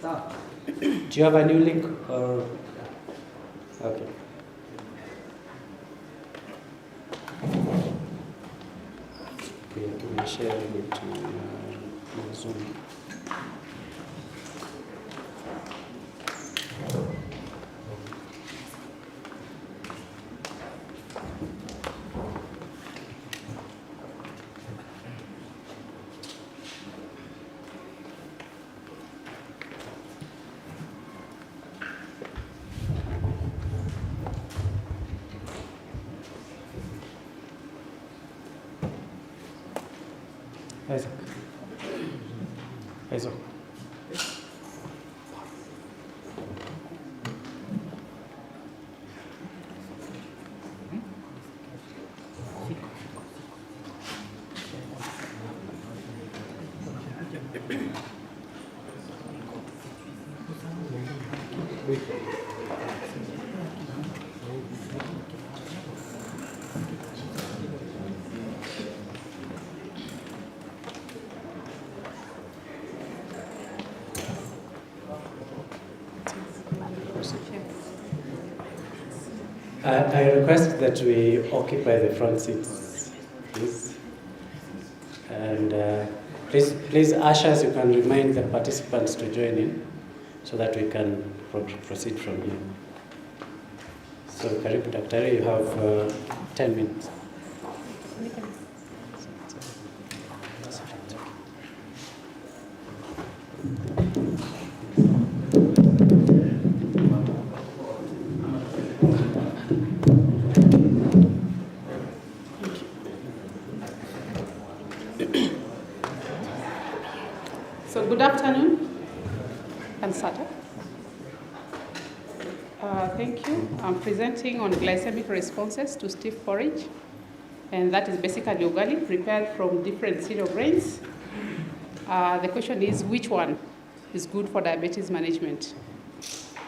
Do you have a new link or? Okay. Okay, we are sharing it to Zoom. Isaac. I request that we occupy the front seats, please. And please, ushers, you can remind the participants to join in so that we can proceed from here. So, Karibu Daktari, you have 10 minutes. So good afternoon. I'm Sata. Thank you. I'm presenting on glycemic responses to stiff porridge, and that is basically ugali prepared from different cereal grains. The question is, which one is good for diabetes management?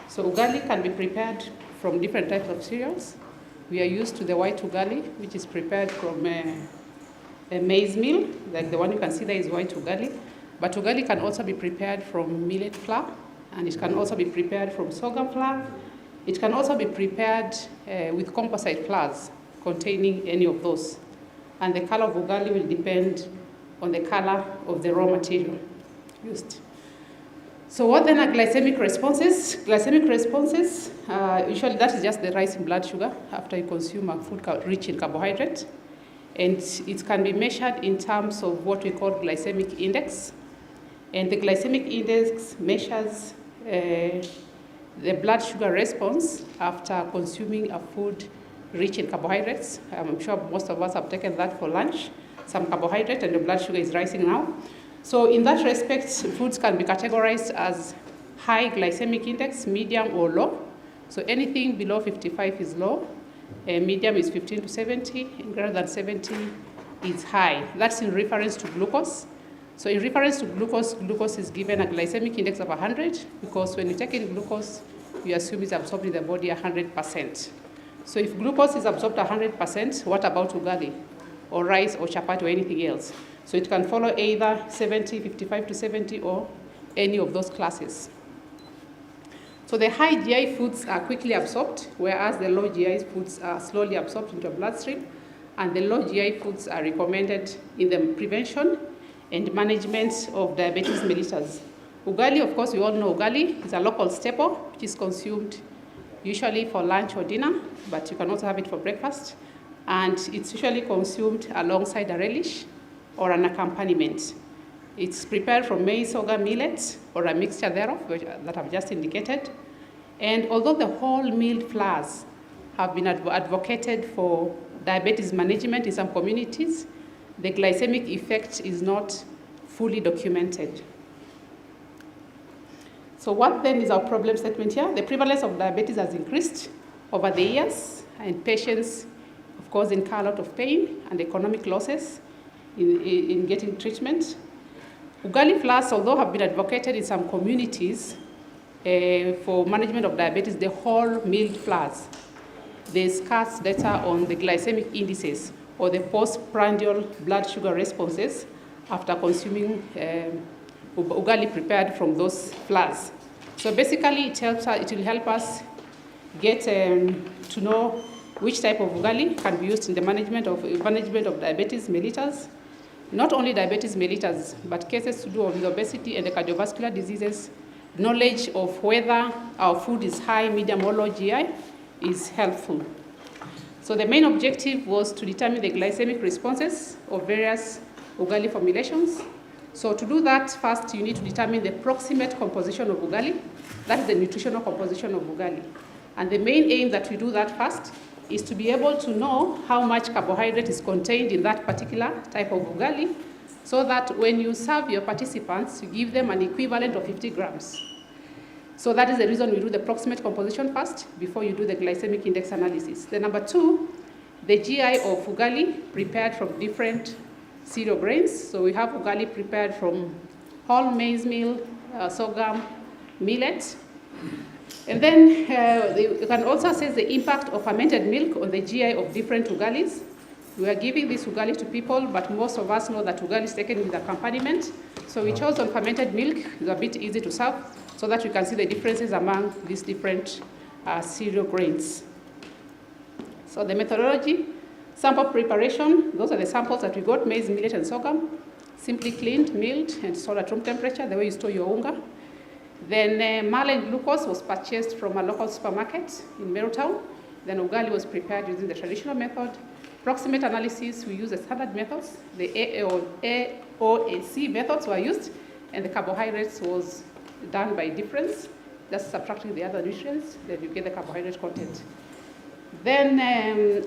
So ugali can be prepared from different types of cereals. We are used to the white ugali, which is prepared from a maize meal, like the one you can see there is white ugali. But ugali can also be prepared from millet flour, and it can also be prepared from sorghum flour. It can also be prepared with composite flours containing any of those. And the color of ugali will depend on the color of the raw material used. So what then are glycemic responses? Glycemic responses, usually that is just the rise in blood sugar after you consume a food rich in carbohydrate. And it can be measured in terms of what we call glycemic index. And the glycemic index measures the blood sugar response after consuming a food rich in carbohydrates. I'm sure most of us have taken that for lunch, some carbohydrate, and the blood sugar is rising now. So in that respect, foods can be categorized as high glycemic index, medium, or low. So anything below 55 is low, medium is 15 to 70, and greater than 70 is high. That's in reference to glucose. So in reference to glucose, glucose is given a glycemic index of 100, because when you take in glucose, you assume it's absorbed in the body 100%. So if glucose is absorbed 100%, what about ugali, or rice, or chapati, or anything else? So it can follow either 70, 55 to 70, or any of those classes. So the high GI foods are quickly absorbed, whereas the low GI foods are slowly absorbed into the bloodstream, and the low GI foods are recommended in the prevention and management of diabetes mellitus. Ugali, of course, we all know ugali is a local staple, which is consumed usually for lunch or dinner, but you can also have it for breakfast. And it's usually consumed alongside a relish or an accompaniment. It's prepared from maize, sorghum, millet, or a mixture thereof, that I've just indicated. And although the whole meal flours have been advocated for diabetes management in some communities, the glycemic effect is not fully documented. So what then is our problem statement here? The prevalence of diabetes has increased over the years, and patients, of course, incur a lot of pain and economic losses in getting treatment. Ugali flours, although have been advocated in some communities for management of diabetes, the whole milled flours, there's scarce data on the glycemic indices or the postprandial blood sugar responses after consuming ugali prepared from those flours. So basically, it will help us get to know which type of ugali can be used in the management of diabetes mellitus. Not only diabetes mellitus, but cases to do with obesity and the cardiovascular diseases. Knowledge of whether our food is high, medium, or low GI is helpful. So the main objective was to determine the glycemic responses of various ugali formulations. So to do that, first you need to determine the proximate composition of ugali. That is the nutritional composition of ugali. And the main aim that we do that first is to be able to know how much carbohydrate is contained in that particular type of ugali, so that when you serve your participants, you give them an equivalent of 50 grams. So that is the reason we do the proximate composition first before you do the glycemic index analysis. The number two, the GI of ugali prepared from different cereal grains. So we have ugali prepared from whole maize meal, sorghum, millet. And then you can also assess the impact of fermented milk on the GI of different ugalis. We are giving this ugali to people, but most of us know that ugali is taken with accompaniment. So we chose on fermented milk. It's a bit easy to serve, so that you can see the differences among these different cereal grains. So the methodology, sample preparation, those are the samples that we got: maize, millet, and sorghum, simply cleaned, milled, and stored at room temperature, the way you store your unga. Then marline glucose was purchased from a local supermarket in Meru town. Then ugali was prepared using the traditional method. Proximate analysis, we use the standard methods. The AOAC methods were used, and the carbohydrates was done by difference, just subtracting the other nutrients, then you get the carbohydrate content. Then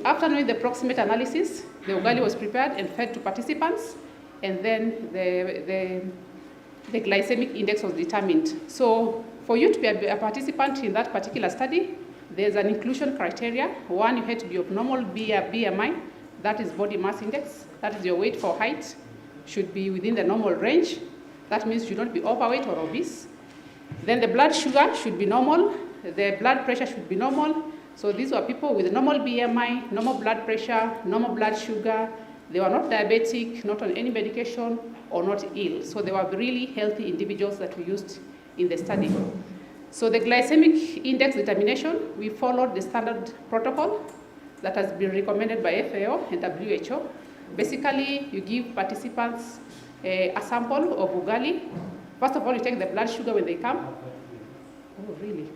after doing the proximate analysis, the ugali was prepared and fed to participants, and then the glycemic index was determined. So for you to be a participant in that particular study, there's an inclusion criteria. One, you had to be of normal BMI, that is body mass index, that is your weight for height, should be within the normal range. That means you should not be overweight or obese. Then the blood sugar should be normal, the blood pressure should be normal. So these were people with normal BMI, normal blood pressure, normal blood sugar. They were not diabetic, not on any medication, or not ill. So they were really healthy individuals that we used in the study. So the glycemic index determination, we followed the standard protocol that has been recommended by FAO and WHO. Basically, you give participants a sample of ugali. First of all, you take the blood sugar when they come. Oh, really?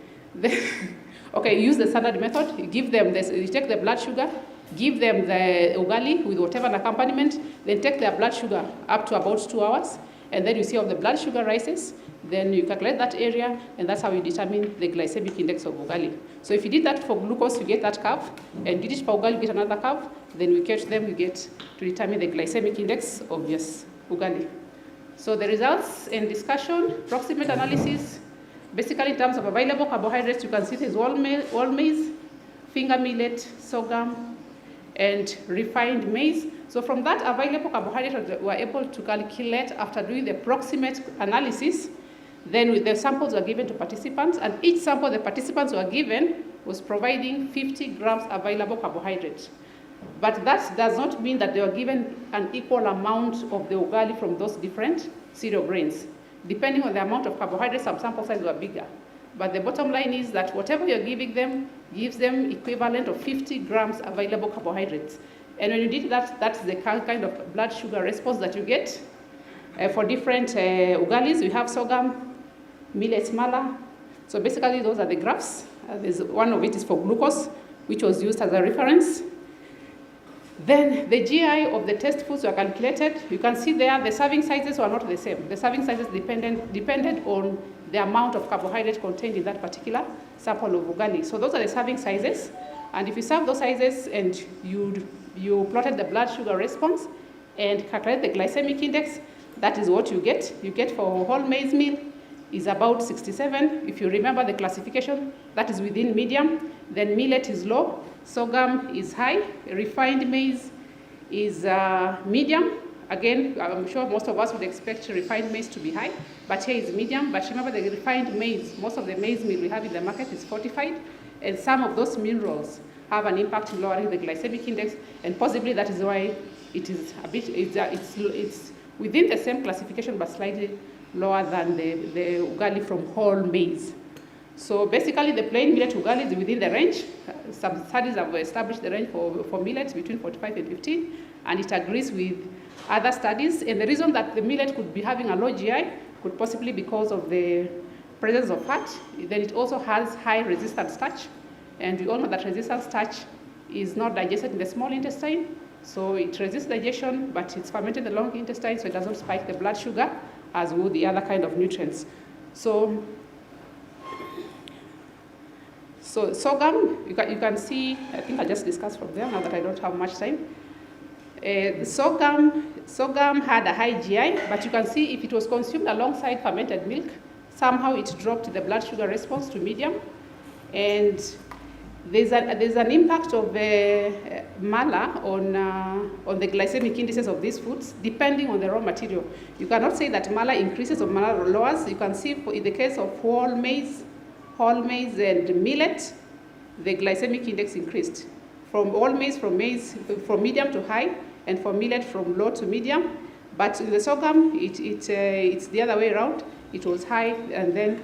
Okay, use the standard method. You give them this, you take the blood sugar, give them the ugali with whatever accompaniment, then take their blood sugar up to about 2 hours, and then you see how the blood sugar rises, then you calculate that area, and that's how you determine the glycemic index of ugali. So if you did that for glucose, you get that curve, and you did it for ugali, you get another curve, then we catch them, you get to determine the glycemic index of yes, ugali. So the results and discussion, proximate analysis, basically in terms of available carbohydrates, you can see there's all maize, finger millet, sorghum, and refined maize. So from that available carbohydrate, we were able to calculate after doing the proximate analysis. Then the samples were given to participants, and each sample the participants were given was providing 50 grams available carbohydrate. But that does not mean that they were given an equal amount of the ugali from those different cereal grains. Depending on the amount of carbohydrates, some sample sizes were bigger. But the bottom line is that whatever you're giving them gives them equivalent of 50 grams available carbohydrates. And when you did that, that's the kind of blood sugar response that you get. For different ugalis, we have sorghum, millet, mala. So basically, those are the graphs. One of it is for glucose, which was used as a reference. Then the GI of the test foods were calculated. You can see there the serving sizes were not the same. The serving sizes depended on the amount of carbohydrate contained in that particular sample of ugali. So those are the serving sizes. And if you serve those sizes and you plotted the blood sugar response and calculate the glycemic index, that is what you get. You get for whole maize meal is about 67. If you remember the classification, that is within medium. Then millet is low. Sorghum is high, refined maize is medium. Again, I'm sure most of us would expect refined maize to be high, but here is medium. But remember the refined maize, most of the maize meal we have in the market is fortified, and some of those minerals have an impact in lowering the glycemic index, and possibly that is why it is a bit, it's within the same classification, but slightly lower than the ugali from whole maize. So basically, the plain millet ugali is within the range. Some studies have established the range for millets between 45 and 15, and it agrees with other studies. And the reason that the millet could be having a low GI could possibly because of the presence of fat. Then it also has high resistant starch, and we all know that resistant starch is not digested in the small intestine, so it resists digestion, but it's fermented in the long intestine, so it doesn't spike the blood sugar as would the other kind of nutrients. So sorghum, you can see, I think I just discussed from there now that I don't have much time. The sorghum had a high GI, but you can see if it was consumed alongside fermented milk, somehow it dropped the blood sugar response to medium. And there's an impact of mala on the glycemic indices of these foods, depending on the raw material. You cannot say that mala increases or mala lowers. You can see in the case of whole maize and millet, the glycemic index increased. From medium to high, and for millet from low to medium. But in the sorghum, it's the other way around. It was high, and then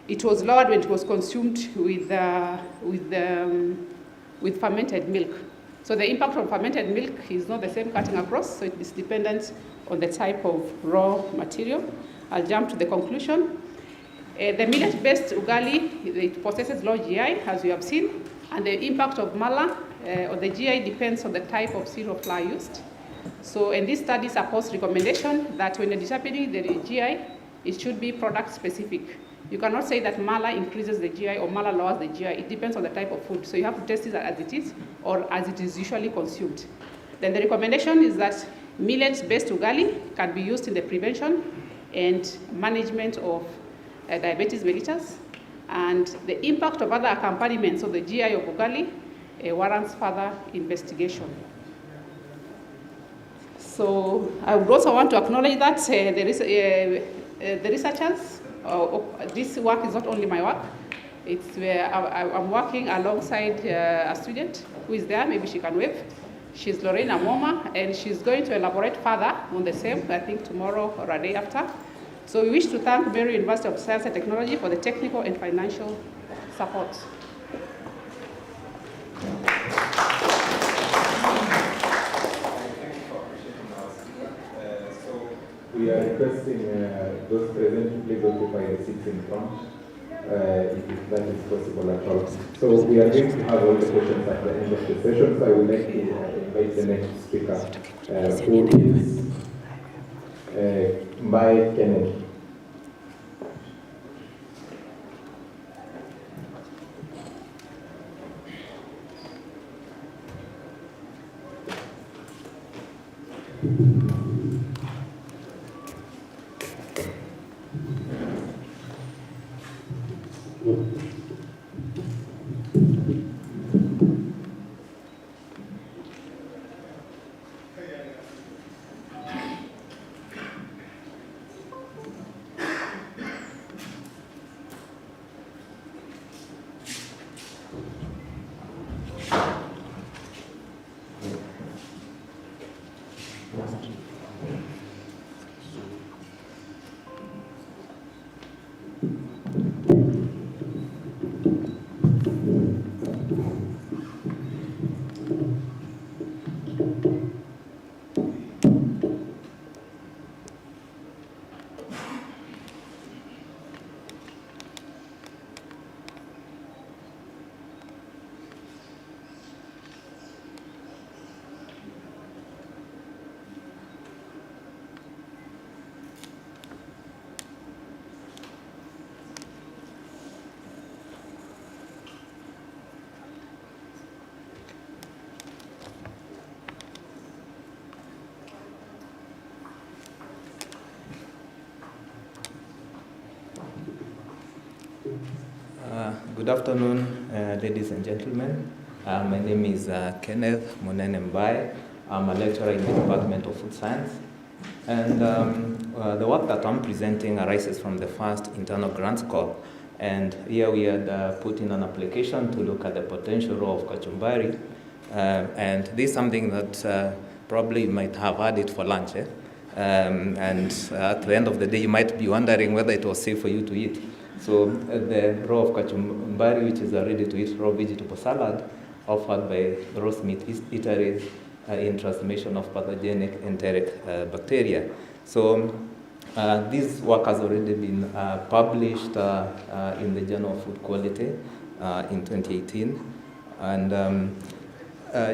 it was lowered when it was consumed with fermented milk. So the impact of fermented milk is not the same cutting across, so it is dependent on the type of raw material. I'll jump to the conclusion. The millet-based ugali, it possesses low GI, as we have seen, and the impact of mala on the GI depends on the type of cereal flour used. So, and this study supports recommendation that when determining the GI, it should be product specific. You cannot say that mala increases the GI or mala lowers the GI. It depends on the type of food. So you have to test it as it is or as it is usually consumed. Then the recommendation is that millet-based ugali can be used in the prevention and management of diabetes mellitus. And the impact of other accompaniments of the GI of ugali warrants further investigation. So I would also want to acknowledge that the researchers, this work is not only my work, I'm working alongside a student who is there, maybe she can wave. She's Lorena Moma, and she's going to elaborate further on the same, I think tomorrow or a day after. So we wish to thank Meru University of Science and Technology for the technical and financial support. We are requesting those present to please occupy the seats in front, if that is possible at all. So we are going to have all the questions at the end of the session, so I would like to invite the next speaker, who is Mike Kennedy. Good afternoon, ladies and gentlemen. My name is Kenneth Monene Mbai. I'm a lecturer in the Department of Food Science. And the work that I'm presenting arises from the first internal grants call. And here we had put in an application to look at the potential role of kachumbari. And this is something that probably you might have had it for lunch. And at the end of the day, you might be wondering whether it was safe for you to eat. So the raw of kachumbari, which is a ready-to-eat raw vegetable salad offered by roast meat eateries in transmission of pathogenic enteric bacteria. So this work has already been published in the Journal of Food Quality in 2018. And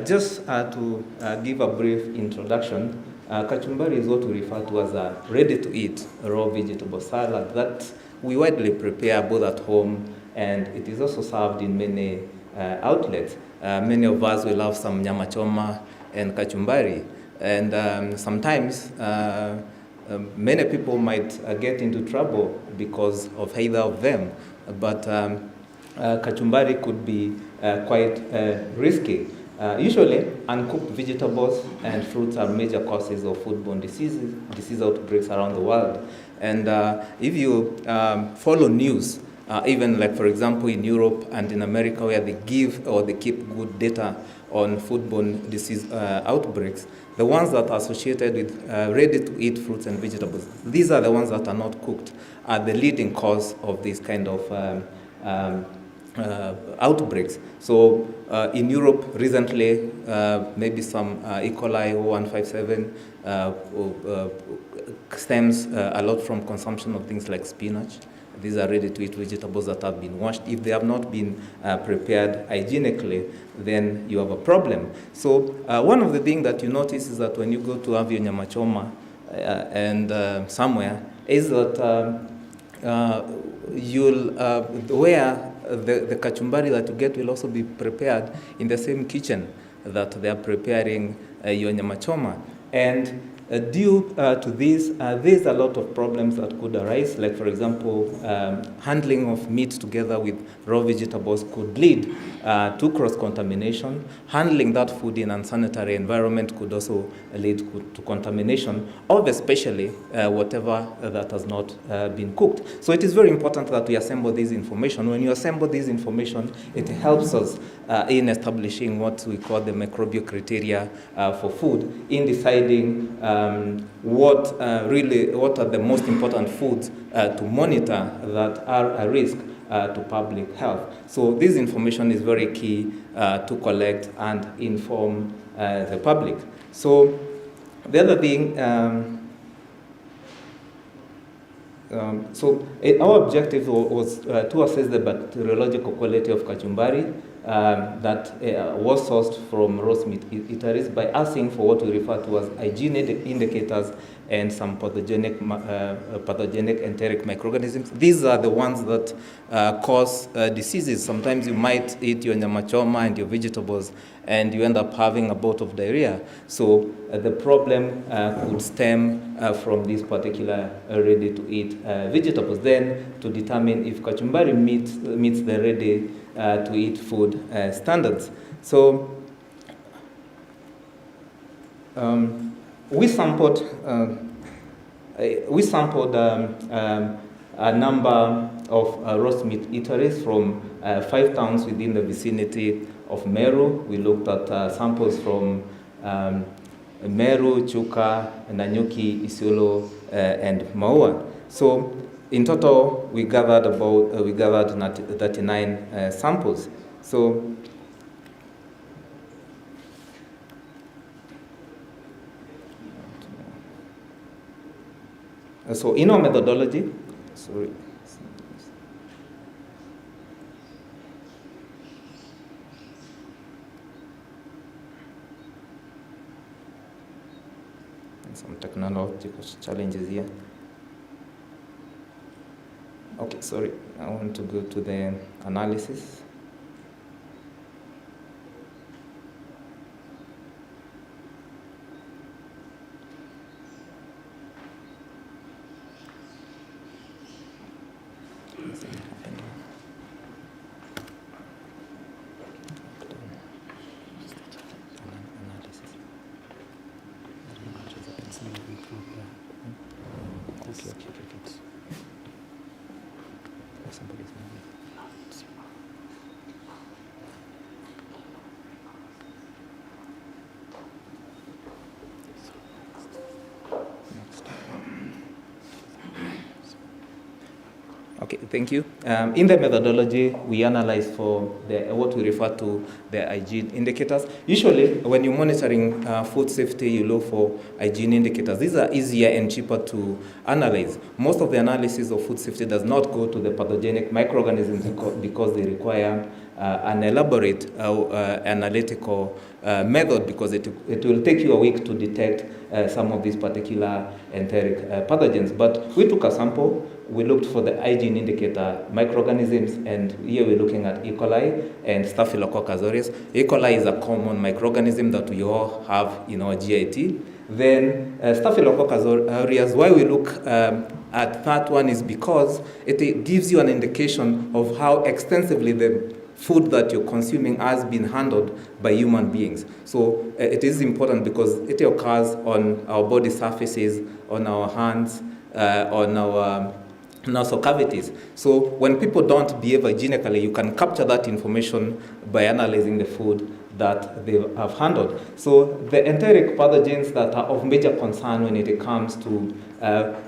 just to give a brief introduction, kachumbari is what we refer to as a ready-to-eat raw vegetable salad that we widely prepare both at home, and it is also served in many outlets. Many of us will have some nyama choma and kachumbari, and sometimes many people might get into trouble because of either of them, but kachumbari could be quite risky. Usually, uncooked vegetables and fruits are major causes of foodborne disease outbreaks around the world. And if you follow news, even like, for example, in Europe and in America, where they give or they keep good data on foodborne disease outbreaks, the ones that are associated with ready-to-eat fruits and vegetables, these are the ones that are not cooked, are the leading cause of this kind of outbreaks. So in Europe recently, maybe some E. coli 0157 stems a lot from consumption of things like spinach. These are ready-to-eat vegetables that have been washed. If they have not been prepared hygienically, then you have a problem. So one of the things that you notice is that when you go to have your nyama choma and somewhere, is that you'll where the kachumbari that you get will also be prepared in the same kitchen that they are preparing your nyama choma. And due to this, there's a lot of problems that could arise. Like, for example, handling of meat together with raw vegetables could lead to cross-contamination. Handling that food in an unsanitary environment could also lead to contamination, of especially whatever that has not been cooked. So it is very important that we assemble this information. When you assemble this information, it helps us in establishing what we call the microbial criteria for food, in deciding what are the most important foods to monitor that are a risk to public health. So this information is very key to collect and inform the public. So the other thing, our objective was to assess the bacteriological quality of kachumbari that was sourced from roast meat eateries by asking for what we refer to as hygiene indicators and some pathogenic enteric microorganisms. These are the ones that cause diseases. Sometimes you might eat your nyama choma and your vegetables and you end up having a bout of diarrhea. So the problem could stem from these particular ready-to-eat vegetables. Then to determine if kachumbari meets the ready-to-eat food standards. So we sampled a number of roast meat eateries from 5 towns within the vicinity of Meru. We looked at samples from Meru, Chuka, Nanyuki, Isiolo, and Maua. So in total, we gathered 39 samples. So in our methodology, some technological challenges here. Okay, sorry, I want to go to the analysis. Thank you. In the methodology, we analyze for what we refer to the hygiene indicators. Usually, when you're monitoring food safety, you look for hygiene indicators. These are easier and cheaper to analyze. Most of the analysis of food safety does not go to the pathogenic microorganisms because they require an elaborate analytical method, because it will take you a week to detect some of these particular enteric pathogens. But we took a sample, we looked for the hygiene indicator microorganisms, and here we're looking at E. coli and Staphylococcus aureus. E. coli is a common microorganism that we all have in our GIT. Then Staphylococcus aureus, why we look at that one is because it gives you an indication of how extensively the food that you're consuming has been handled by human beings. So it is important because it occurs on our body surfaces, on our hands, on our nasal cavities. So when people don't behave hygienically, you can capture that information by analyzing the food that they have handled. So the enteric pathogens that are of major concern when it comes to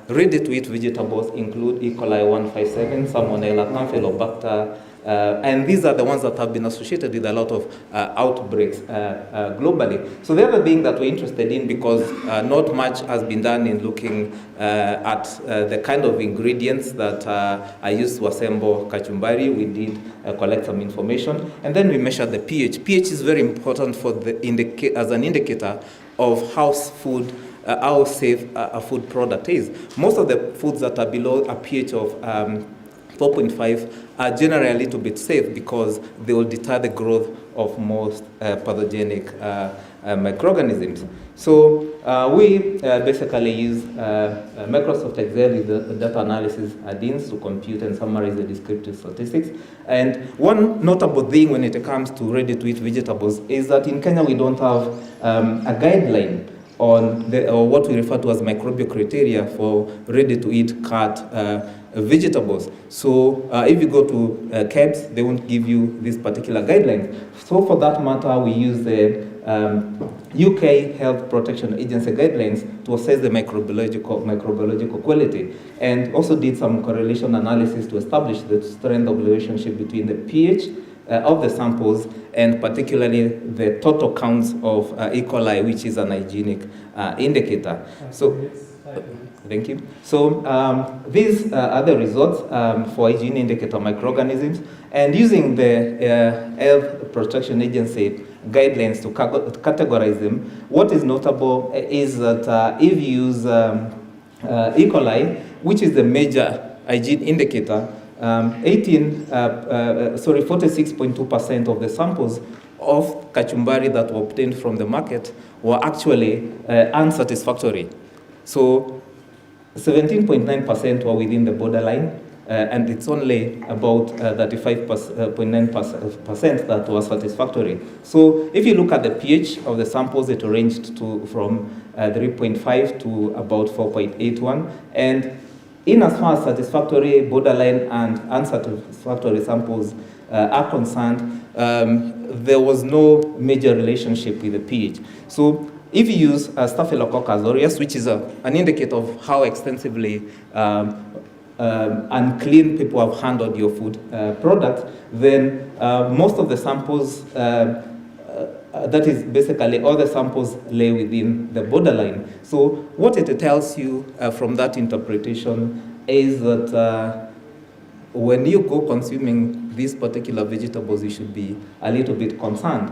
ready-to-eat vegetables include E. coli 157, Salmonella, Campylobacter, and these are the ones that have been associated with a lot of outbreaks globally. So the other thing that we're interested in, because not much has been done in looking at the kind of ingredients that are used to assemble kachumbari, we did collect some information, and then we measured the pH. pH is very important for as an indicator of how safe a food product is. Most of the foods that are below a pH of 4.5 are generally a little bit safe because they will deter the growth of most pathogenic microorganisms. So we basically use Microsoft Excel with the data analysis add-ins to compute and summarize the descriptive statistics. And one notable thing when it comes to ready-to-eat vegetables is that in Kenya we don't have a guideline on what we refer to as microbial criteria for ready-to-eat cut vegetables. So if you go to KEBS, they won't give you these particular guidelines. So for that matter, we use the UK Health Protection Agency guidelines to assess the microbiological quality, and also did some correlation analysis to establish the strength of relationship between the pH of the samples and particularly the total counts of E. coli, which is an hygienic indicator. So, thank you. So these are the results for hygiene indicator microorganisms, and using the Health Protection Agency guidelines to categorize them, what is notable is that if you use E. coli, which is the major hygiene indicator, 46.2% of the samples of kachumbari that were obtained from the market were actually unsatisfactory. So 17.9% were within the borderline, and it's only about 35.9% that were satisfactory. So if you look at the pH of the samples, it ranged from 3.5 to about 4.81, and in as far as satisfactory, borderline, and unsatisfactory samples are concerned, there was no major relationship with the pH. So if you use Staphylococcus aureus, which is an indicator of how extensively unclean people have handled your food product, then most of the samples, that is basically all the samples lay within the borderline. So what it tells you from that interpretation is that when you go consuming these particular vegetables, you should be a little bit concerned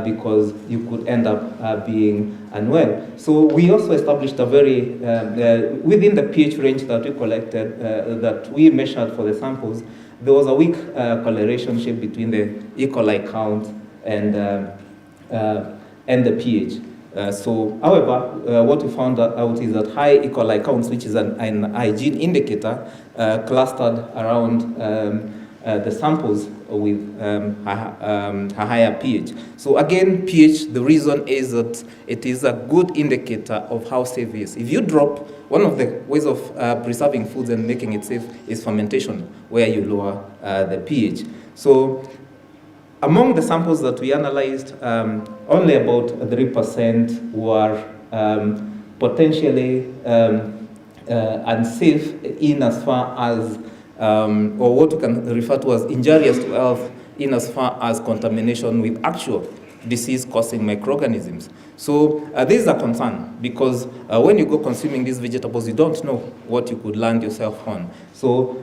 because you could end up being unwell. So we also established a very, within the pH range that we collected, that we measured for the samples, there was a weak correlation between the E. coli count and the pH. However, what we found out is that high E. coli counts, which is an hygiene indicator, clustered around the samples with a higher pH. So again, pH, the reason is that it is a good indicator of how safe it is. If you drop, one of the ways of preserving foods and making it safe is fermentation, where you lower the pH. So among the samples that we analyzed, only about 3% were potentially unsafe in as far as or what we can refer to as injurious to health in as far as contamination with actual disease-causing microorganisms. So this is a concern because when you go consuming these vegetables, you don't know what you could land yourself on. So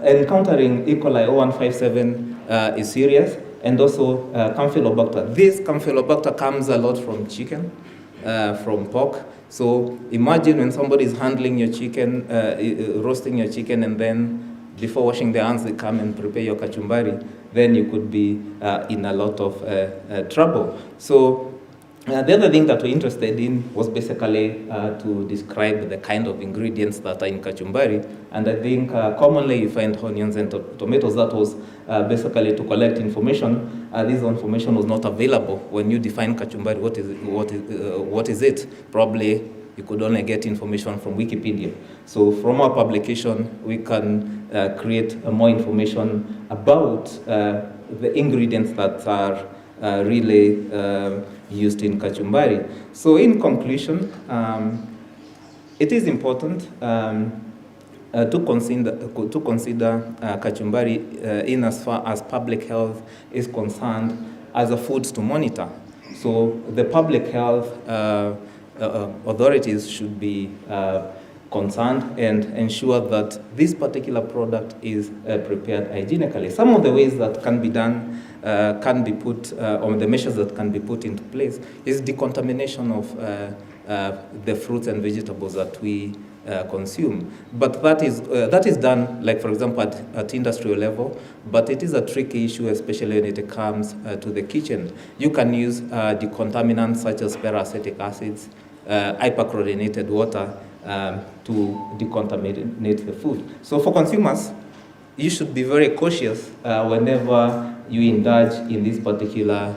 encountering E. coli 0157 is serious, and also Campylobacter. This Campylobacter comes a lot from chicken, from pork. So imagine when somebody is handling your chicken, roasting your chicken, and then before washing their hands, they come and prepare your kachumbari, then you could be in a lot of trouble. So the other thing that we're interested in was basically to describe the kind of ingredients that are in kachumbari. And I think commonly you find onions and tomatoes. That was basically to collect information. This information was not available when you define kachumbari. What is it? Probably you could only get information from Wikipedia. So from our publication, we can create more information about the ingredients that are really used in kachumbari. So in conclusion, it is important to consider kachumbari in as far as public health is concerned as a food to monitor. So the public health authorities should be concerned and ensure that this particular product is prepared hygienically. Some of the ways that can be done, can be put, or the measures that can be put into place is decontamination of the fruits and vegetables that we consume. But that is done, like for example, at industrial level, but it is a tricky issue, especially when it comes to the kitchen. You can use decontaminants such as peracetic acids, hyperchlorinated water, to decontaminate the food. So for consumers, you should be very cautious whenever you indulge in this particular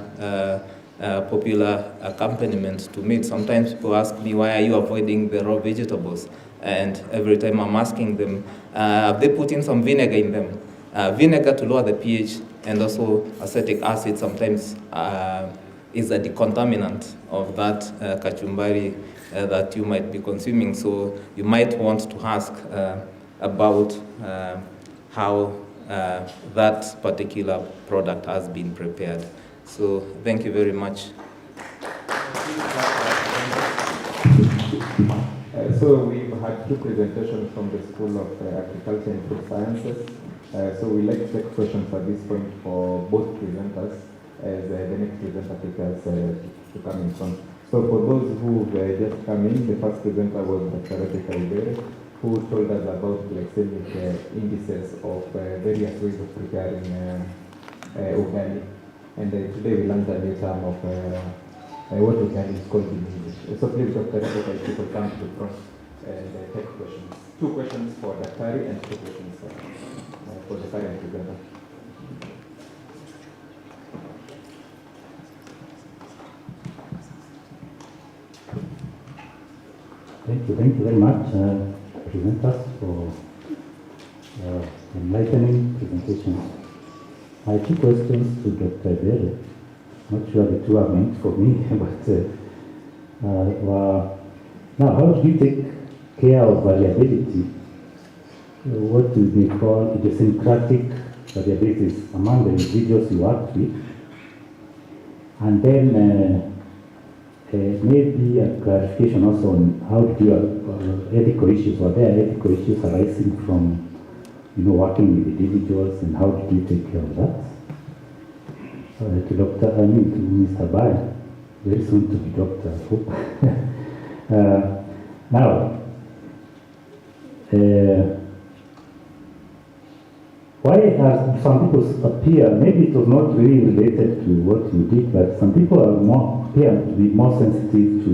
popular accompaniment to meat. Sometimes people ask me, why are you avoiding the raw vegetables? And every time I'm asking them, they put in some vinegar in them. Vinegar to lower the pH, and also acetic acid sometimes is a decontaminant of that kachumbari that you might be consuming. So you might want to ask about how that particular product has been prepared. So thank you very much. So we've had two presentations from the School of Agriculture and Food Sciences. So we'd like to take questions at this point for both presenters, as the next presenter prepares to come in front. So for those who just come in, the first presenter was Dr. Rebecca Ibere, who told us about glycemic indices of various ways of preparing ugali. And today we learned a new term of what ugali is called in English. So please, Dr. Rebecca, if you could come to the front and take questions. 2 questions for Daktari and 2 questions for the current presenter. Thank you very much, presenters, for enlightening presentations. I have 2 questions to Dr. Ibere. Not sure the 2 are meant for me, but now, how do you take care of variability? What do they call idiosyncratic variabilities among the individuals you work with? And then maybe a clarification also on how do you ethical issues, were there ethical issues arising from working with individuals, and how did you take care of that? To Mr. Bai, very soon to be doctor, I hope. Now, why are some people appear, maybe it was not really related to what you did, but some people appear to be more sensitive to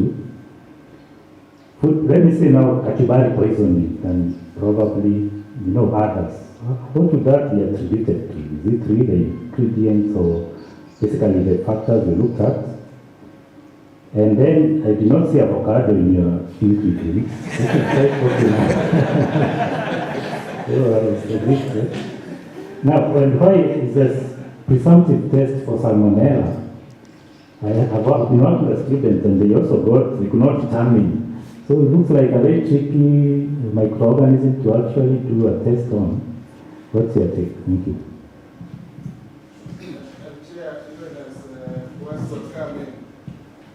food, let me say now, kachumbari poisoning than probably, others. What would that be attributed to? Is it really the ingredients or basically the factors we looked at? And then I did not see avocado in your field review. Now, why is this presumptive test for salmonella? I have been working with a student and they also we could not determine. So it looks like a very tricky microorganism to actually do a test on. What's your take? Thank you. Chair, even as was coming,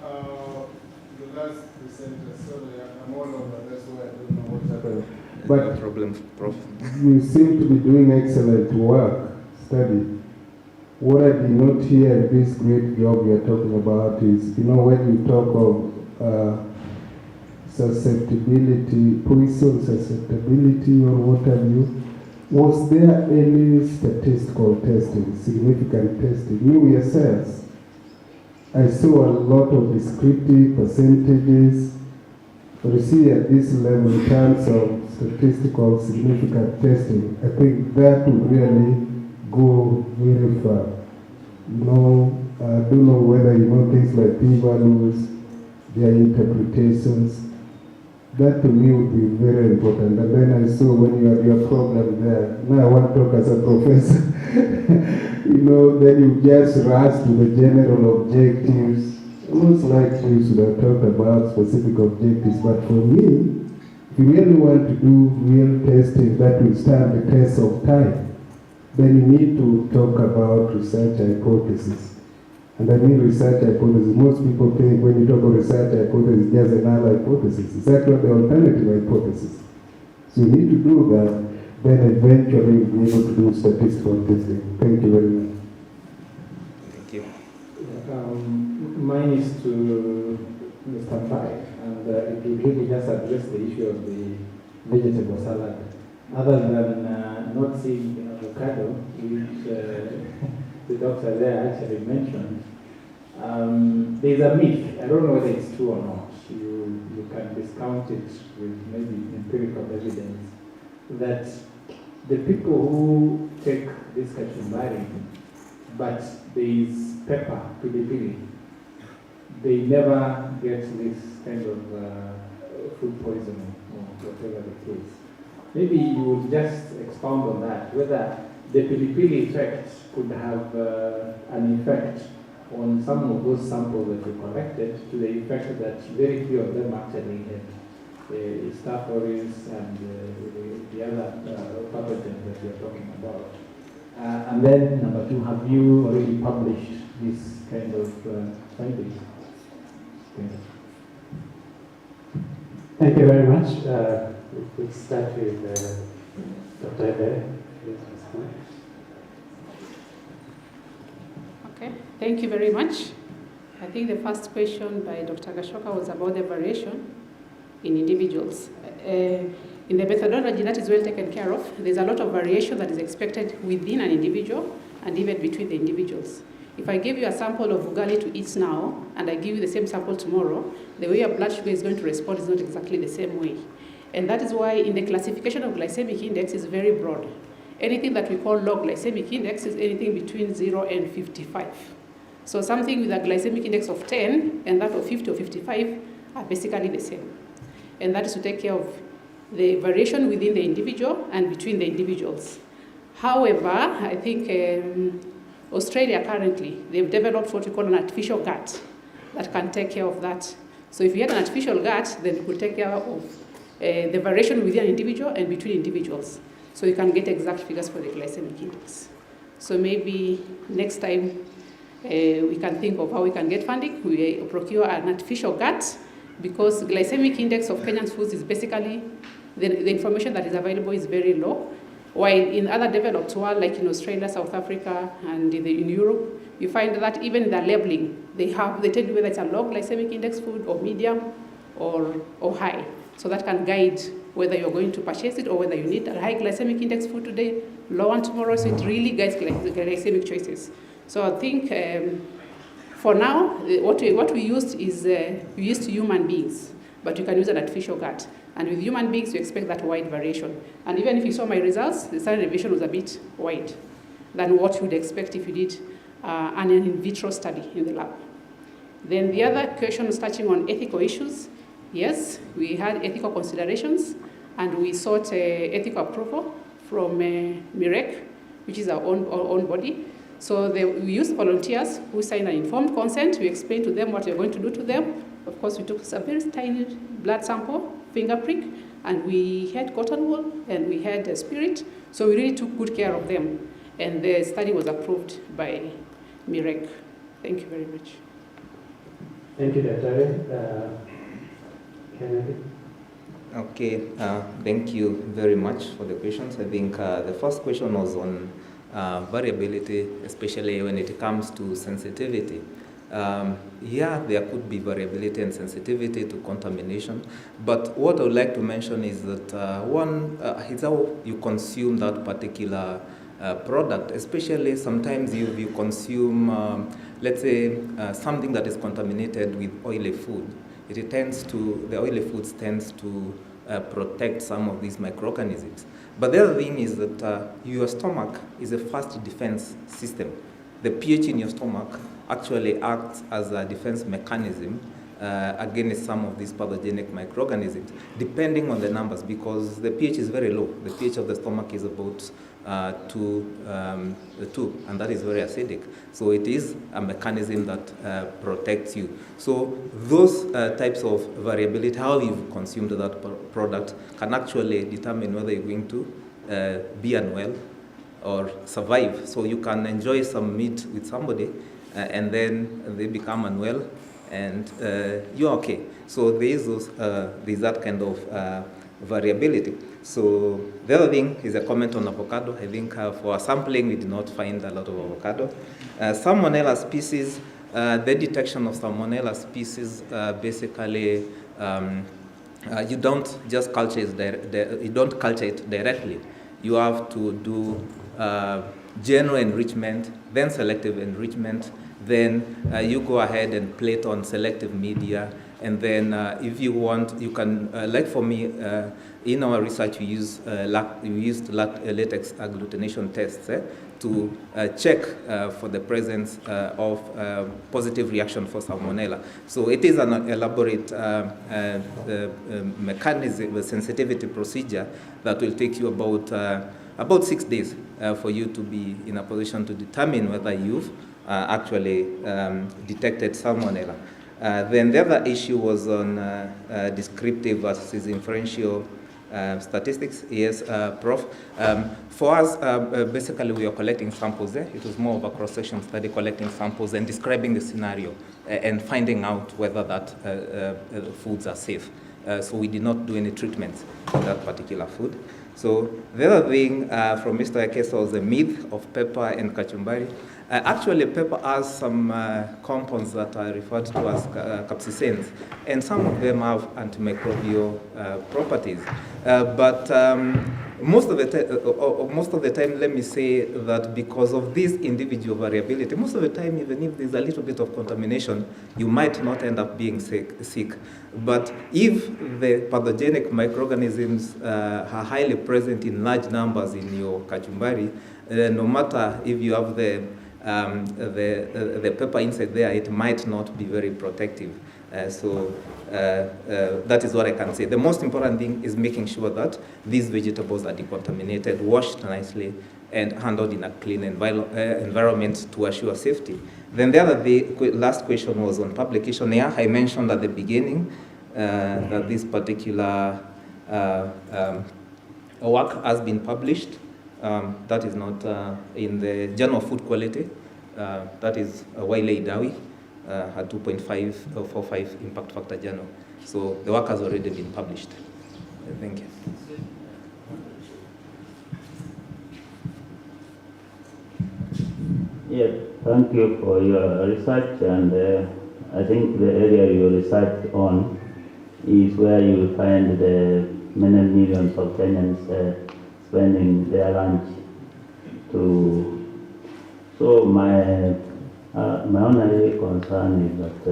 the last presenter, sorry, I'm all over, that's why I don't know what's happening. But no problem, Prof. You seem to be doing excellent work, study. What I did not hear this great job you're talking about is, when you talk of susceptibility, poison susceptibility or what have you, was there any statistical testing, significant testing? You yourselves, I saw a lot of descriptive percentages. But you see at this level in terms of statistical significant testing, I think that would really go very far. I don't know whether things like p-values, their interpretations. That to me would be very important. And then I saw when you had your problem there, now I want to talk as a professor, then you just rush to the general objectives. Almost like we should have talked about specific objectives. But for me, if you really want to do real testing that will stand the test of time, then you need to talk about research hypothesis. And I mean research hypothesis. Most people think when you talk about research hypothesis, there's a null hypothesis. It's actually the alternative hypothesis. So you need to do that, then eventually you'll be able to do statistical testing. Thank you very much. Thank you. Mine is to Mr. Pai, and it will really just address the issue of the vegetable salad. Other than not seeing the avocado, which the doctor there actually mentioned, there's a myth. I don't know whether it's true or not. You can discount it with maybe empirical evidence that the people who take this kachumbari, but there is pepper, pilipili, they never get this kind of food poisoning or whatever the case. Maybe you would just expound on that, whether the pilipili effect could have an effect on some of those samples that you collected, to the effect that very few of them actually had Staph aureus and the other pathogens that we are talking about. And then number two, have you already published this kind of findings? Thank you very much. We'll start with Dr. Ebe. Okay, thank you very much. I think the first question by Dr. Gashoka was about the variation in individuals. In the methodology, that is well taken care of. There's a lot of variation that is expected within an individual and even between the individuals. If I give you a sample of ugali to eat now, and I give you the same sample tomorrow, the way your blood sugar is going to respond is not exactly the same way. And that is why in the classification of glycemic index is very broad. Anything that we call log glycemic index is anything between 0 and 55. So something with a glycemic index of 10 and that of 50 or 55 are basically the same. And that is to take care of the variation within the individual and between the individuals. However, I think Australia currently, they've developed what we call an artificial gut that can take care of that. So if you had an artificial gut, then it could take care of the variation within an individual and between individuals. So you can get exact figures for the glycemic index. So maybe next time we can think of how we can get funding. We procure an artificial gut, because glycemic index of Kenyan foods is basically, the information that is available is very low. While in other developed world, like in Australia, South Africa, and in Europe, you find that even the labeling, they tell you whether it's a low glycemic index food or medium or high. So that can guide whether you're going to purchase it or whether you need a high glycemic index food today, low one tomorrow. So it really guides glycemic choices. So I think for now, what we used is we used human beings, but you can use an artificial gut. And with human beings, you expect that wide variation. And even if you saw my results, the standard deviation was a bit wide than what you would expect if you did an in vitro study in the lab. Then the other question was touching on ethical issues. Yes, we had ethical considerations, and we sought ethical approval from MIREC, which is our own body. So we used volunteers who signed an informed consent. We explained to them what we were going to do to them. Of course, we took a very tiny blood sample, finger prick, and we had cotton wool, and we had a spirit. So we really took good care of them, and the study was approved by Meru. Thank you very much. Thank you, Dr. Kennedy. Okay, thank you very much for the questions. I think the first question was on variability, especially when it comes to sensitivity. Yeah, there could be variability and sensitivity to contamination, but what I would like to mention is that one is how you consume that particular product, especially sometimes you consume, let's say, something that is contaminated with oily food. The oily foods tends to protect some of these microorganisms. But the other thing is that your stomach is a first defense system. The pH in your stomach actually acts as a defense mechanism against some of these pathogenic microorganisms, depending on the numbers, because the pH is very low. The pH of the stomach is about 2, and that is very acidic. So it is a mechanism that protects you. So those types of variability, how you've consumed that product, can actually determine whether you're going to be unwell or survive. So you can enjoy some meat with somebody, and then they become unwell, and you're okay. So there is that kind of variability. So the other thing is a comment on avocado. I think for sampling, we did not find a lot of avocado. Salmonella species, the detection of Salmonella species, basically, you don't just culture it directly. You have to do general enrichment, then selective enrichment, then you go ahead and plate on selective media, and then if you want, you can, like for me, in our research we used latex agglutination tests to check for the presence of positive reaction for Salmonella. So it is an elaborate mechanism, a sensitivity procedure that will take you about 6 days for you to be in a position to determine whether you've actually detected Salmonella. Then the other issue was on descriptive versus inferential statistics. Yes, Prof. For us, basically we are collecting samples there. It was more of a cross-section study, collecting samples and describing the scenario and finding out whether that foods are safe. So we did not do any treatments for that particular food. So the other thing from Mr. Ekesa was the myth of pepper and kachumbari. Actually, pepper has some compounds that are referred to as capsaicins, and some of them have antimicrobial properties. But most of the time, let me say that because of this individual variability, most of the time, even if there's a little bit of contamination, you might not end up being sick. But if the pathogenic microorganisms are highly present in large numbers in your kachumbari, no matter if you have the pepper inside there, it might not be very protective. So that is what I can say. The most important thing is making sure that these vegetables are decontaminated, washed nicely, and handled in a clean environment to assure safety. Then the last question was on publication. Yeah, I mentioned at the beginning that this particular work has been published. That is not in the Journal of Food Quality. That is Wiley Dawi, a 2.545 impact factor journal. So the work has already been published. Thank you. Yeah, thank you for your research, and I think the area you research on is where you will find the many millions of Kenyans spending their lunch to. So my only concern is that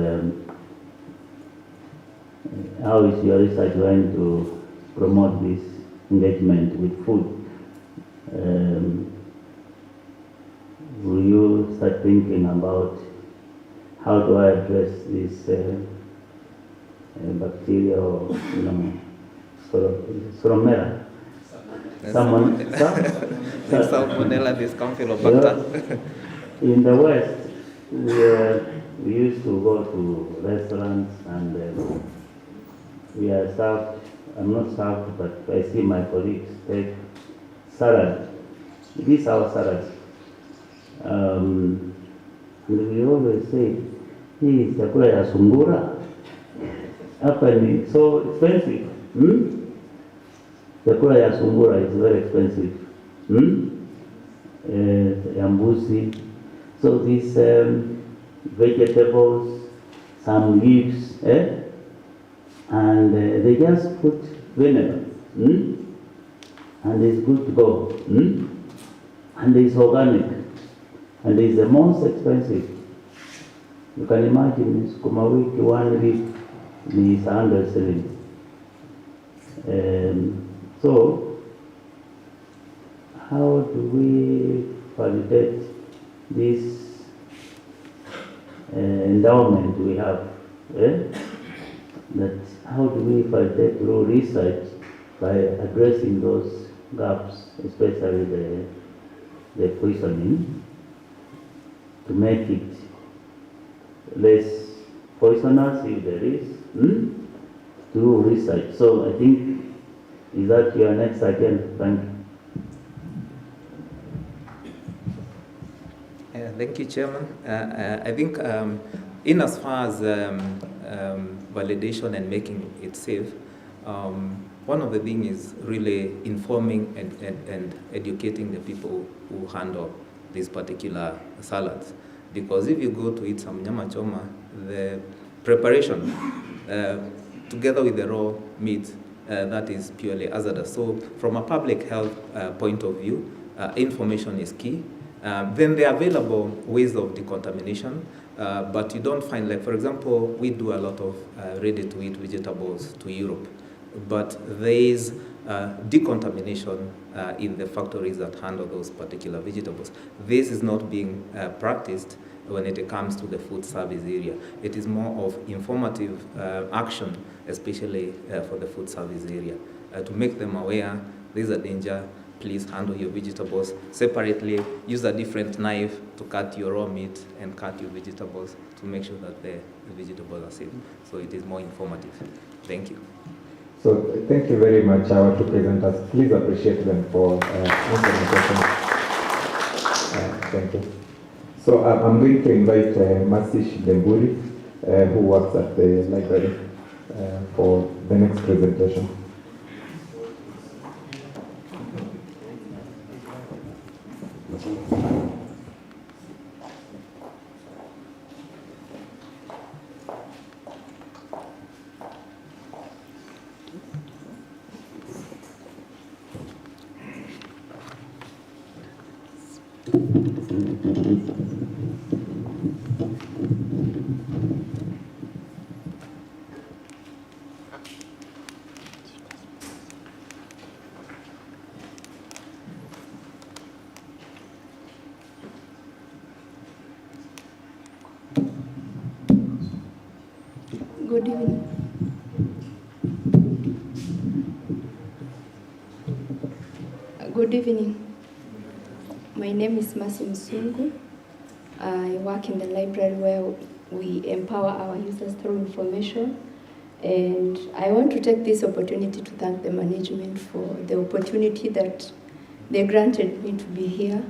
how is your research going to promote this engagement with food? Will you start thinking about how do I address this bacteria or, Soromera? Salmonella discampylobacter. In the West, we used to go to restaurants and we are served, I'm not served, but I see my colleagues take salad These are our salads. And we always say, hii chakula ya sungura hapa ni so expensive. Chakula ya sungura is very expensive. Ya mbuzi. So these vegetables, some leaves, and they just put vinegar, and it's good to go. And it's organic, and it's the most expensive. You can imagine sukuma wiki, 1 week is 100 shillings. So, how do we validate this endowment we have? That how do we validate through research by addressing those gaps, especially the poisoning, to make it less poisonous if there is, through research. So I think, is that your next agenda? Thank you. Thank you, Chairman. I think in as far as validation and making it safe, one of the things is really informing and educating the people who handle these particular salads. Because if you go to eat some nyama choma, the preparation together with the raw meat, that is purely hazardous. So from a public health point of view, information is key. Then the available ways of decontamination, but you don't find, like for example, we do a lot of ready-to-eat vegetables to Europe, but there is decontamination in the factories that handle those particular vegetables. This is not being practiced when it comes to the food service area. It is more of informative action, especially for the food service area, to make them aware there's a danger. Please handle your vegetables separately. Use a different knife to cut your raw meat and cut your vegetables to make sure that the vegetables are safe. So it is more informative. Thank you. So thank you very much, our two presenters. Please appreciate them for answering the question. Thank you. So I'm going to invite Masish Demburi, who works at the library, for the next presentation. Good evening. Good evening. My name is Masi Msungu. I work in the library where we empower our users through information. And I want to take this opportunity to thank the management for the opportunity that they granted me to be here,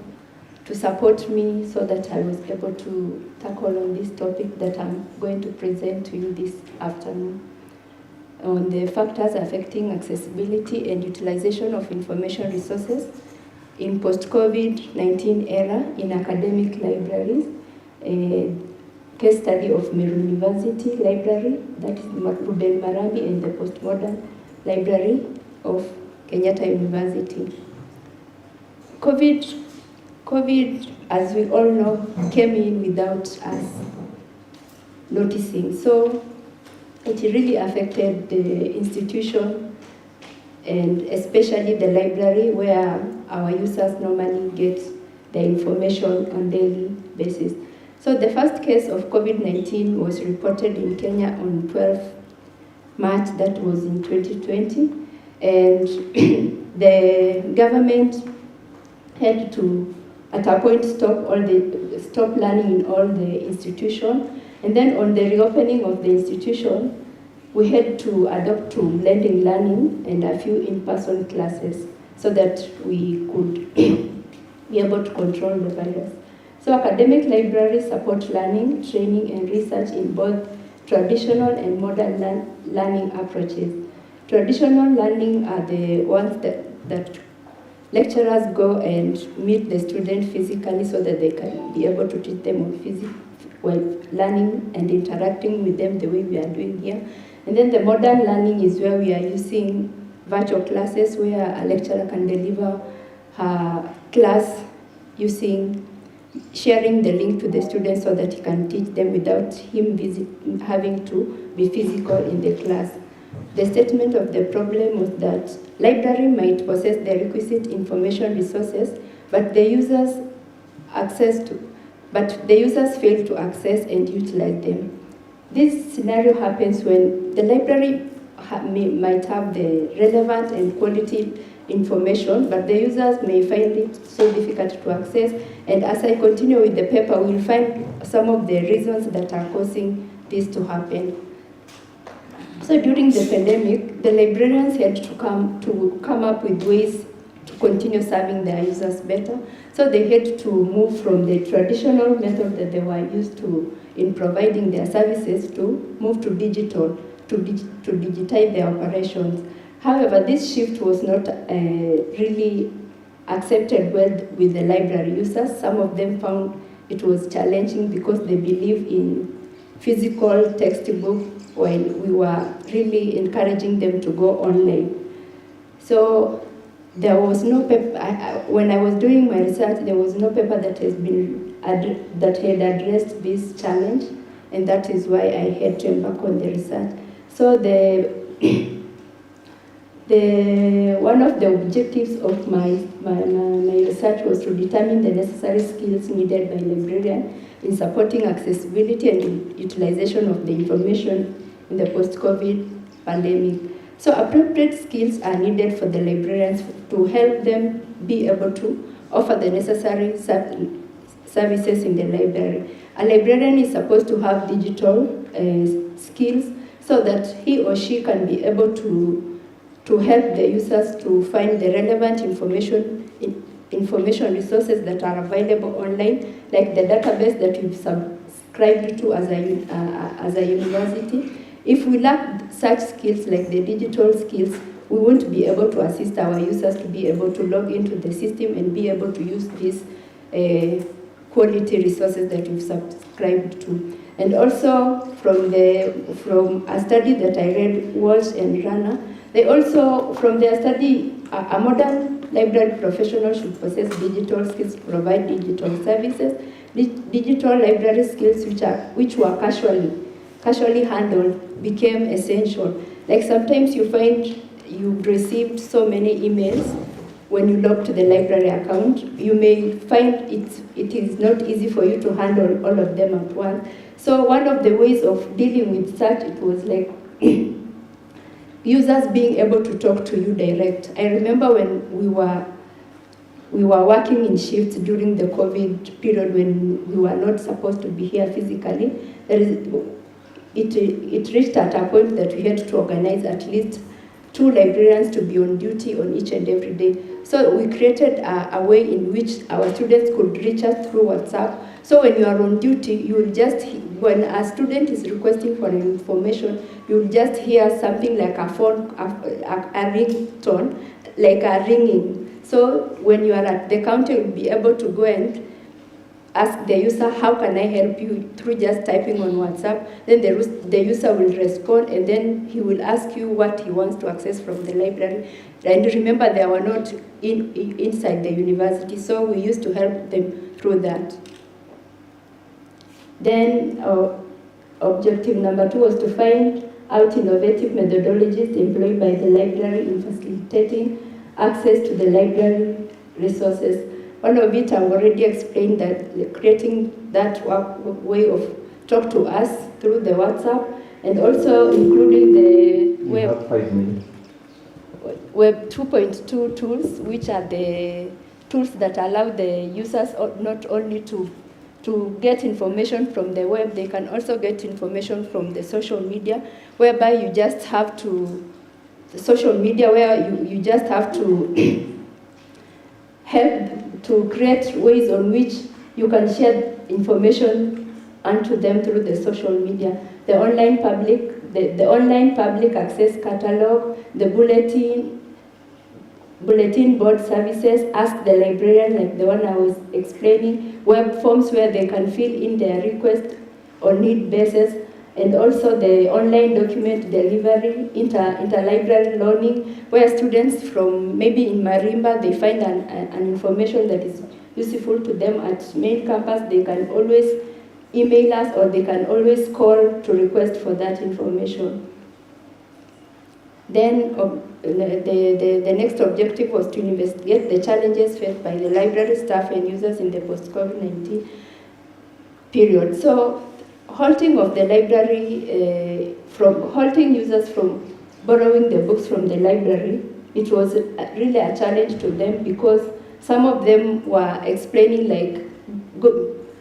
to support me so that I was able to tackle on this topic that I'm going to present to you this afternoon on the factors affecting accessibility and utilization of information resources in post-COVID-19 era in academic libraries, a case study of Meru University Library, that is Ruben Marabi, and the postmodern library of Kenyatta University. COVID, as we all know, came in without us noticing. So it really affected the institution and especially the library where our users normally get the information on daily basis. So the first case of COVID-19 was reported in Kenya on 12 March, that was in 2020. And the government had to, at a point, stop learning in all the institutions. And then on the reopening of the institution, we had to adopt to blended learning and a few in-person classes so that we could be able to control the virus. So academic libraries support learning, training, and research in both traditional and modern learning approaches. Traditional learning are the ones that lecturers go and meet the student physically so that they can be able to teach them on learning and interacting with them the way we are doing here. And then the modern learning is where we are using virtual classes where a lecturer can deliver her class sharing the link to the students so that he can teach them without him having to be physical in the class. The statement of the problem was that library might possess the requisite information resources, but the users fail to access and utilize them. This scenario happens when the library might have the relevant and quality information, but the users may find it so difficult to access. And as I continue with the paper, we'll find some of the reasons that are causing this to happen. So during the pandemic, the librarians had to come up with ways to continue serving their users better. So they had to move from the traditional method that they were used to in providing their services to move to digital, to digitize their operations. However, this shift was not really accepted well with the library users. Some of them found it was challenging because they believe in physical textbook while we were really encouraging them to go online. So there was no paper, when I was doing my research, there was no paper that had addressed this challenge, and that is why I had to embark on the research. So one of the objectives of my research was to determine the necessary skills needed by librarians in supporting accessibility and utilization of the information in the post-COVID pandemic. So appropriate skills are needed for the librarians to help them be able to offer the necessary services in the library. A librarian is supposed to have digital skills so that he or she can be able to help the users to find the relevant information resources that are available online, like the database that we've subscribed to as a university. If we lack such skills like the digital skills, we won't be able to assist our users to be able to log into the system and be able to use these quality resources that we've subscribed to. And also from a study that I read, Walsh and Rana, they also, from their study, a modern library professional should possess digital skills to provide digital services. Digital library skills which were casually handled became essential. Like sometimes you find you've received so many emails when you log to the library account. You may find it is not easy for you to handle all of them at once. So one of the ways of dealing with such, it was like users being able to talk to you direct. I remember when we were working in shifts during the COVID period when we were not supposed to be here physically. It reached at a point that we had to organize at least 2 librarians to be on duty on each and every day. So we created a way in which our students could reach us through WhatsApp. So when you are on duty, when a student is requesting for information, you'll just hear something like a phone, a ringtone, like a ringing. So when you are at the counter, you'll be able to go and ask the user, how can I help you, through just typing on WhatsApp. Then the user will respond, and then he will ask you what he wants to access from the library. And remember, they were not inside the university, so we used to help them through that. Then objective number 2 was to find out innovative methodologies employed by the library in facilitating access to the library resources. One of it I've already explained, that creating that way of talk to us through the WhatsApp, and also including the Web 5 minutes. Web 2.2 tools, which are the tools that allow the users not only to get information from the web, they can also get information from the social media, whereby you just have to, the social media where you just have to help to create ways on which you can share information onto them through the social media. The online public access catalog, the bulletin board services, ask the librarian, like the one I was explaining, web forms where they can fill in their request on need basis, and also the online document delivery, interlibrary learning, where students from maybe in Marimba, they find an information that is useful to them at main campus, they can always email us or they can always call to request for that information. Then the next objective was to investigate the challenges faced by the library staff and users in the post-COVID-19 period. So halting of the library, halting users from borrowing the books from the library, it was really a challenge to them because some of them were explaining like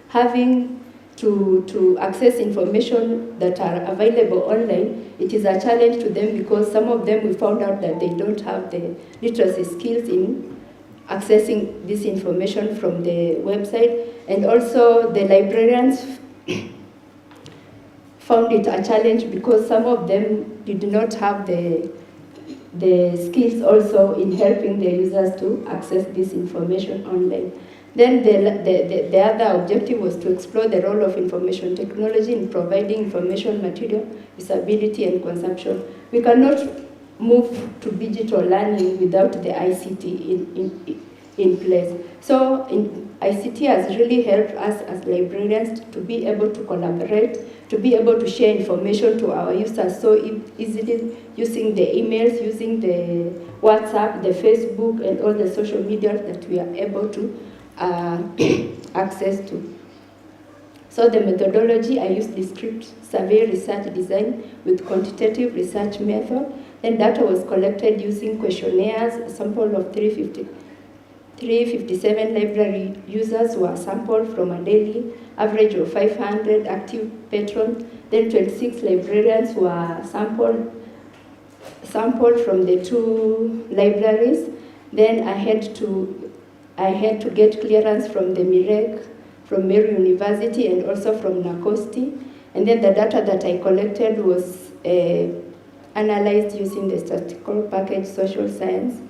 having to access information that are available online, it is a challenge to them because some of them we found out that they don't have the literacy skills in accessing this information from the website. And also the librarians found it a challenge because some of them did not have the skills also in helping the users to access this information online. Then the other objective was to explore the role of information technology in providing information material, usability and consumption. We cannot move to digital learning without the ICT in place. So ICT has really helped us as librarians to be able to collaborate, to be able to share information to our users so easily using the emails, using the WhatsApp, the Facebook and all the social media that we are able to access to. So the methodology, I used descriptive survey research design with quantitative research method. Then data was collected using questionnaires. A sample of 357 library users were sampled from a daily average of 500 active patrons. Then 26 librarians were sampled from the 2 libraries. Then I had to get clearance from the MIREC, from Meru University and also from NACOSTI. And then the data that I collected was analyzed using the statistical package social science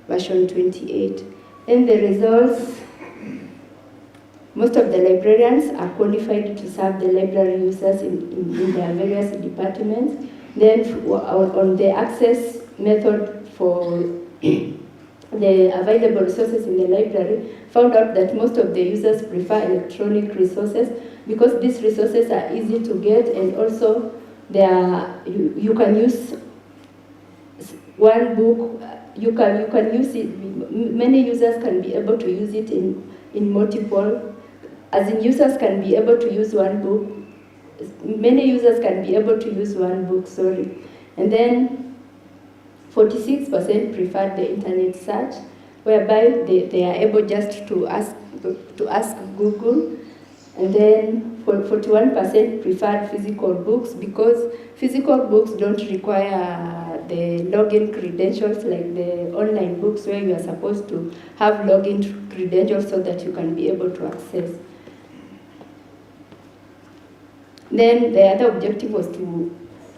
version 28. And the results, most of the librarians are qualified to serve the library users in their various departments. Then on the access method for the available resources in the library, found out that most of the users prefer electronic resources because these resources are easy to get and also you can use one book, you can use it, many users can be able to use it in multiple, as in users can be able to use one book, many users can be able to use one book, sorry. And then 46% preferred the internet search, whereby they are able just to ask Google. And then 41% preferred physical books because physical books don't require the login credentials like the online books where you are supposed to have login credentials so that you can be able to access. Then the other objective was to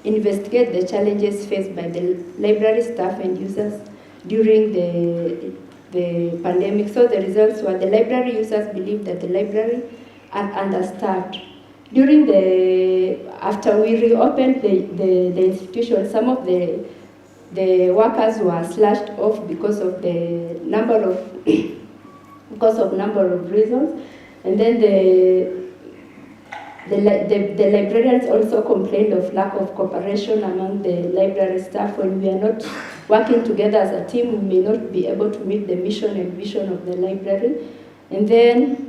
investigate the challenges faced by the library staff and users during the pandemic. So the results were the library users believe that the library are understaffed. After we reopened the institution, some of the workers were slashed off because of the number of reasons. And then the librarians also complained of lack of cooperation among the library staff. When we are not working together as a team, we may not be able to meet the mission and vision of the library. And then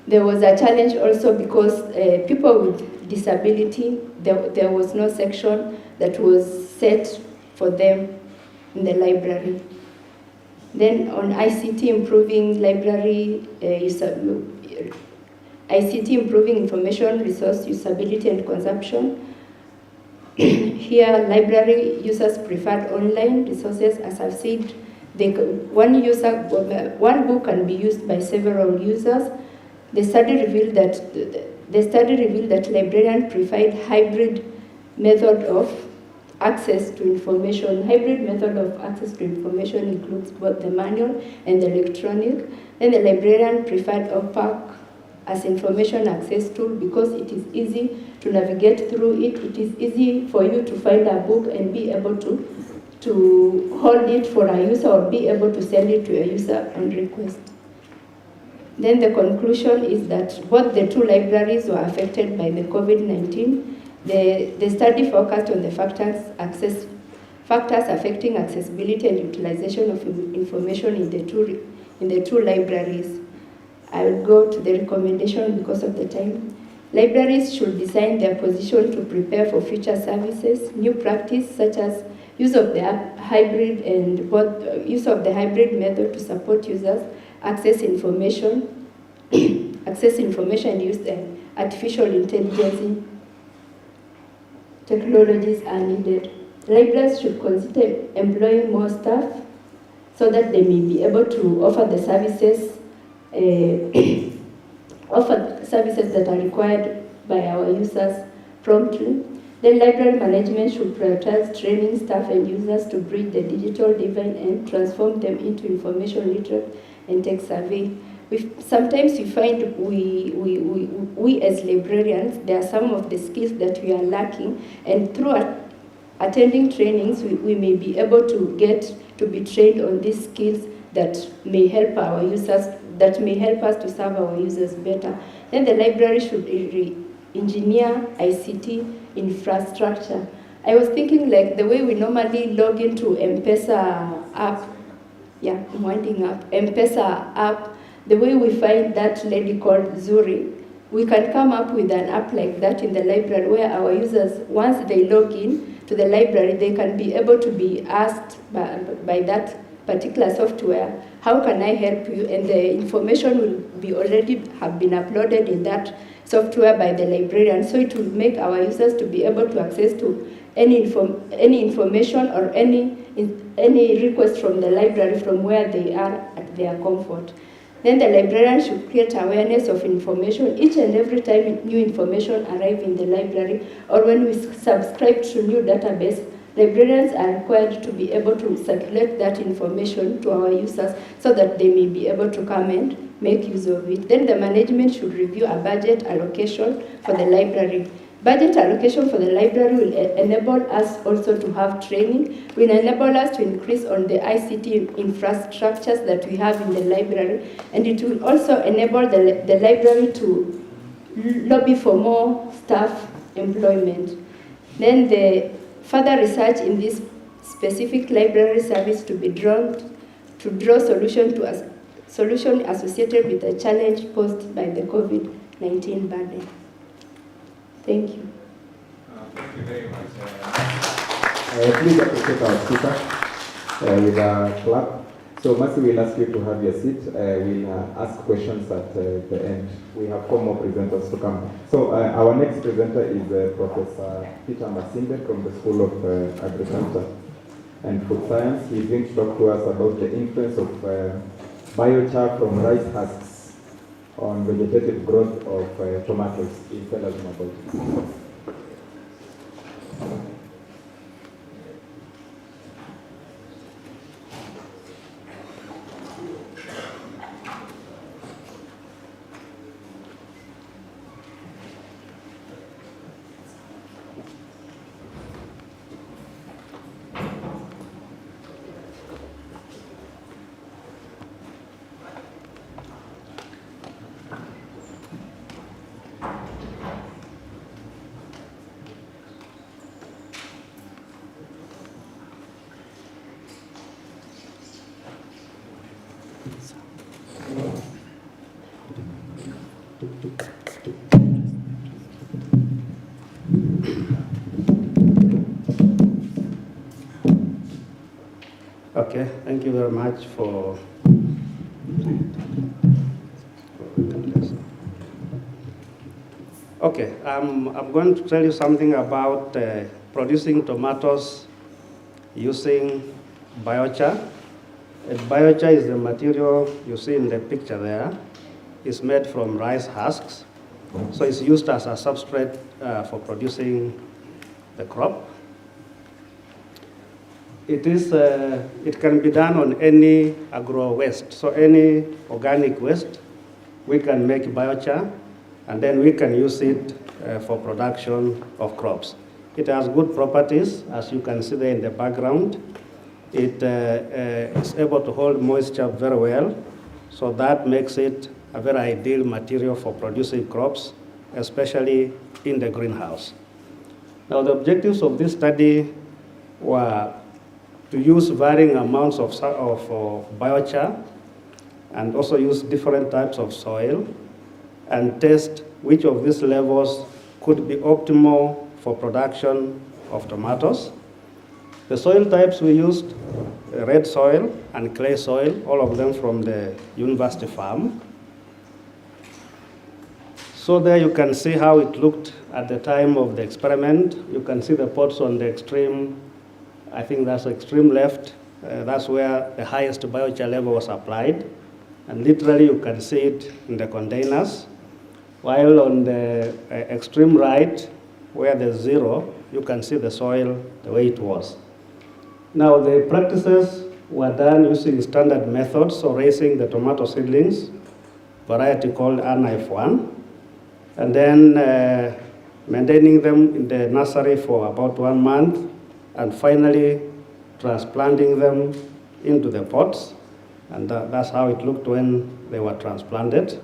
there was a challenge also because people with disability, there was no section that was set for them in the library. Then on ICT improving library ICT improving information resource usability and consumption. Here, library users preferred online resources. As I've said, one book can be used by several users. The study revealed that librarians preferred hybrid method of access to information. Hybrid method of access to information includes both the manual and the electronic. Then the librarian preferred OPAC as information access tool because it is easy to navigate through it. It is easy for you to find a book and be able to hold it for a user or be able to send it to a user on request. Then the conclusion is that both the two libraries were affected by the COVID-19. The study focused on the factors affecting accessibility and utilization of information in the two libraries. I will go to the recommendation because of the time. Libraries should design their position to prepare for future services, new practice such as use of the hybrid method to support users access information and use the artificial intelligence technologies are needed. Libraries should consider employing more staff so that they may be able to offer the services that are required by our users promptly. Then library management should prioritize training staff and users to bridge the digital divide and transform them into information literate and tech savvy. Sometimes we find we as librarians, there are some of the skills that we are lacking, and through attending trainings, we may be able to be trained on these skills that may help our users, that may help us to serve our users better. Then the library should engineer ICT infrastructure. I was thinking like the way we normally log into M-Pesa app, I'm winding up, M-Pesa app, the way we find that lady called Zuri, we can come up with an app like that in the library where our users, once they log in to the library, they can be able to be asked by that particular software, how can I help you? And the information will be already have been uploaded in that software by the librarian. So it will make our users to be able to access to any information or any request from the library from where they are at their comfort. Then the librarian should create awareness of information each and every time new information arrives in the library, or when we subscribe to new database, librarians are required to be able to circulate that information to our users so that they may be able to come and make use of it. Then the management should review a budget allocation for the library. Budget allocation for the library will enable us also to have training, will enable us to increase on the ICT infrastructures that we have in the library, and it will also enable the library to lobby for more staff employment. Then the further research in this specific library service to be drawn to draw solution associated with the challenge posed by the COVID-19 burden. Thank you. Thank you very much. Please appreciate our speaker with a clap. So Mercy will ask you to have your seat. We'll ask questions at the end. We have 4 more presenters to come. So our next presenter is Professor Peter Masinde from the School of Agriculture and Food Science. He's going to talk to us about the influence of biochar from rice husks on vegetative growth of tomatoes. He'll tell us more about it. Okay, thank you very much for Okay, I'm going to tell you something about producing tomatoes using biochar. Biochar is the material you see in the picture there. It's made from rice husks. So it's used as a substrate for producing the crop. It can be done on any agro waste. So any organic waste, we can make biochar, and then we can use it for production of crops. It has good properties, as you can see there in the background. It is able to hold moisture very well, so that makes it a very ideal material for producing crops, especially in the greenhouse. Now, the objectives of this study were to use varying amounts of biochar and also use different types of soil and test which of these levels could be optimal for production of tomatoes. The soil types we used, red soil and clay soil, all of them from the university farm. So there you can see how it looked at the time of the experiment. You can see the pots on the extreme, I think that's extreme left. That's where the highest biochar level was applied. And literally you can see it in the containers. While on the extreme right, where there's zero, you can see the soil the way it was. Now the practices were done using standard methods, so raising the tomato seedlings, variety called R-Knife1, and then maintaining them in the nursery for about 1 month, and finally transplanting them into the pots. And that's how it looked when they were transplanted.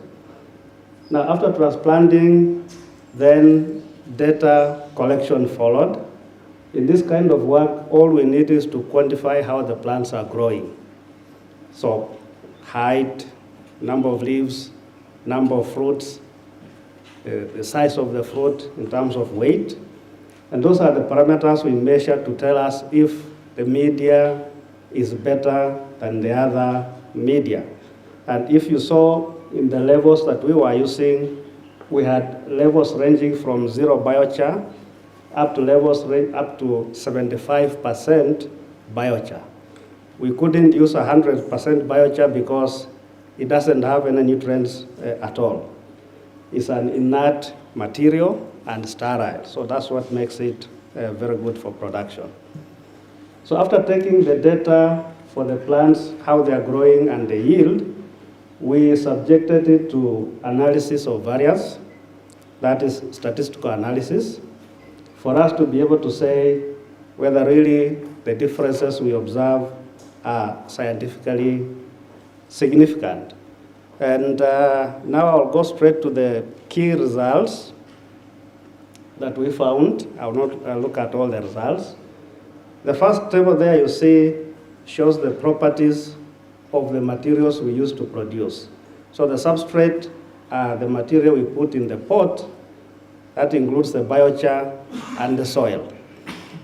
Now, after transplanting, then data collection followed. In this kind of work, all we need is to quantify how the plants are growing. So, height, number of leaves, number of fruits, the size of the fruit in terms of weight. And those are the parameters we measure to tell us if the media is better than the other media. And if you saw in the levels that we were using, we had levels ranging from 0 biochar up to levels up to 75% biochar. We couldn't use 100% biochar because it doesn't have any nutrients at all. It's an inert material and sterile, so that's what makes it very good for production. So after taking the data for the plants, how they are growing and the yield, we subjected it to analysis of variance, that is statistical analysis, for us to be able to say whether really the differences we observe are scientifically significant. And now I'll go straight to the key results that we found. I'll not look at all the results. The first table there you see shows the properties of the materials we use to produce. So the substrate, the material we put in the pot, that includes the biochar and the soil.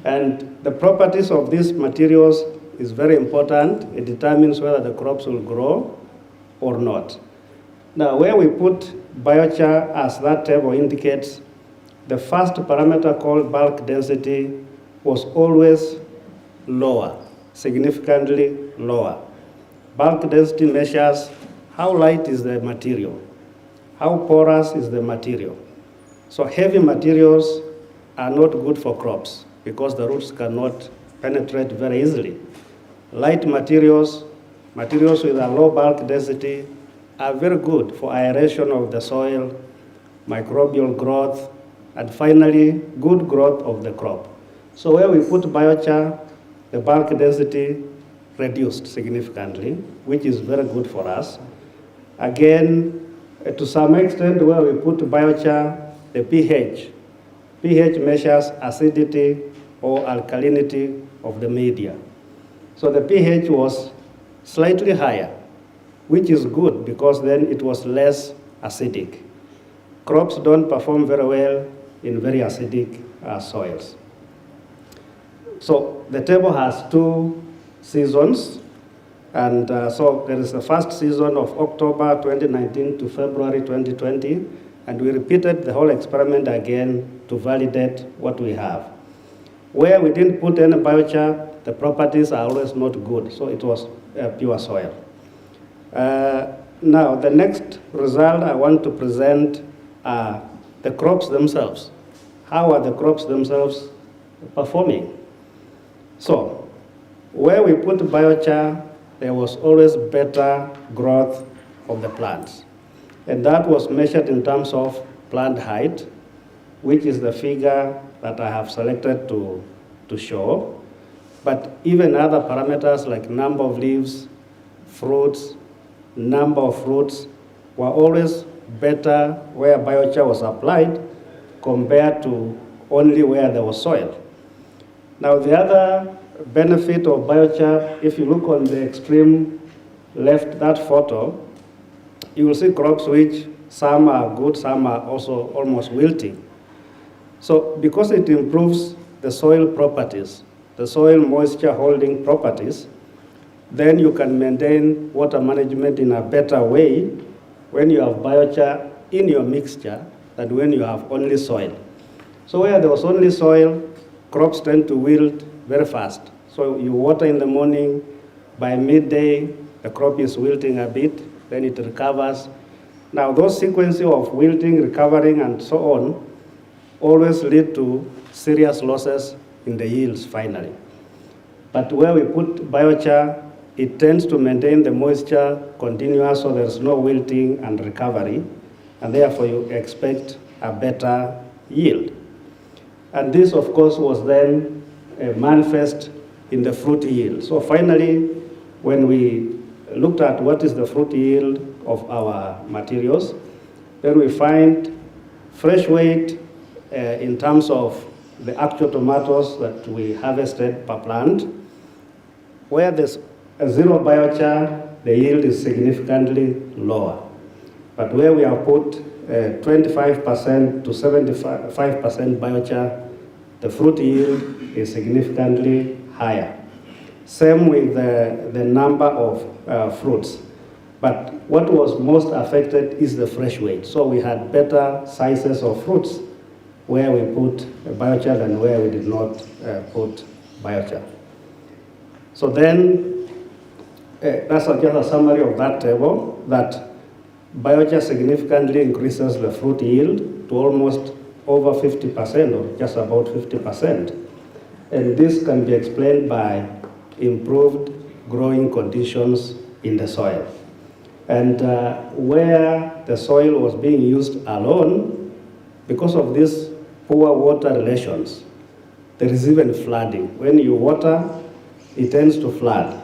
And the properties of these materials is very important. It determines whether the crops will grow or not. Now, where we put biochar, as that table indicates, the first parameter called bulk density was always lower, significantly lower. Bulk density measures how light is the material, how porous is the material. So heavy materials are not good for crops because the roots cannot penetrate very easily. Light materials, materials with a low bulk density, are very good for aeration of the soil, microbial growth, and finally, good growth of the crop. So where we put biochar, the bulk density reduced significantly, which is very good for us. Again, to some extent, where we put biochar, the pH. pH measures acidity or alkalinity of the media. So the pH was slightly higher, which is good because then it was less acidic. Crops don't perform very well in very acidic soils. So the table has 2 seasons, and so there is the first season of October 2019 to February 2020, and we repeated the whole experiment again to validate what we have. Where we didn't put any biochar, the properties are always not good, so it was pure soil. Now, the next result I want to present are the crops themselves. How are the crops themselves performing? So, where we put biochar, there was always better growth of the plants. And that was measured in terms of plant height, which is the figure that I have selected to show. But even other parameters like number of leaves, fruits, number of fruits were always better where biochar was applied compared to only where there was soil. Now, the other benefit of biochar, if you look on the extreme left, that photo, you will see crops which some are good, some are also almost wilting. So because it improves the soil properties, the soil moisture holding properties, then you can maintain water management in a better way when you have biochar in your mixture than when you have only soil. So where there was only soil, crops tend to wilt very fast. So you water in the morning, by midday, the crop is wilting a bit, then it recovers. Now those sequences of wilting, recovering, and so on always lead to serious losses in the yields finally. But where we put biochar, it tends to maintain the moisture continuous so there's no wilting and recovery, and therefore you expect a better yield. And this, of course, was then manifest in the fruit yield. So finally, when we looked at what is the fruit yield of our materials, then we find fresh weight in terms of the actual tomatoes that we harvested per plant. Where there's a zero biochar, the yield is significantly lower. But where we have put 25% to 75% biochar, the fruit yield is significantly higher. Same with the number of fruits. But what was most affected is the fresh weight. So we had better sizes of fruits where we put biochar than where we did not put biochar. So then, that's just a summary of that table, that biochar significantly increases the fruit yield to almost over 50% or just about 50%. And this can be explained by improved growing conditions in the soil. And where the soil was being used alone, because of these poor water relations, there is even flooding. When you water, it tends to flood.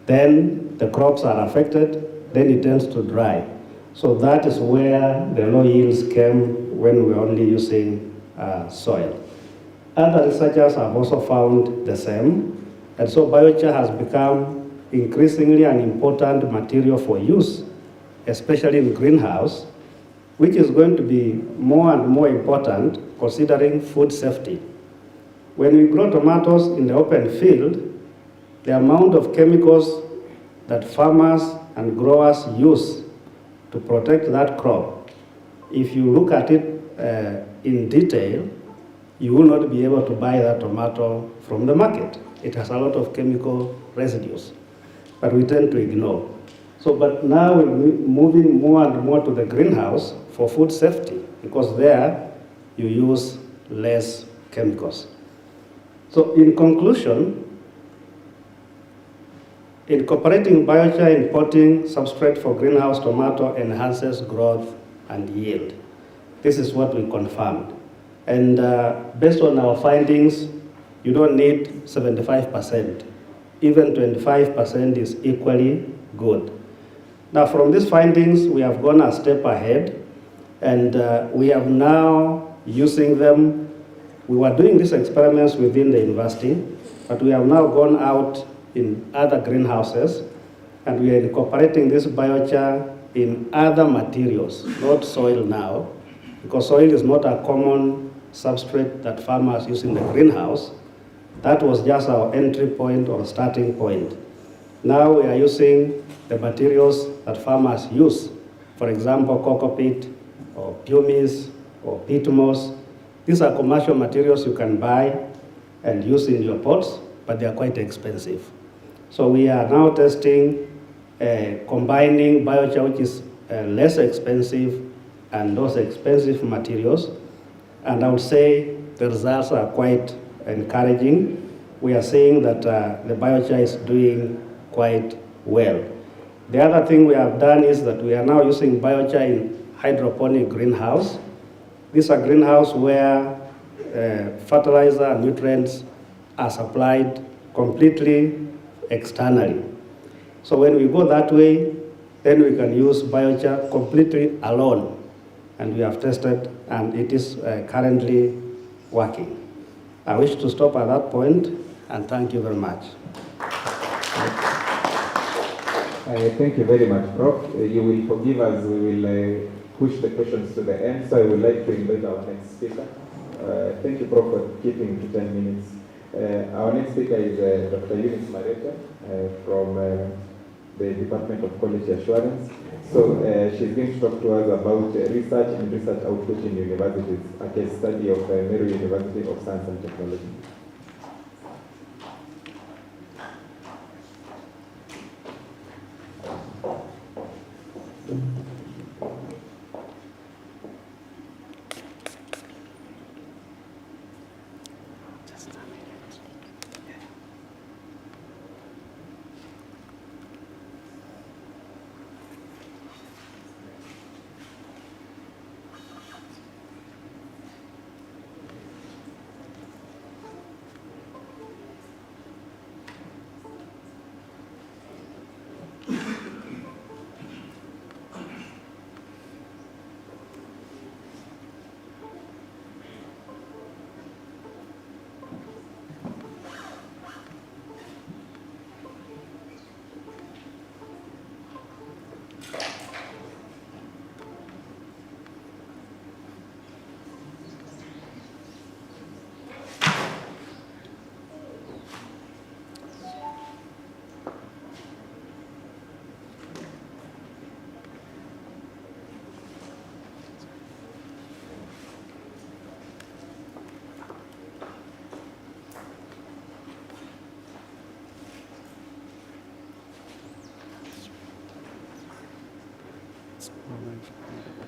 Then the crops are affected, then it tends to dry. So that is where the low yields came when we were only using soil. Other researchers have also found the same. And so biochar has become increasingly an important material for use, especially in greenhouse, which is going to be more and more important considering food safety. When we grow tomatoes in the open field, the amount of chemicals that farmers and growers use to protect that crop, if you look at it in detail, you will not be able to buy that tomato from the market. It has a lot of chemical residues, but we tend to ignore. So, but now we're moving more and more to the greenhouse for food safety, because there you use less chemicals. So in conclusion, incorporating biochar in potting substrate for greenhouse tomato enhances growth and yield. This is what we confirmed. And based on our findings, you don't need 75%. Even 25% is equally good. Now from these findings, we have gone a step ahead, and we are now using them. We were doing these experiments within the university, but we have now gone out in other greenhouses, and we are incorporating this biochar in other materials, not soil now, because soil is not a common substrate that farmers use in the greenhouse. That was just our entry point or starting point. Now we are using the materials that farmers use. For example, cocoa peat, or pumice, or peat moss. These are commercial materials you can buy and use in your pots, but they are quite expensive. So we are now testing combining biochar, which is less expensive, and those expensive materials. And I would say the results are quite encouraging. We are seeing that the biochar is doing quite well. The other thing we have done is that we are now using biochar in hydroponic greenhouse. These are greenhouses where fertilizer and nutrients are supplied completely externally. So when we go that way, then we can use biochar completely alone. And we have tested, and it is currently working. I wish to stop at that point, and thank you very much. Thank you very much, Prof. You will forgive us, we will push the questions to the end, so I would like to invite our next speaker. Thank you, Prof, for keeping to 10 minutes. Our next speaker is Dr. Eunice Mareta from the Department of Quality Assurance. So she's going to talk to us about research and research output in universities, a case study of Meru University of Science and Technology.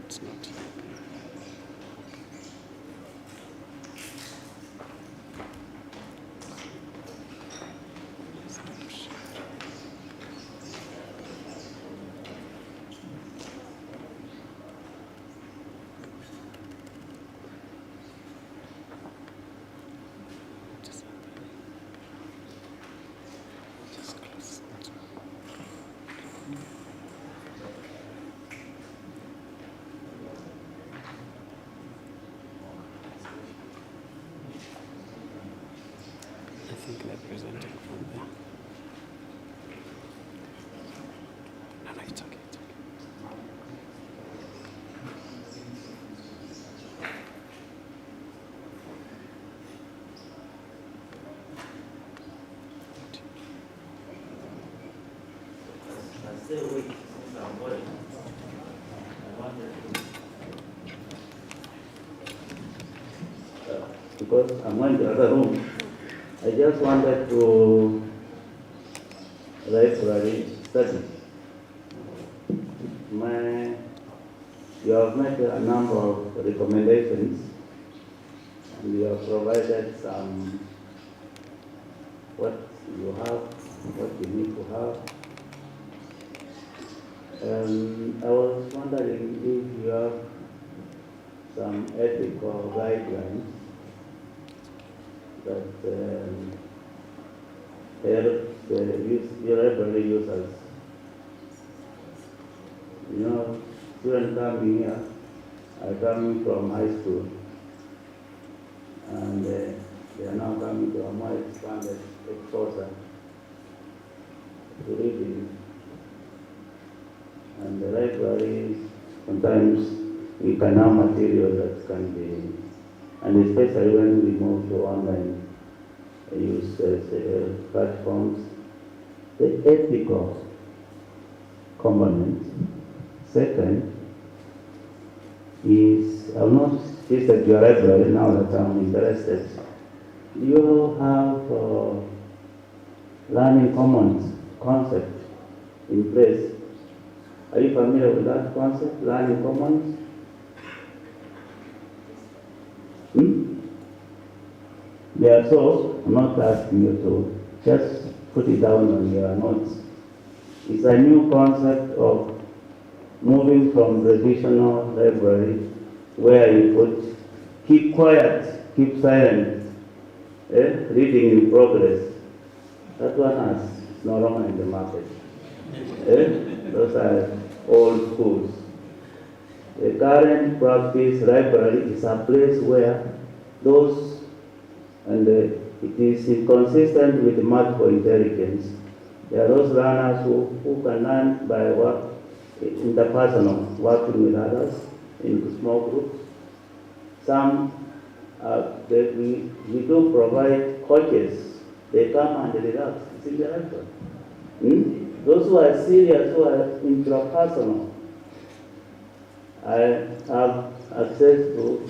It's not. I think they're presenting from there. No, it's okay. It's okay. Because I'm going to the other room. I just wanted to library study. You have made a number of recommendations, and you have provided some what you have, what you need to have. I was wondering if you have some ethical guidelines that help your library users. You know, students coming here are coming from high school, and they are now coming to a more expanded exposure to reading. And the libraries, sometimes we can have material that can be, and especially when we move to online use platforms, the ethical component. Second is, I've not visited your library now that I'm interested. Do you have learning commons concept in place. Are you familiar with that concept, learning commons? Yeah, so I'm not asking you to just put it down on your notes. It's a new concept of moving from traditional library where you put keep quiet, keep silent, reading in progress. That one has no longer in the market. Those are old schools. The current practice library is a place where those, and it is consistent with multiple intelligence. There are those learners who can learn by work, interpersonal, working with others in small groups. Some, we do provide coaches. They come and relax. It's in the library. Those who are serious, who are intrapersonal, I have access to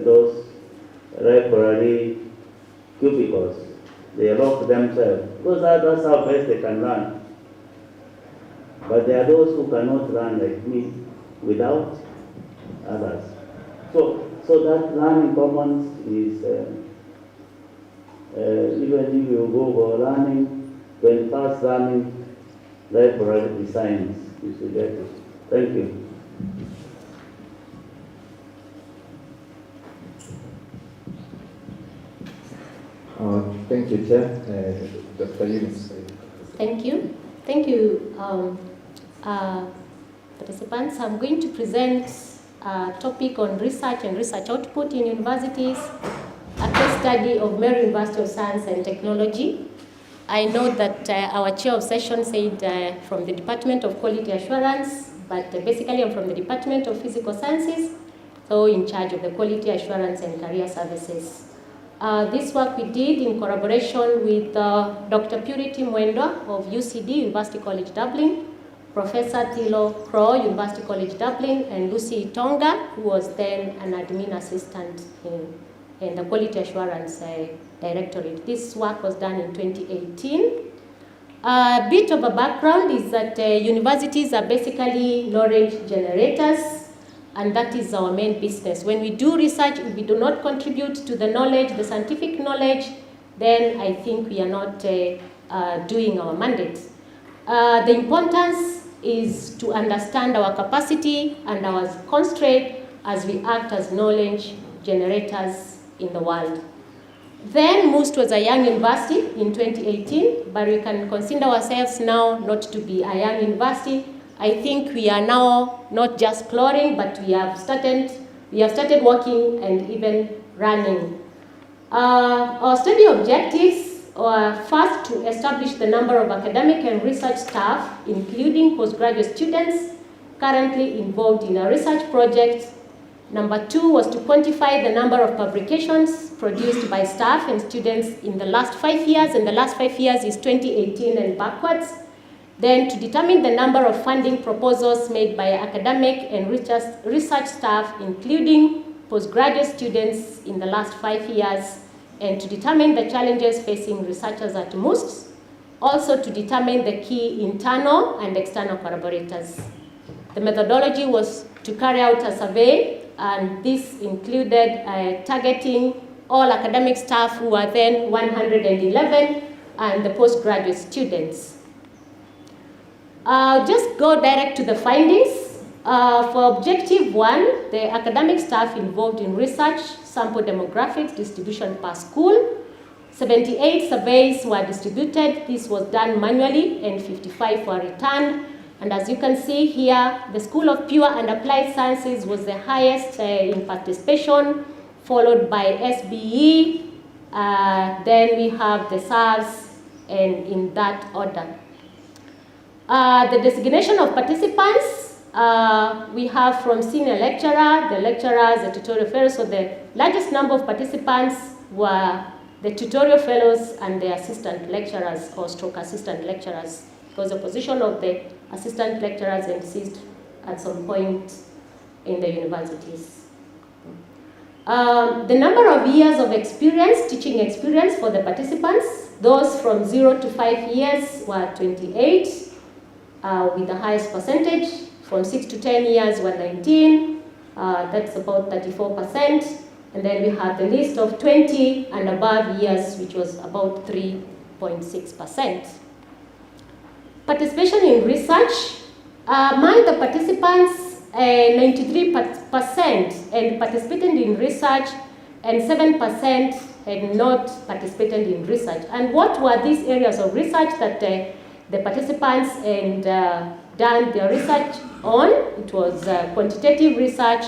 those library cubicles. They lock themselves because that's how best they can learn. But there are those who cannot learn like me without others. So that learning commons is even if you Google learning, 21st learning library designs, you should get it. Thank you. Thank you, Chair. Dr. Yunus. Thank you. Thank you, participants. I'm going to present a topic on research and research output in universities, a case study of Meru University of Science and Technology. I know that our chair of session said from the Department of Quality Assurance, but basically I'm from the Department of Physical Sciences, so in charge of the Quality Assurance and Career Services. This work we did in collaboration with Dr. Purity Mwendwa of UCD, University College Dublin, Professor Thilo Crow, University College Dublin, and Lucy Tonga, who was then an admin assistant in the Quality Assurance Directorate. This work was done in 2018. A bit of a background is that universities are basically knowledge generators, and that is our main business. When we do research, if we do not contribute to the knowledge, the scientific knowledge, then I think we are not doing our mandate. The importance is to understand our capacity and our constraint as we act as knowledge generators in the world. Then MUST was a young university in 2018, but we can consider ourselves now not to be a young university. I think we are now not just exploring, but we have started working and even running. Our study objectives are first to establish the number of academic and research staff, including postgraduate students currently involved in a research project. Number 2 was to quantify the number of publications produced by staff and students in the last 5 years, and the last 5 years is 2018 and backwards. Then to determine the number of funding proposals made by academic and research staff, including postgraduate students in the last 5 years, and to determine the challenges facing researchers at MUST, also to determine the key internal and external collaborators. The methodology was to carry out a survey, and this included targeting all academic staff who are then 111 and the postgraduate students. Just go direct to the findings. For objective 1, the academic staff involved in research, sample demographics, distribution per school. 78 surveys were distributed. This was done manually, and 55 were returned. And as you can see here, the School of Pure and Applied Sciences was the highest in participation, followed by SBE. Then we have the SARS, and in that order. The designation of participants, we have from senior lecturer, the lecturers, the tutorial fellows. So the largest number of participants were the tutorial fellows and the assistant lecturers or stroke assistant lecturers, because the position of the assistant lecturers exists at some point in the universities. The number of years of experience, teaching experience for the participants, Those from 0 to 5 years were 28, with the highest percentage. From 6 to 10 years were 19, that's about 34%. And then we have the list of 20 and above years, which was about 3.6%. Participation in research. Among the participants, 93% had participated in research and 7% had not participated in research. And what were these areas of research that the participants had done their research on? It was quantitative research,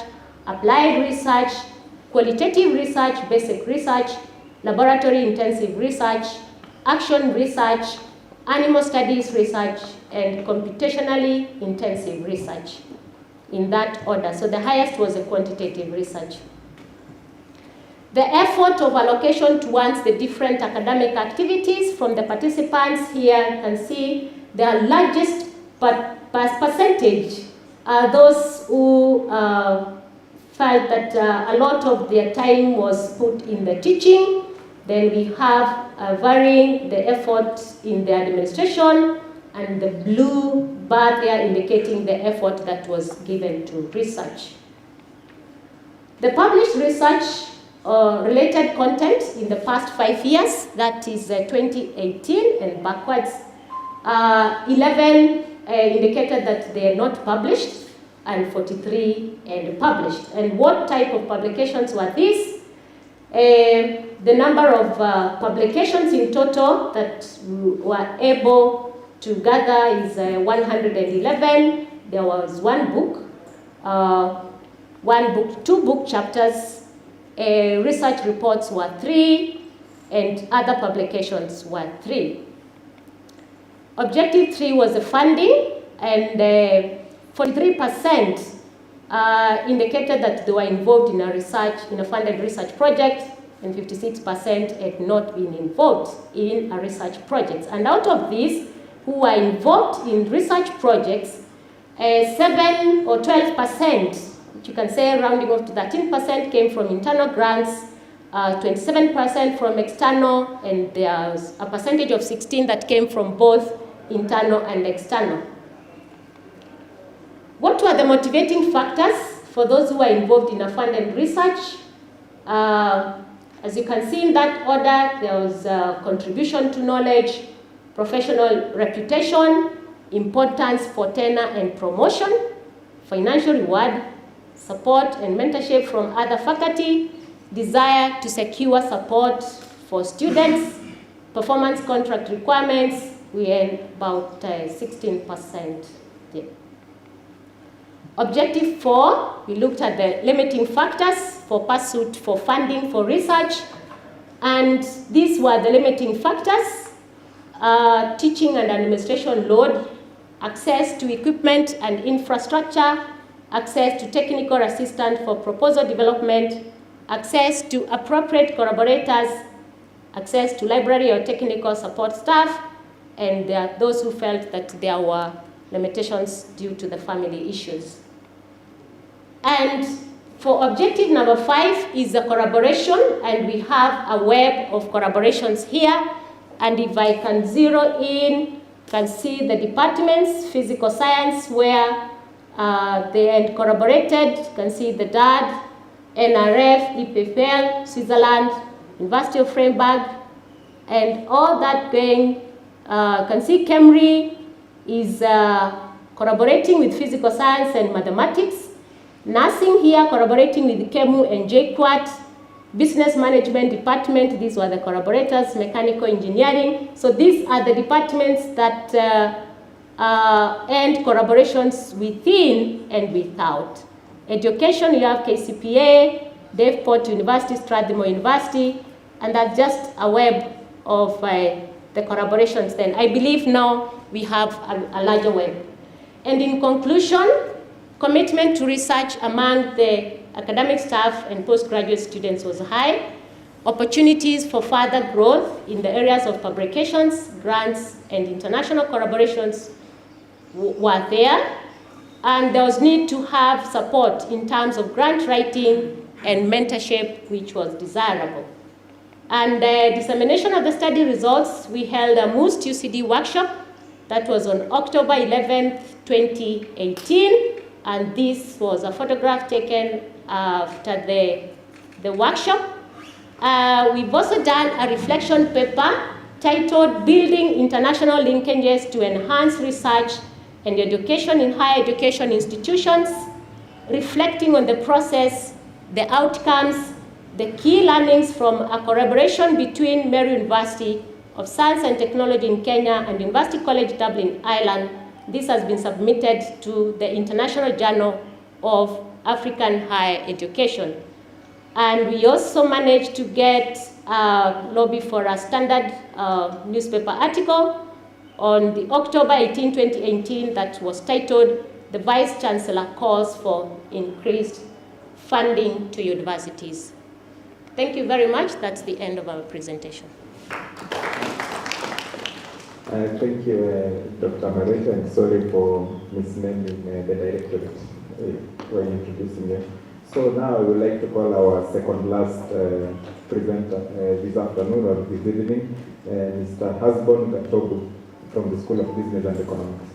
applied research, qualitative research, basic research, laboratory intensive research, action research, animal studies research, and computationally intensive research, in that order. So the highest was a quantitative research. The effort of allocation towards the different academic activities from the participants here, you can see the largest percentage are those who felt that a lot of their time was put in the teaching. Then we have varying the effort in the administration, and the blue bar there indicating the effort that was given to research. The published research related content in the past 5 years, that is 2018 and backwards, 11 indicated that they are not published, and 43 and published. And what type of publications were these? The number of publications in total that we were able to gather is 111. There was one book, 2 book chapters, research reports were 3, and other publications were 3. Objective 3 was the funding, and 43% indicated that they were involved in a funded research project, and 56% had not been involved in a research project. And out of these who were involved in research projects, 7 or 12%, which you can say rounding off to 13%, came from internal grants, 27% from external, and there was a percentage of 16 that came from both internal and external. What were the motivating factors for those who were involved in a funded research? As you can see in that order, there was contribution to knowledge, professional reputation, importance for tenure and promotion, financial reward, support and mentorship from other faculty, desire to secure support for students, performance contract requirements. We had about 16% there. Objective 4, we looked at the limiting factors for pursuit for funding for research, and these were the limiting factors: teaching and administration load, access to equipment and infrastructure, access to technical assistance for proposal development, access to appropriate collaborators, access to library or technical support staff, and there are those who felt that there were limitations due to the family issues. And for objective number 5 is the collaboration, and we have a web of collaborations here. And if I can zero in, you can see the departments: physical science, where they had collaborated. You can see the DAD, NRF, EPFL, Switzerland, University of Freiburg, and all that going. You can see Kemri is collaborating with physical science and mathematics. Nursing here collaborating with KEMU and JQuat. Business management department, these were the collaborators. Mechanical engineering. So these are the departments that end collaborations within and without. Education, you have KCPA, DevPort University, Strathmore University, and that's just a web of the collaborations then. I believe now we have a larger web. And in conclusion, commitment to research among the academic staff and postgraduate students was high. Opportunities for further growth in the areas of publications, grants, and international collaborations were there. And there was need to have support in terms of grant writing and mentorship, which was desirable. And dissemination of the study results, we held a MOOST UCD workshop that was on October 11th, 2018. And this was a photograph taken after the workshop. We've also done a reflection paper titled Building International Linkages to Enhance Research and Education in Higher Education Institutions, reflecting on the process, the outcomes, the key learnings from a collaboration between Meru University of Science and Technology in Kenya and University College Dublin, Ireland. This has been submitted to the International Journal of African Higher Education. And we also managed to get a lobby for a standard newspaper article on the October 18, 2018 that was titled, "The Vice Chancellor Calls for Increased Funding to Universities." Thank you very much. That's the end of our presentation. Thank you, Dr. Marita, and sorry for misnaming the directorate when introducing you. So now I would like to call our second last presenter this afternoon or this evening, Mr. Hasbon Gatobu from the School of Business and Economics.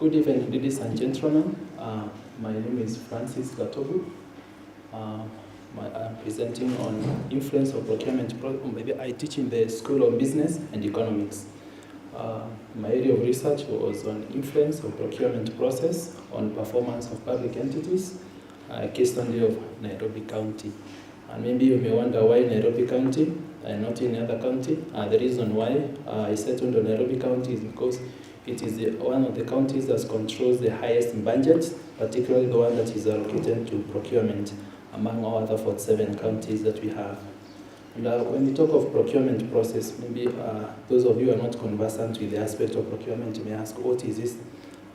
Good evening, ladies and gentlemen. My name is Francis Gatobu. I'm presenting on influence of procurement. I teach in the School of Business and Economics. My area of research was on influence of procurement process on performance of public entities, case study of Nairobi County. And maybe you may wonder why Nairobi County and not any other county. The reason why I settled on Nairobi County is because it is one of the counties that controls the highest budget, particularly the one that is allocated to procurement among all other 47 counties that we have. And when we talk of procurement process, maybe those of you who are not conversant with the aspect of procurement may ask, what is this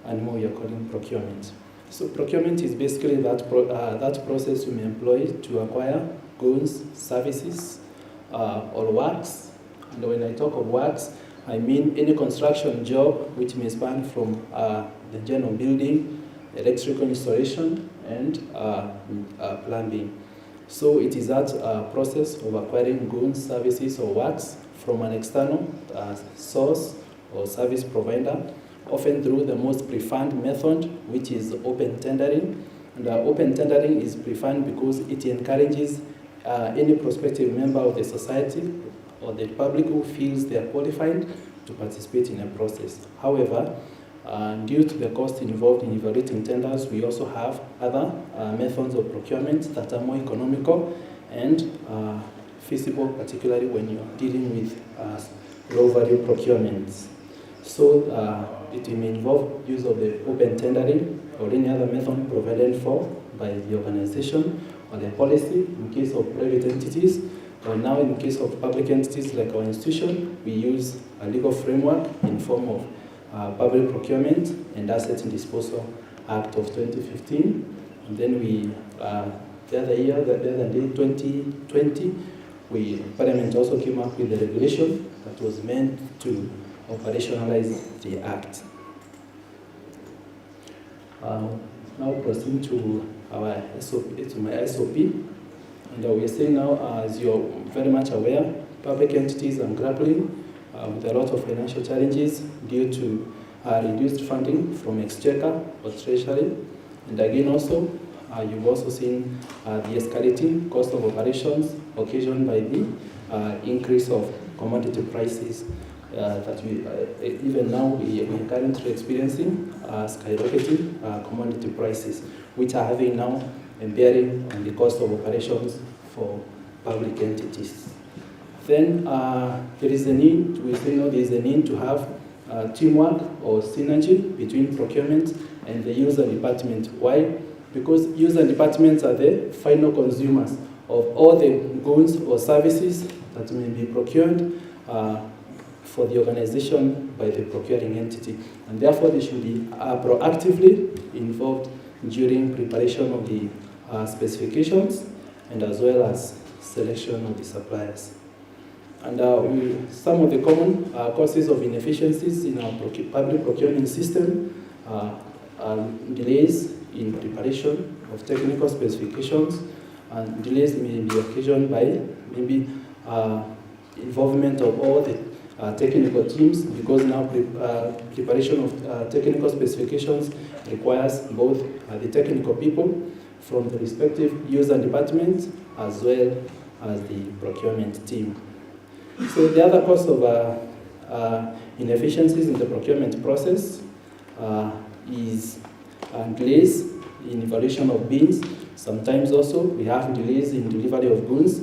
animal you're calling procurement? So procurement is basically that process you may employ to acquire goods, services, or works. And when I talk of works, I mean any construction job which may span from the general building, electrical installation, and plumbing. So it is that process of acquiring goods, services, or works from an external source or service provider, often through the most preferred method, which is open tendering. And open tendering is preferred because it encourages any prospective member of the society or the public who feels they are qualified to participate in a process. However, due to the cost involved in evaluating tenders, we also have other methods of procurement that are more economical and feasible, particularly when you're dealing with low-value procurements. So it may involve use of the open tendering or any other method provided for by the organization or the policy in case of private entities, or now in case of public entities like our institution, we use a legal framework in form of Public Procurement and Asset Disposal Act of 2015. And then we, the other day, 2020, Parliament also came up with a regulation that was meant to operationalize the Act. Now proceeding to our SOP, to my SOP. And we are saying now, as you're very much aware, public entities are grappling with a lot of financial challenges due to reduced funding from Exchequer or Treasury. And again also, you've also seen the escalating cost of operations occasioned by the increase of commodity prices that we, even now, we are currently experiencing skyrocketing commodity prices, which are having now a bearing on the cost of operations for public entities. Then there is a need, we say no, there is a need to have teamwork or synergy between procurement and the user department. Why? Because user departments are the final consumers of all the goods or services that may be procured for the organization by the procuring entity. And therefore, they should be proactively involved during preparation of the specifications and as well as selection of the suppliers. And some of the common causes of inefficiencies in our public procurement system are delays in preparation of technical specifications, and delays may be occasioned by maybe involvement of all the technical teams, because now preparation of technical specifications requires both the technical people from the respective user departments as well as the procurement team. So the other cause of inefficiencies in the procurement process is delays in evaluation of bids. Sometimes also we have delays in delivery of goods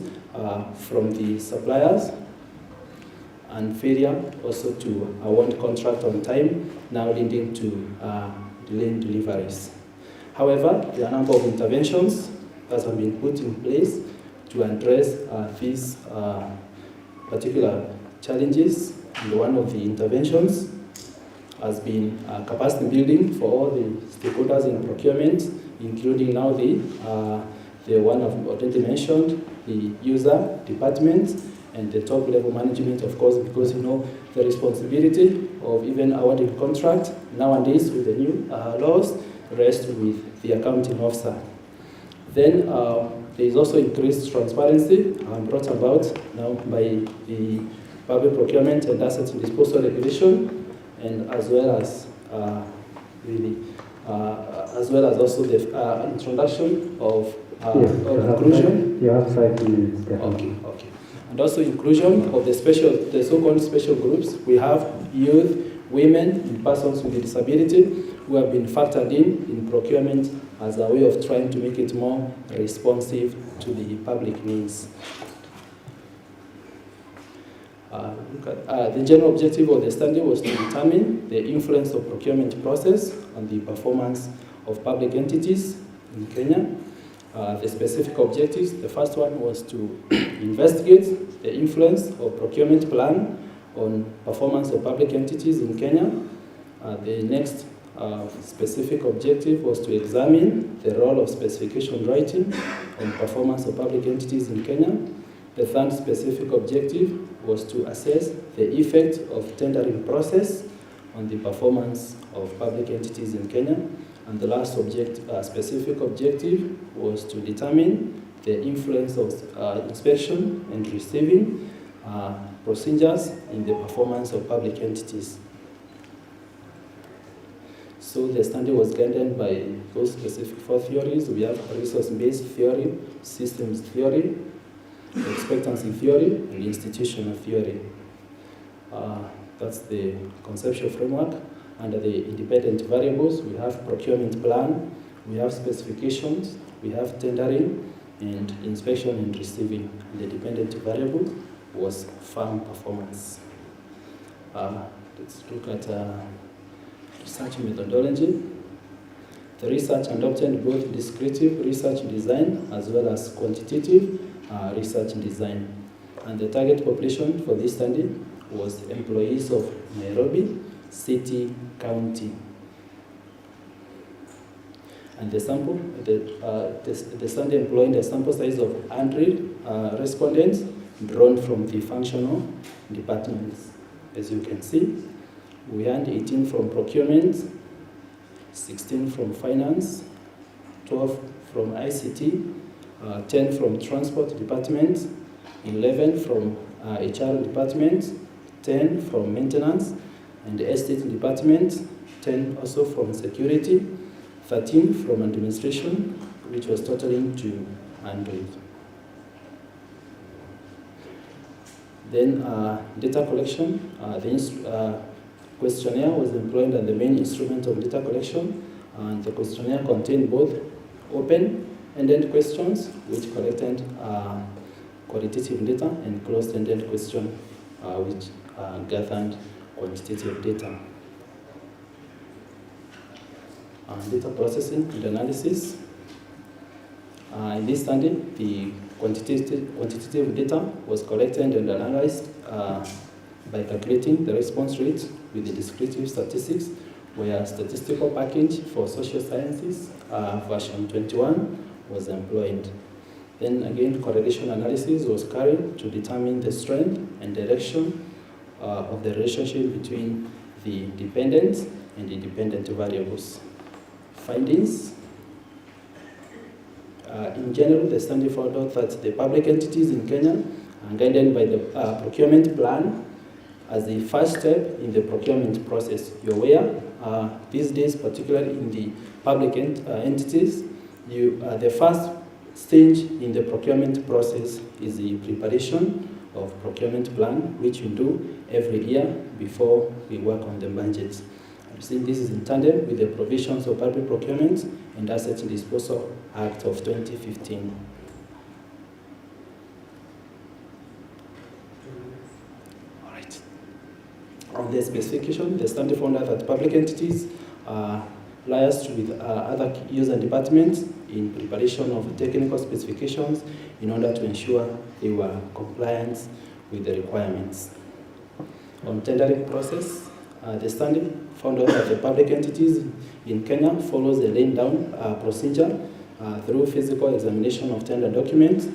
from the suppliers, and failure also to award contract on time, now leading to delay in deliveries. However, there are a number of interventions that have been put in place to address these particular challenges. And one of the interventions has been capacity building for all the stakeholders in procurement, including now the one I've already mentioned, the user department and the top level management, of course, because you know the responsibility of even awarding contract nowadays with the new laws rests with the accounting officer. Then there is also increased transparency brought about now by the Public Procurement and Asset Disposal Regulation, and as well as also the introduction of inclusion. You have 5 minutes. Okay. And also inclusion of the so-called special groups. We have youth, women, and persons with disability who have been factored in procurement as a way of trying to make it more responsive to the public needs. The general objective of the study was to determine the influence of procurement process on the performance of public entities in Kenya. The specific objectives, the first one was to investigate the influence of procurement plan on performance of public entities in Kenya. The next specific objective was to examine the role of specification writing on performance of public entities in Kenya. The third specific objective was to assess the effect of tendering process on the performance of public entities in Kenya. And the last specific objective was to determine the influence of inspection and receiving procedures in the performance of public entities. So the study was guided by those specific 4 theories. We have resource-based theory, systems theory, expectancy theory, and institutional theory. That's the conceptual framework. Under the independent variables, we have procurement plan, we have specifications, we have tendering, and inspection and receiving. The dependent variable was farm performance. Let's look at research methodology. The research adopted both descriptive research design as well as quantitative research design. And the target population for this study was employees of Nairobi City County. And the study employed a sample size of 100 respondents drawn from the functional departments. As you can see, we had 18 from procurement, 16 from finance, 12 from ICT, 10 from transport department, 11 from HR department, 10 from maintenance and the estate department, 10 also from security, 13 from administration, which was totaling to 100. Then data collection, the questionnaire was employed as the main instrument of data collection, and the questionnaire contained both open-ended questions, which collected qualitative data, and closed-ended questions, which gathered quantitative data. Data processing and analysis. In this study, the quantitative data was collected and analyzed by calculating the response rate with the descriptive statistics, where statistical package for social sciences version 21 was employed. Then again, correlation analysis was carried to determine the strength and direction of the relationship between the dependent and the dependent variables. Findings. In general, the study found out that the public entities in Kenya are guided by the procurement plan as the first step in the procurement process. You're aware, these days, particularly in the public entities, the first stage in the procurement process is the preparation of procurement plan, which we do every year before we work on the budget. You see, this is in tandem with the provisions of Public Procurement and Asset Disposal Act of 2015. All right. On the specification, the study found out that public entities liaised with other user departments in preparation of technical specifications in order to ensure they were compliant with the requirements. On tendering process, the study found out that the public entities in Kenya follows a laying down procedure through physical examination of tender documents,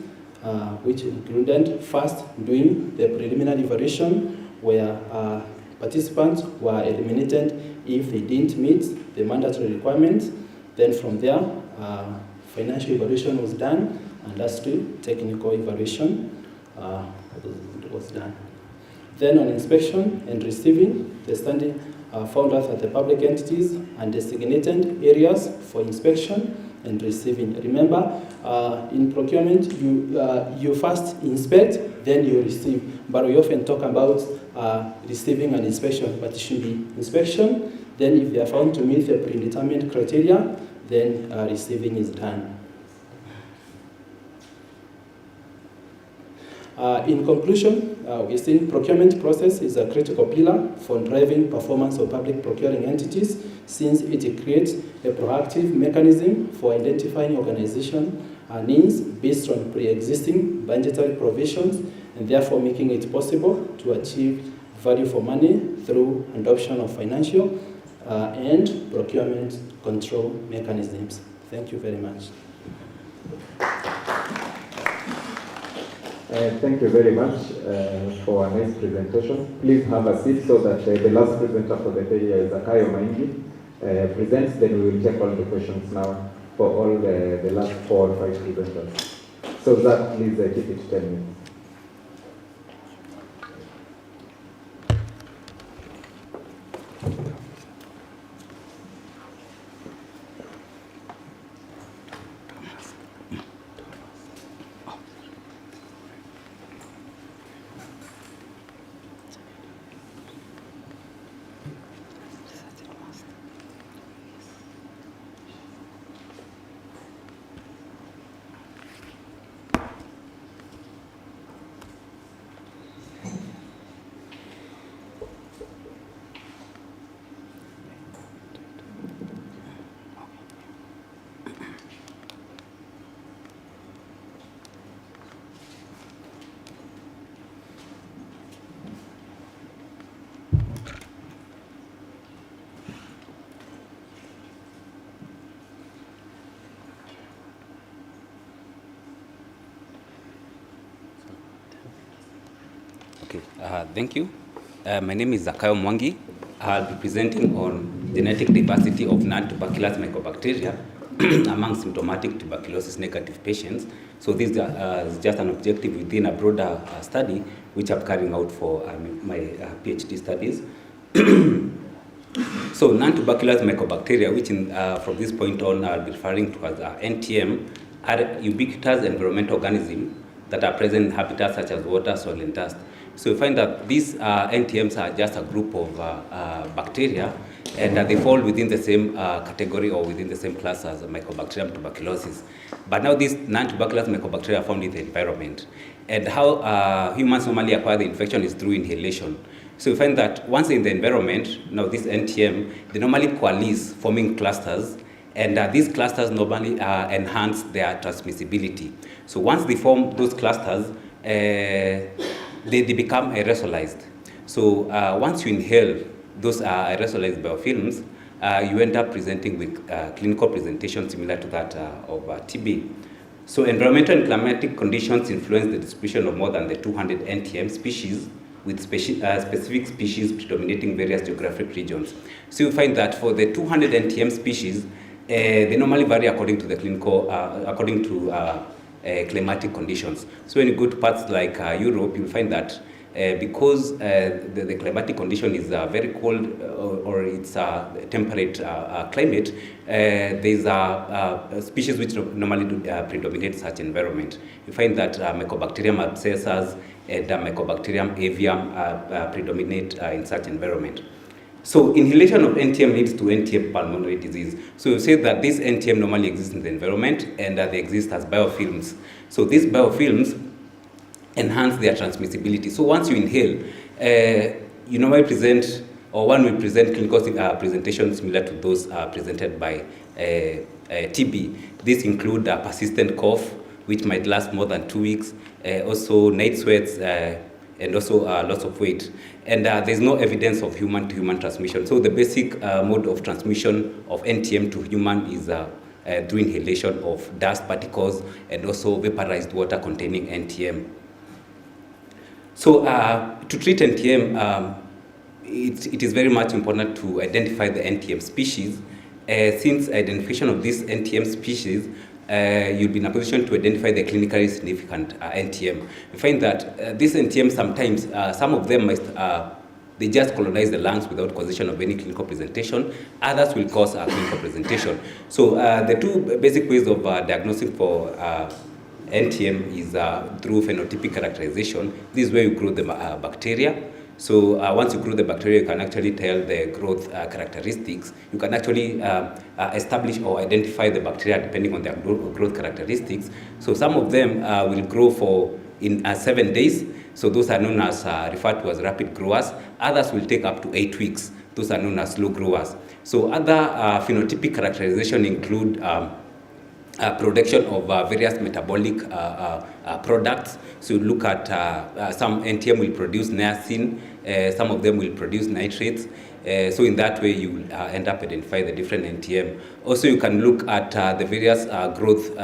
which included first doing the preliminary evaluation, where participants were eliminated if they didn't meet the mandatory requirements. Then from there, financial evaluation was done, and lastly, technical evaluation was done. Then on inspection and receiving, the study found out that the public entities are designated areas for inspection and receiving. Remember, in procurement, you first inspect, then you receive. But we often talk about receiving and inspection, but it should be inspection. Then if they are found to meet the predetermined criteria, then receiving is done. In conclusion, we think procurement process is a critical pillar for driving performance of public procuring entities, since it creates a proactive mechanism for identifying organization needs based on pre-existing budgetary provisions, and therefore making it possible to achieve value for money through adoption of financial and procurement control mechanisms. Thank you very much. Thank you very much for a nice presentation. Please have a seat so that the last presenter for the day is Zakayo Maingi presents, then we will take all the questions now for all the last 4 or 5 presenters. So Zach, please keep it 10 minutes. Okay, thank you. My name is Zakayo Mwangi. I'll be presenting on genetic diversity of non-tuberculous mycobacteria among symptomatic tuberculosis negative patients. So this is just an objective within a broader study which I'm carrying out for my PhD studies. So non-tuberculous mycobacteria, which from this point on I'll be referring to as NTM, are ubiquitous environmental organisms that are present in habitats such as water, soil, and dust. So we find that these NTMs are just a group of bacteria, and they fall within the same category or within the same class as Mycobacterium tuberculosis. But now these non-tuberculous mycobacteria are found in the environment. And how humans normally acquire the infection is through inhalation. So we find that once in the environment, now this NTM, they normally coalesce, forming clusters, and these clusters normally enhance their transmissibility. So once they form those clusters, they become aerosolized. So once you inhale those aerosolized biofilms, you end up presenting with clinical presentation similar to that of TB. So environmental and climatic conditions influence the distribution of more than the 200 NTM species, with specific species predominating various geographic regions. So you find that for the 200 NTM species, they normally vary according to the clinical, according to climatic conditions. So when you go to parts like Europe, you'll find that because the climatic condition is very cold or it's a temperate climate, there's a species which normally predominate such environment. You find that Mycobacterium abscessus and Mycobacterium avium predominate in such environment. So inhalation of NTM leads to NTM pulmonary disease. So you say that this NTM normally exists in the environment and they exist as biofilms. So these biofilms enhance their transmissibility. So once you inhale, you normally present, or one will present clinical presentations similar to those presented by TB. These include persistent cough, which might last more than 2 weeks, also night sweats, and also loss of weight. And there's no evidence of human-to-human transmission. So the basic mode of transmission of NTM to human is through inhalation of dust particles and also vaporized water containing NTM. So to treat NTM, it is very much important to identify the NTM species. Since identification of this NTM species, you'll be in a position to identify the clinically significant NTM. We find that this NTM sometimes, some of them they just colonize the lungs without causation of any clinical presentation. Others will cause a clinical presentation. So the two basic ways of diagnosing for NTM is through phenotypic characterization. This is where you grow the bacteria. So once you grow the bacteria, you can actually tell the growth characteristics. You can actually establish or identify the bacteria depending on their growth characteristics. So some of them will grow in 7 days. So those are known as, referred to as rapid growers. Others will take up to 8 weeks. Those are known as slow growers. So other phenotypic characterization include production of various metabolic products. So you look at some NTM will produce niacin, some of them will produce nitrates, So in that way, you will end up identify the different NTM. Also, you can look at the various growth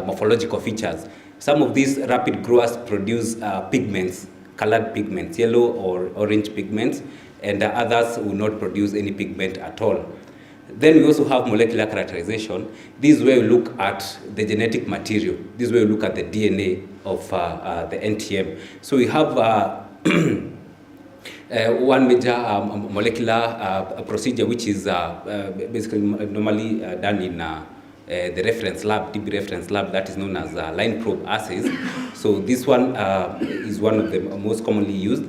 morphological features. Some of these rapid growers produce pigments, colored pigments, yellow or orange pigments, and others will not produce any pigment at all. Then we also have molecular characterization. This is where we look at the genetic material. This is where we look at the DNA of the NTM. So we have one major molecular procedure, which is basically normally done in the reference lab, TB reference lab, that is known as line probe assays. So this one is one of the most commonly used,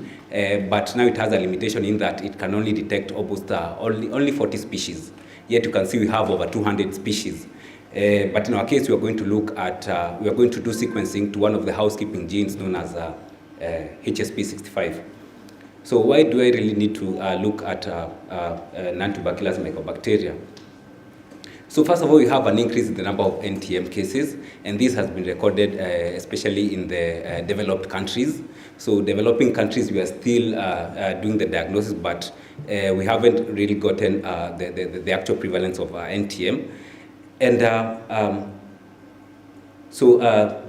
but now it has a limitation in that it can only detect almost only 40 species. Yet you can see we have over 200 species. But in our case, we are going to look at, we are going to do sequencing to one of the housekeeping genes known as HSP65. So why do I really need to look at non-tuberculous mycobacteria? So first of all, we have an increase in the number of NTM cases, and this has been recorded especially in the developed countries. So developing countries, we are still doing the diagnosis, but we haven't really gotten the actual prevalence of NTM. And so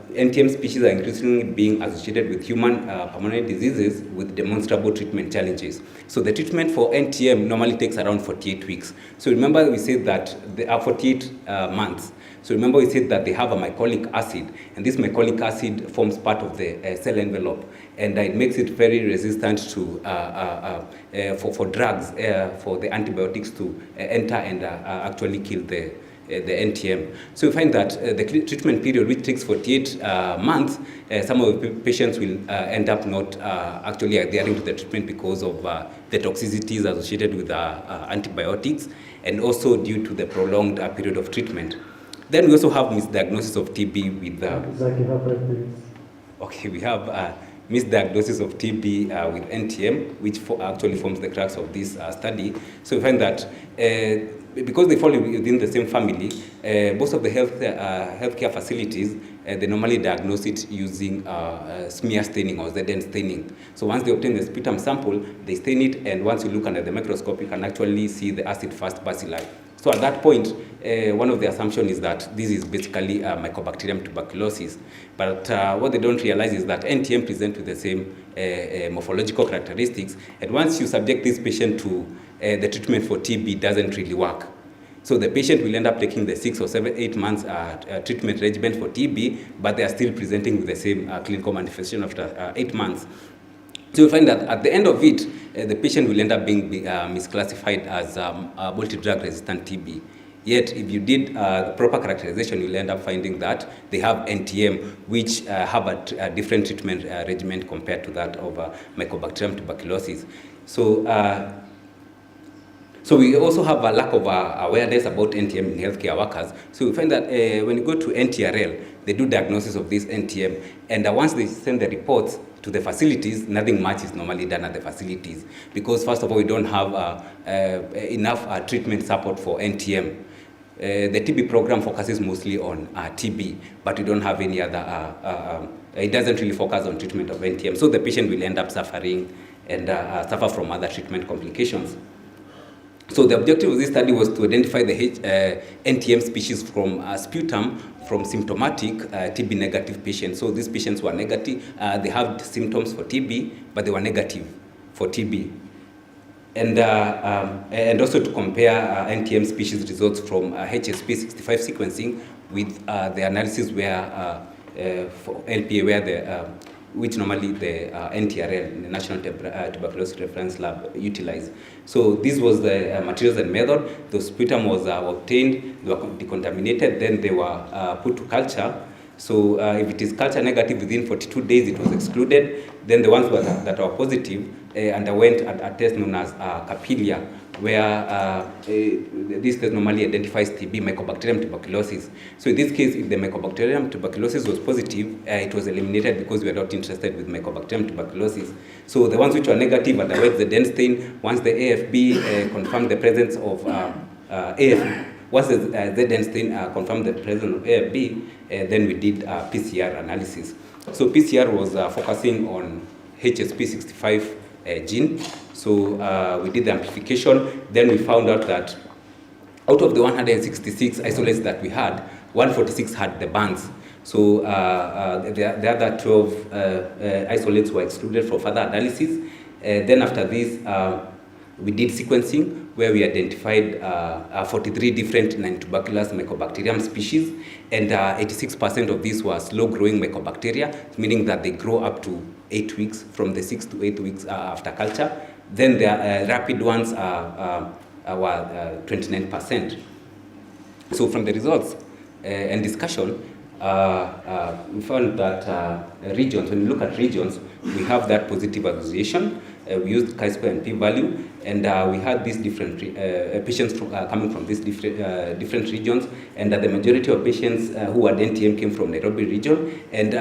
NTM species are increasingly being associated with human pulmonary diseases with demonstrable treatment challenges. So the treatment for NTM normally takes around 48 weeks. So remember we said that they are 48 months. So remember we said that they have a mycolic acid, and this mycolic acid forms part of the cell envelope, and it makes it very resistant to for drugs, for the antibiotics to enter and actually kill the NTM. So we find that the treatment period, which takes 48 months, some of the patients will end up not actually adhering to the treatment because of the toxicities associated with antibiotics, and also due to the prolonged period of treatment. Then we also have misdiagnosis of TB with okay, we have misdiagnosis of TB with NTM, which actually forms the crux of this study. So we find that because they fall within the same family, most of the healthcare facilities, they normally diagnose it using smear staining or ZN staining. So once they obtain the sputum sample, they stain it, and once you look under the microscope, you can actually see the acid-fast bacilli. So at that point, one of the assumptions is that this is basically Mycobacterium tuberculosis. But what they don't realize is that NTM presents with the same morphological characteristics, and once you subject this patient to the treatment for TB, it doesn't really work. So the patient will end up taking the 6 or 7, 8 months treatment regimen for TB, but they are still presenting with the same clinical manifestation after 8 months. So you find that at the end of it, the patient will end up being misclassified as multi-drug resistant TB. Yet, if you did proper characterization, you'll end up finding that they have NTM, which have a different treatment regimen compared to that of Mycobacterium tuberculosis. So we also have a lack of awareness about NTM in healthcare workers. So we find that when you go to NTRL, they do diagnosis of this NTM, and once they send the reports to the facilities, nothing much is normally done at the facilities, because first of all, we don't have enough treatment support for NTM. The TB program focuses mostly on TB, but we don't have any other, it doesn't really focus on treatment of NTM. So the patient will end up suffering and suffer from other treatment complications. So the objective of this study was to identify the NTM species from sputum from symptomatic TB negative patients. So these patients were negative, they have symptoms for TB, but they were negative for TB. And also to compare NTM species results from HSP65 sequencing with the analysis where for LPA, where the which normally the NTRL, the National Tuberculosis Reference Lab, utilize. So this was the materials and method. The sputum was obtained, they were decontaminated, then they were put to culture. So if it is culture negative, within 42 days it was excluded. Then the ones that were positive underwent a test known as capillia, where this test normally identifies TB, Mycobacterium tuberculosis. So in this case, if the Mycobacterium tuberculosis was positive, it was eliminated because we are not interested with Mycobacterium tuberculosis. So the ones which were negative underwent the DEN stain. Once the AFB confirmed the presence of once the ZN stain confirmed the presence of AFB, then we did PCR analysis. So PCR was focusing on HSP65 gene. So we did the amplification. Then we found out that out of the 166 isolates that we had, 146 had the bands. So the other 12 isolates were excluded for further analysis. Then after this, we did sequencing where we identified 43 different non-tuberculous mycobacterium species, and 86% of these were slow-growing mycobacteria, meaning that they grow up to 8 weeks, from the 6 to 8 weeks after culture. Then the rapid ones were 29%. So from the results and discussion, we found that regions, when you look at regions, we have that positive association. We used chi-square and p-value, and we had these different patients coming from these different regions, and the majority of patients who had NTM came from Nairobi region, and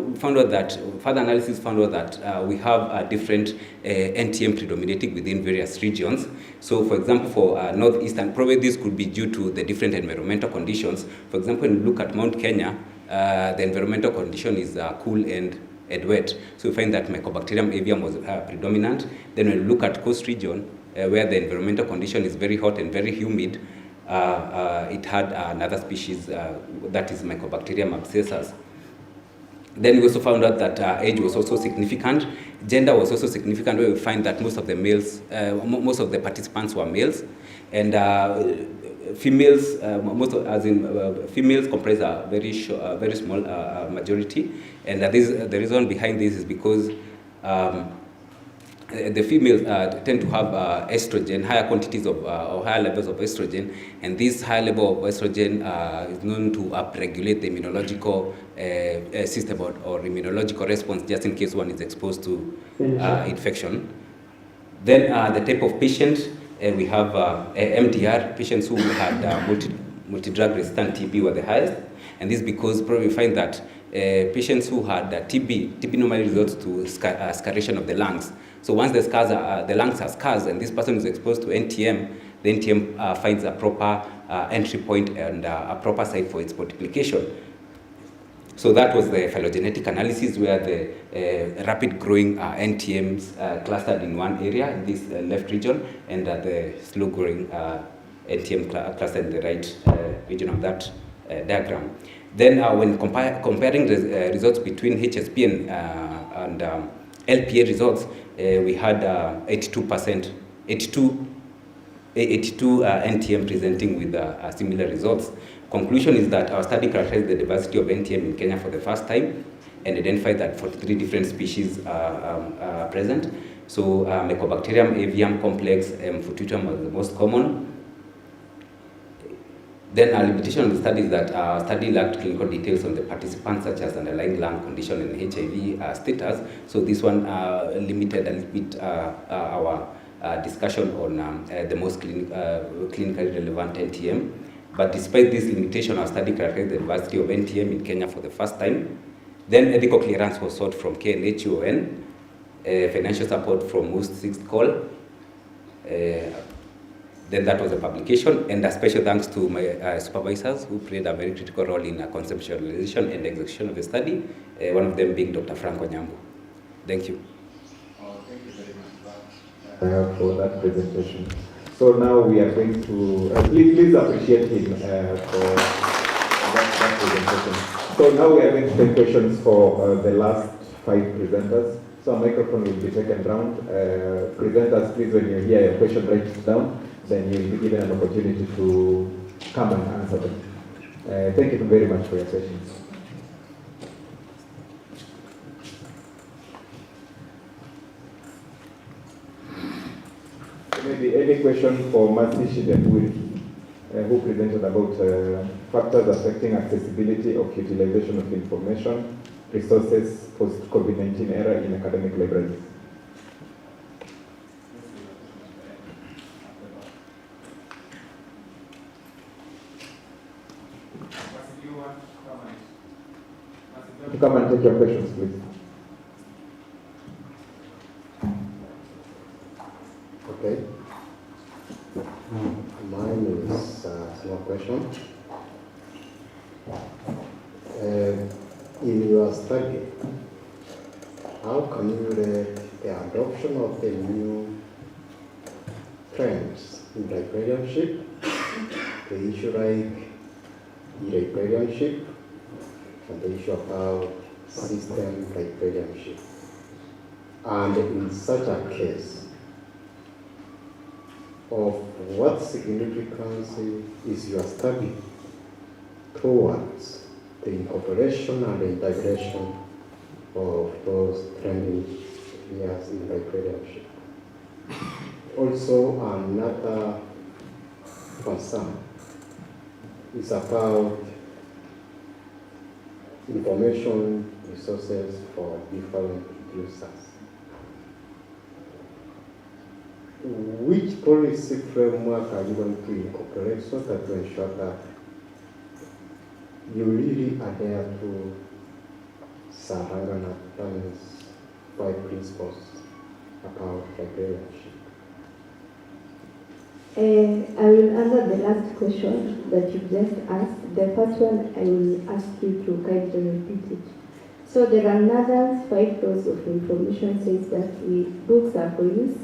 we found out that, further analysis found out that we have different NTM predominating within various regions. So for example, for northeastern, probably this could be due to the different environmental conditions. For example, when you look at Mount Kenya, the environmental condition is cool and wet. So we find that Mycobacterium avium was predominant. Then when we look at coast region, where the environmental condition is very hot and very humid, it had another species that is Mycobacterium abscessus. Then we also found out that age was also significant. Gender was also significant, where we find that most of the males, most of the participants were males, and females, females comprise a very small majority, and the reason behind this is because the females tend to have estrogen, higher quantities of or higher levels of estrogen, and this high level of estrogen is known to upregulate the immunological system or immunological response, just in case one is exposed to infection. Then the type of patient, we have MDR, patients who had multi-drug resistant TB were the highest, and this because probably we find that patients who had TB normally results to scarring of the lungs. So once the lungs are scars and this person is exposed to NTM, the NTM finds a proper entry point and a proper site for its multiplication. So that was the phylogenetic analysis, where the rapid growing NTMs clustered in one area in this left region, and the slow growing NTM clustered in the right region of that diagram. Then when comparing the results between HSP and LPA results, we had 82 NTM presenting with similar results. Conclusion is that our study characterized the diversity of NTM in Kenya for the first time and identified that 43 different species are present. So Mycobacterium avium complex fortuitum was the most common. Then a limitation of the study is that our study lacked clinical details on the participants, such as underlying lung condition and HIV status. So this one limited a little bit our discussion on the most clinically relevant NTM. But despite this limitation, our study characterized the diversity of NTM in Kenya for the first time. Then ethical clearance was sought from KNHUN, financial support from most sixth call. Then that was a publication, and a special thanks to my supervisors who played a very critical role in conceptualization and execution of the study, one of them being Dr. Franco Nyambo. Thank you. Thank you very much for that presentation. So now we are going to, please appreciate him for that presentation. So now we are going to take questions for the last 5 presenters. So a microphone will be taken round. Presenters, please, when you hear a question, write it down. Then you'll be given an opportunity to come and answer them. Thank you very much for your questions. Maybe any question for Masi Shidepuri, who presented about factors affecting accessibility of utilization of information, resources, post-COVID-19 era in academic libraries. Come and take your questions, please. Okay. Mine is a small question. In your study, how can you rate the adoption of the new trends in librarianship, the issue like e-librarianship, and the issue about system librarianship. And in such a case, of what significance is your study towards the incorporation and the integration of those trending areas in librarianship? Also, another concern is about information resources for different users. Which policy framework are you going to incorporate so that to ensure that you really adhere to Saranganathan's 5 principles about librarianship? I will answer the last question that you just asked. The first one, I will ask you to kindly repeat it. So there are another 5 laws of information says that books are for use,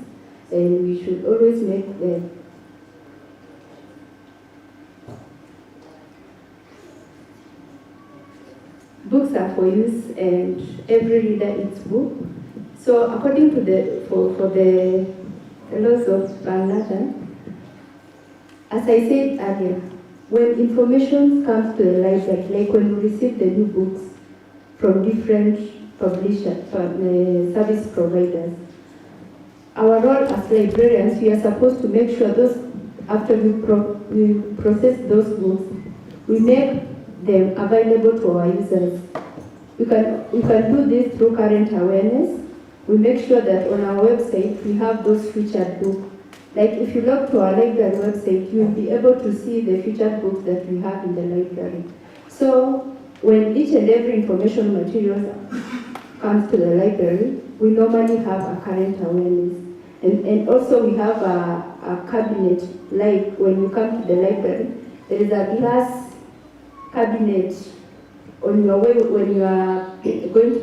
and we should always make the books are for use, and every reader its book. So according to the laws of Bangladesh, as I said earlier, when information comes to the library, like when we receive the new books from different publishers, service providers, our role as librarians, we are supposed to make sure after we process those books, we make them available to our users. We can do this through current awareness. We make sure that on our website we have those featured books. Like if you log to our library website, you will be able to see the featured books that we have in the library. So when each and every information material comes to the library, we normally have a current awareness. And also we have a cabinet, like when you come to the library, there is a glass cabinet on your way when you are going to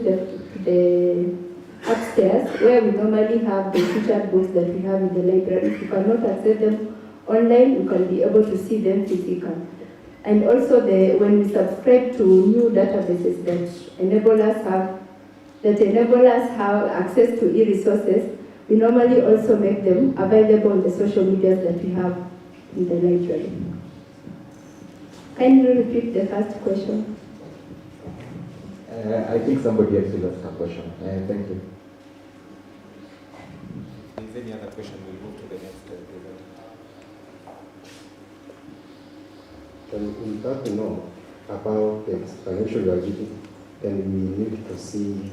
the upstairs, where we normally have the featured books that we have in the library. If you cannot access them online, you can be able to see them physically. And also when we subscribe to new databases that enable us have access to e-resources, we normally also make them available on the social medias that we have in the library. Can you repeat the first question? I think somebody else will ask a question. Thank you. If there's any other question, we'll move to the next presenter. In order to know about the explanation you are giving, then we need to see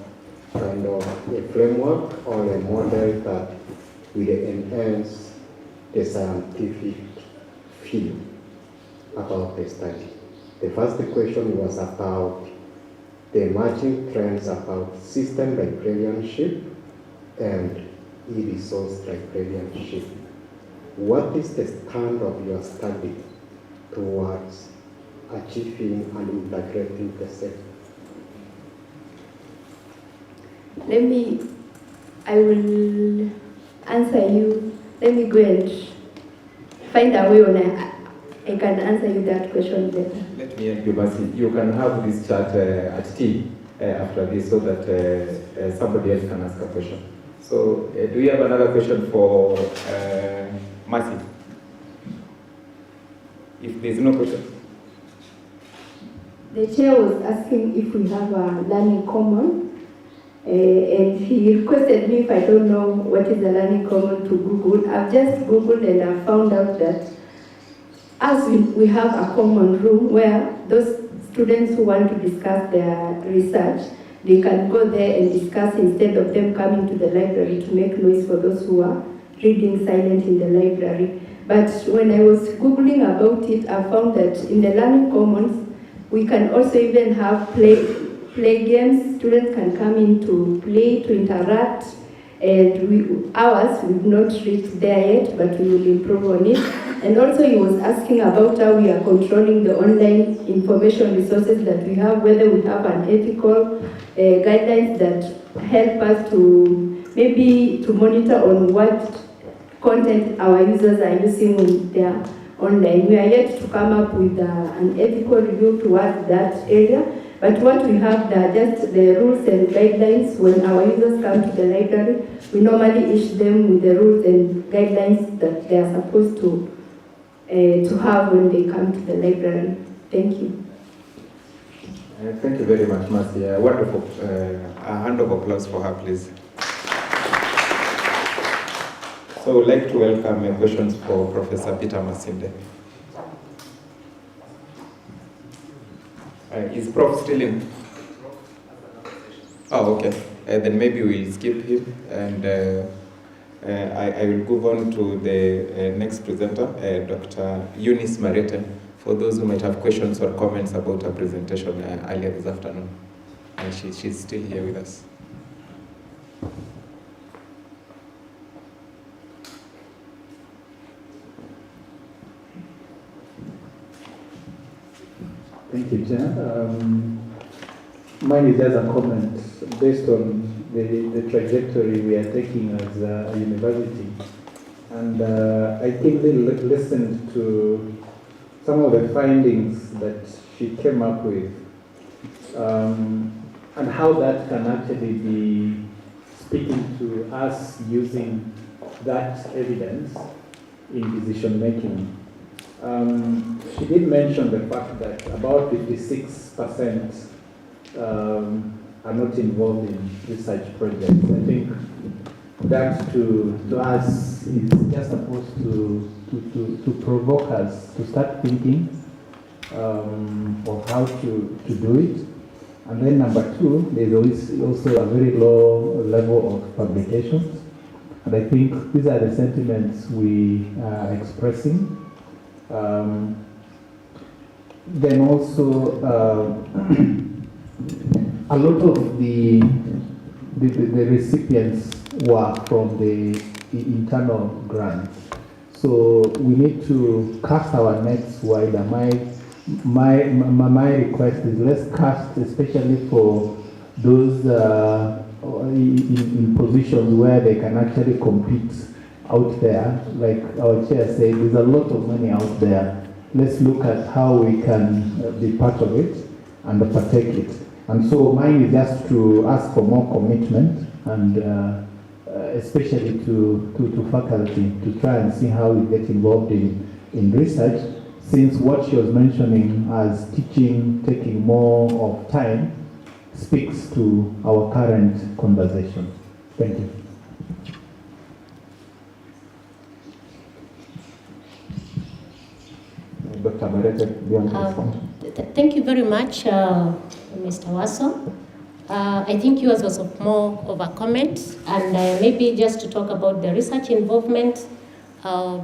kind of a framework or a model that will enhance the scientific field about the study. The first question was about the emerging trends about system librarianship and e-resource librarianship. What is the stand of your study towards achieving and integrating the same? I will answer you. Let me go and find a way when I can answer you that question better. Let me help you, Basi. You can have this chat at tea after this so that somebody else can ask a question. So, do you have another question for Mercy? If there's no question. The chair was asking if we have a learning common, and he requested me if I don't know what is a learning common to Google. I've just Googled and I found out that as we have a common room where those students who want to discuss their research, they can go there and discuss instead of them coming to the library to make noise for those who are reading silent in the library. But when I was Googling about it, I found that in the learning commons, we can also even have play games. Students can come in to play, to interact, and we've not reached there yet, but we will improve on it. And also he was asking about how we are controlling the online information resources that we have, whether we have an ethical guidelines that help us to maybe to monitor on what content our users are using when they are online. We are yet to come up with an ethical review towards that area, but what we have are just the rules and guidelines. When our users come to the library, we normally issue them with the rules and guidelines that they are supposed to have when they come to the library. Thank you. Thank you very much, Mercy. Wonderful. A hand of applause for her, please. So I would like to welcome questions for Professor Peter Masinde. Is Prof still in? Oh, okay. Then maybe we'll skip him, and I will move on to the next presenter, Dr. Eunice Marete, for those who might have questions or comments about her presentation earlier this afternoon. And she's still here with us. Thank you, Chair. Mine is just a comment based on the trajectory we are taking as a university. And I keenly listened to some of the findings that she came up with, and how that can actually be speaking to us using that evidence in decision making. She did mention the fact that about 56% are not involved in research projects. I think that to us is just supposed to provoke us to start thinking of how to do it. And then number two, there's also a very low level of publications. And I think these are the sentiments we are expressing. Then also a lot of the recipients were from the internal grants. So we need to cast our nets wider. My request is let's cast, especially for those in positions where they can actually compete out there. Like our chair said, there's a lot of money out there. Let's look at how we can be part of it and partake it. And so mine is just to ask for more commitment, and especially to faculty, to try and see how we get involved in research, since what she was mentioning as teaching taking more of time speaks to our current conversation. Thank you. Dr. Marete, thank you very much, Mr. Waso. I think yours was more of a comment, and maybe just to talk about the research involvement.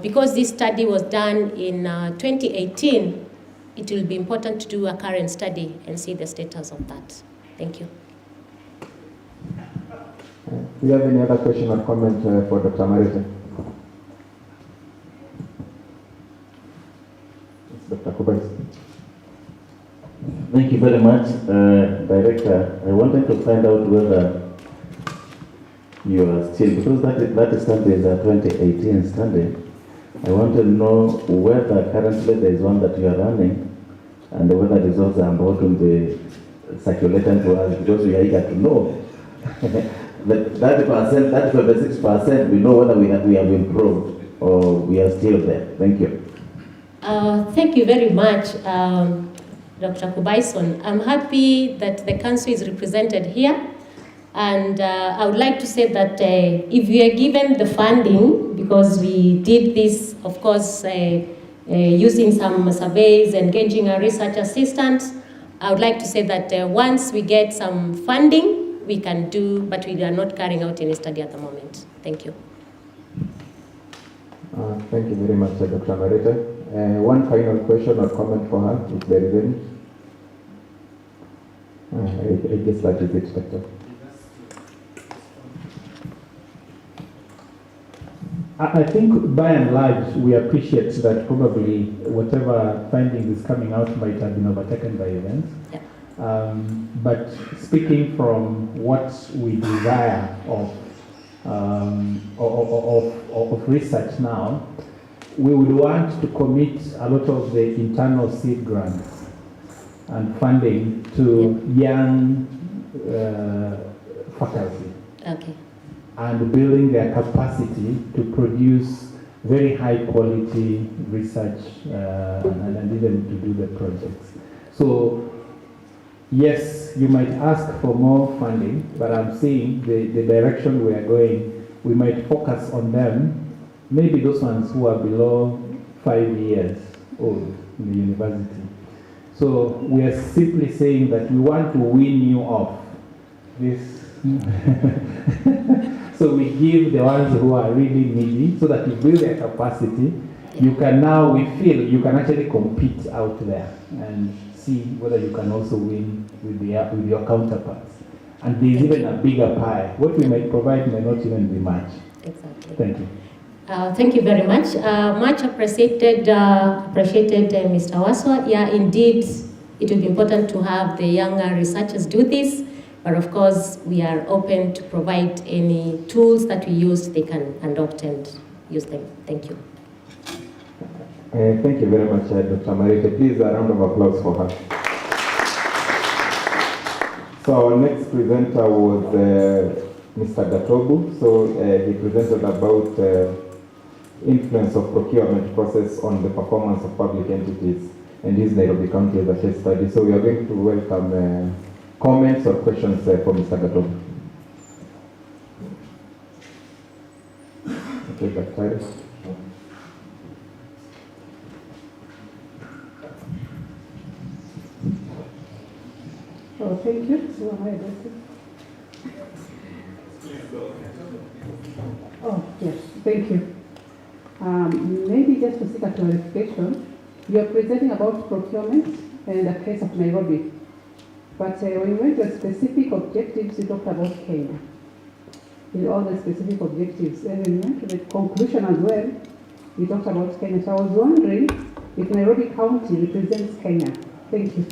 Because this study was done in 2018, it will be important to do a current study and see the status of that. Thank you. Do you have any other question or comment for Dr. Marete? Dr. Kubais. Thank you very much, Director. I wanted to find out whether you are still, because that study is a 2018 study. I want to know whether currently there is one that you are running and whether results are about to be circulated to us, because we are eager to know. That 30%, 36%, we know whether we have improved or we are still there. Thank you. Thank you very much, Dr. Kubaison. I'm happy that the council is represented here. And I would like to say that if we are given the funding, because we did this, of course, using some surveys, engaging our research assistants, I would like to say that once we get some funding, we can do, but we are not carrying out any study at the moment. Thank you. Thank you very much, Dr. Marete. One final question or comment for her, if there is any. I guess that is it, Doctor. I think by and large we appreciate that probably whatever findings is coming out might have been overtaken by events. Yeah. But speaking from what we desire of of research now, we would want to commit a lot of the internal seed grants and funding to young faculty. Okay. And building their capacity to produce very high quality research and even to do the projects. So yes, you might ask for more funding, but I'm seeing the direction we are going, we might focus on them, maybe those ones who are below 5 years old in the university. So we are simply saying that we want to wean you off this. So we give the ones who are really needy so that you build their capacity. You can now, we feel, you can actually compete out there and see whether you can also win with your counterparts. And there's even a bigger pie. What we might provide may not even be much. Exactly. Thank you. Thank you very much. Much appreciated, Mr. Waswa. Yeah, indeed, it will be important to have the younger researchers do this. But of course, we are open to provide any tools that we use, they can adopt and use them. Thank you. Thank you very much, Dr. Marite. Please, a round of applause for her. So our next presenter was Mr. Gatobu. So he presented about influence of procurement process on the performance of public entities and his Nairobi County as a case study. So we are going to welcome comments or questions for Mr. Gatobu. Okay, Dr. Oh, thank you. Who am I addressing? Oh, yes, thank you. Maybe just to seek a clarification, you are presenting about procurement and the case of Nairobi. But when you went to specific objectives, you talked about Kenya. In all the specific objectives, and when you went to the conclusion as well, you talked about Kenya. So I was wondering if Nairobi County represents Kenya. Thank you.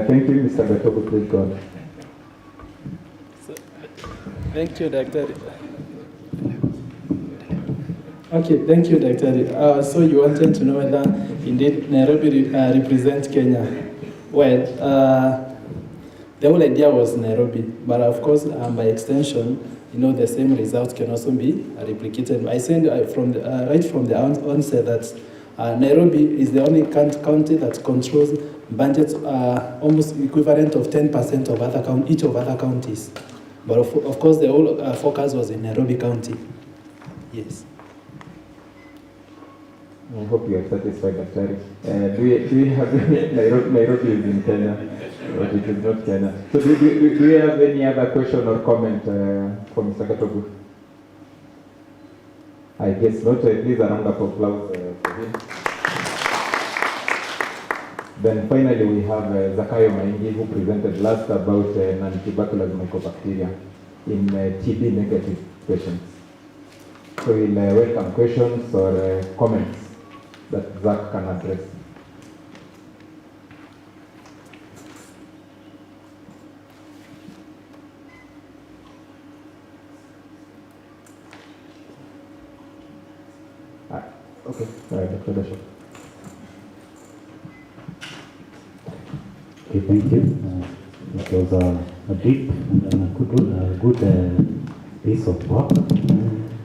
Thank you, Mr. Gatobu. Please go on. Thank you, Dr. Okay, thank you, Dr. So you wanted to know whether indeed Nairobi represents Kenya. Well, the whole idea was Nairobi, but of course, by extension, the same results can also be replicated. I said right from the onset that Nairobi is the only county that controls budgets almost equivalent of 10% of each of other counties. But of course, the whole focus was in Nairobi County. Yes. I hope you are satisfied, Dr. Do we have Nairobi is in Kenya, but it is not Kenya. So do we have any other question or comment for Mr. Gatobu? I guess not. Please a round of applause for him. Then finally we have Zakayo Maingi, who presented last about non-tuberculous mycobacteria in TB negative patients. So we'll welcome questions or comments that Zach can address. Okay, Dr. Dasha. Okay, thank you. It was a deep and a good piece of work.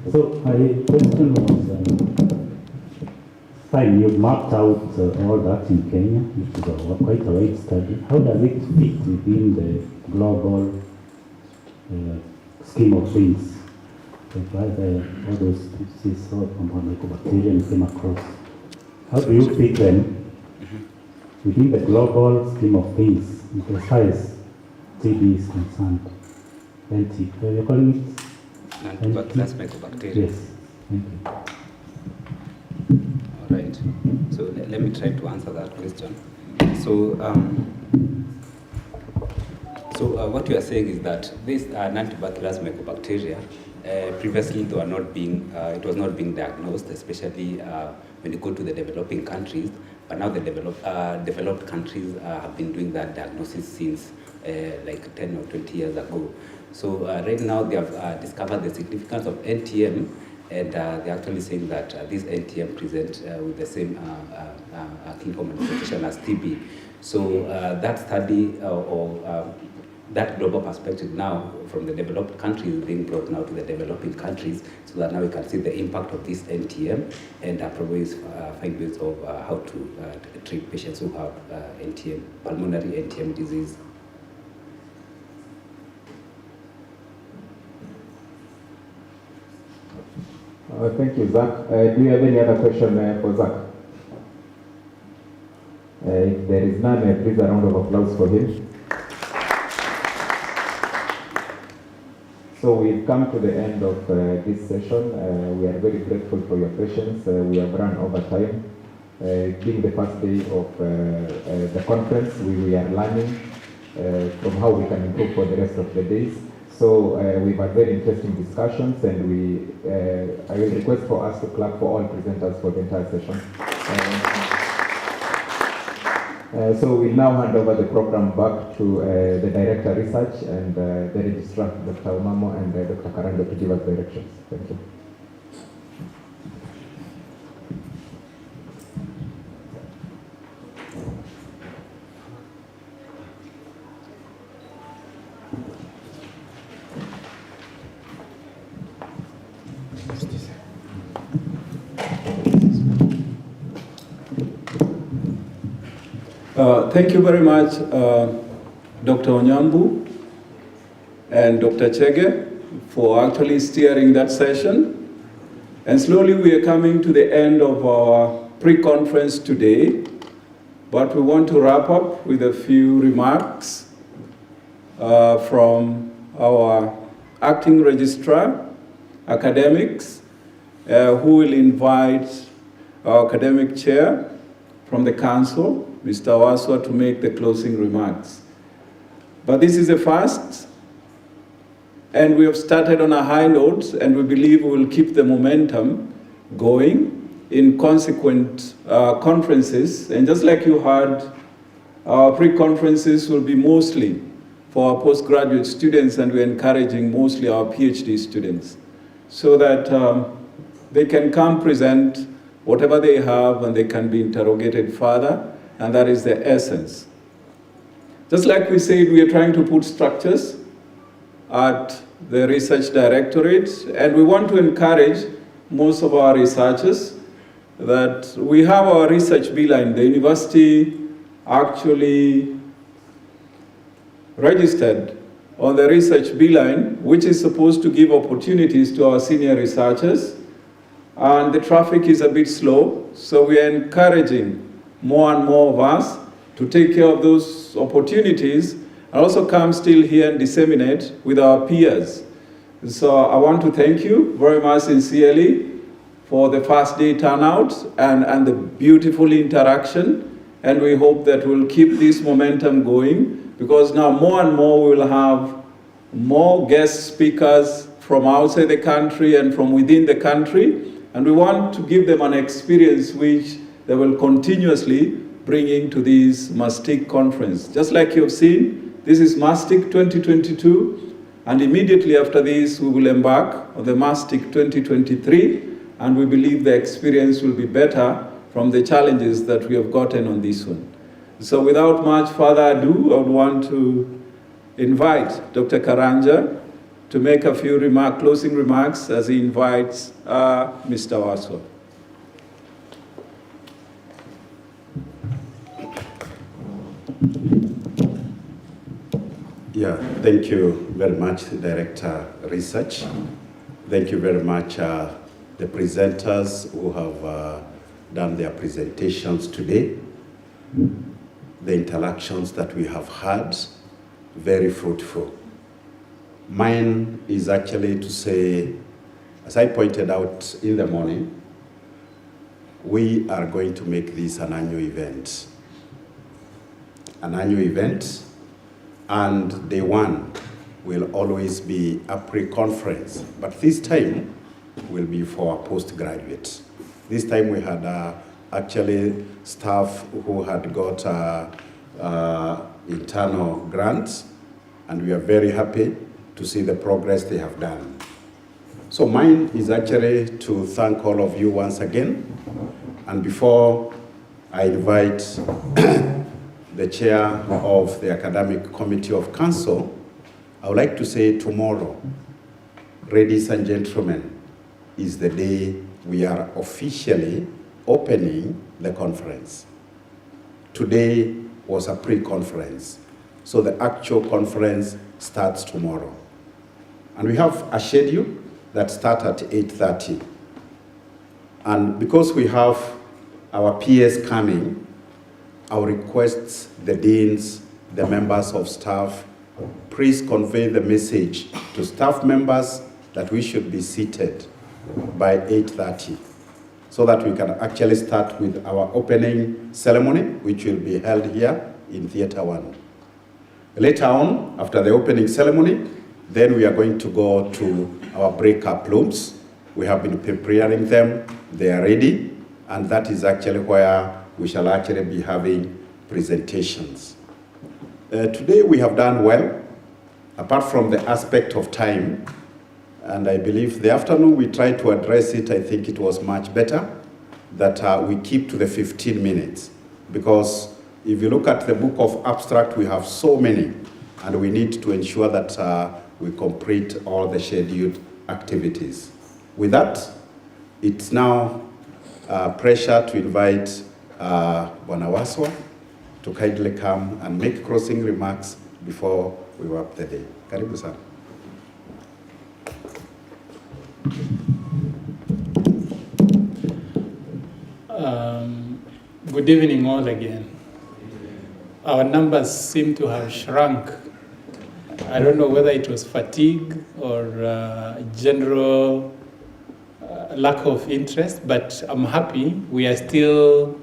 So my question was, fine, you've mapped out all that in Kenya, which is quite a wide study. How does it fit within the global scheme of things? Like all those species of mycobacteria you came across. How do you fit them within the global scheme of things, as far as TB is concerned? NT. You're calling it? Non-tuberculous mycobacteria. Yes. Thank you. All right. So let me try to answer that question. So, what you are saying is that these non-tuberculous mycobacteria previously it was not being diagnosed, especially when you go to the developing countries. But now the developed countries have been doing that diagnosis since like 10 or 20 years ago. So right now they have discovered the significance of NTM, and they're actually saying that this NTM presents with the same clinical manifestation as TB. So that study or that global perspective now from the developed countries is being brought now to the developing countries, so that now we can see the impact of this NTM and probably find ways of how to treat patients who have NTM, pulmonary NTM disease. Thank you, Zach. Do you have any other question for Zach? If there is none, please a round of applause for him. So we've come to the end of this session. We are very grateful for your patience. We have run over time. Being the first day of the conference, we are learning from how we can improve for the rest of the days. So we've had very interesting discussions, and I will request for us to clap for all presenters for the entire session. So we'll now hand over the program back to the Director Research and the Registrar, Dr. Omamo and Dr. Karando, to give us directions. Thank you. Thank you very much, Dr. Onyambu and Dr. Chege, for actually steering that session. And slowly we are coming to the end of our pre-conference today, but we want to wrap up with a few remarks from our acting registrar, academics, who will invite our academic chair from the council, Mr. Waswa, to make the closing remarks. But this is a first, and we have started on a high note, and we believe we will keep the momentum going in consequent conferences. And just like you heard, our pre-conferences will be mostly for our postgraduate students, and we're encouraging mostly our PhD students, so that they can come present whatever they have, and they can be interrogated further. And that is the essence. Just like we said, we are trying to put structures at the research directorate, and we want to encourage most of our researchers that we have our research beeline. The university actually registered on the research beeline, which is supposed to give opportunities to our senior researchers, and the traffic is a bit slow, so we are encouraging more and more of us to take care of those opportunities and also come still here and disseminate with our peers. So I want to thank you very much sincerely for the first day turnout and the beautiful interaction, and we hope that we'll keep this momentum going, because now more and more we will have more guest speakers from outside the country and from within the country, and we want to give them an experience which they will continuously bring into this MASTIC conference. Just like you've seen, this is MASTIC 2022, and immediately after this, we will embark on the MASTIC 2023, and we believe the experience will be better from the challenges that we have gotten on this one. So without much further ado, I would want to invite Dr. Karanja to make a few closing remarks as he invites Mr. Waswa. Yeah, thank you very much, Director Research. Thank you very much, the presenters who have done their presentations today. The interactions that we have had, very fruitful. Mine is actually to say, as I pointed out in the morning, we are going to make this an annual event. An annual event, and day one will always be a pre-conference, but this time will be for postgraduates. This time we had actually staff who had got internal grants, and we are very happy to see the progress they have done. So mine is actually to thank all of you once again. And before I invite the chair of the Academic Committee of Council, I would like to say tomorrow, ladies and gentlemen, is the day we are officially opening the conference. Today was a pre-conference, so the actual conference starts tomorrow. And we have a schedule that starts at 8:30. And because we have our peers coming, I will request the deans, the members of staff, please convey the message to staff members that we should be seated by 8:30, so that we can actually start with our opening ceremony, which will be held here in Theatre 1. Later on, after the opening ceremony, then we are going to go to our breakup rooms. We have been preparing them, they are ready, and that is actually where we shall actually be having presentations. Today we have done well, apart from the aspect of time, and I believe the afternoon we tried to address it. I think it was much better that we keep to the 15 minutes, because if you look at the book of abstract, we have so many, and we need to ensure that we complete all the scheduled activities. With that, it's now a pleasure to invite Bwana Waswa to kindly come and make closing remarks before we wrap the day. Karibu sana. Good evening all again. Our numbers seem to have shrunk. I don't know whether it was fatigue or general lack of interest, but I'm happy we are still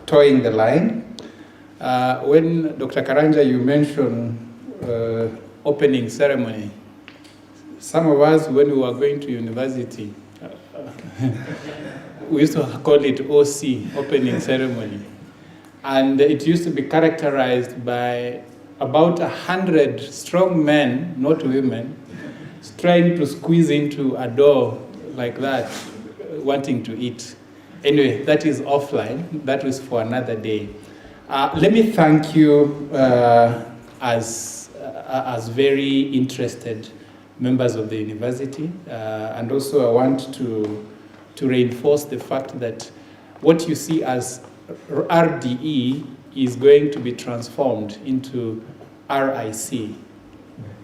towing the line. When Dr. Karanja, you mentioned opening ceremony, some of us, when we were going to university, we used to call it OC, opening ceremony. And it used to be characterized by about 100 strong men, not women, trying to squeeze into a door like that, wanting to eat. Anyway, that is offline. That was for another day. Let me thank you as very interested members of the university. And also I want to reinforce the fact that what you see as RDE is going to be transformed into RIC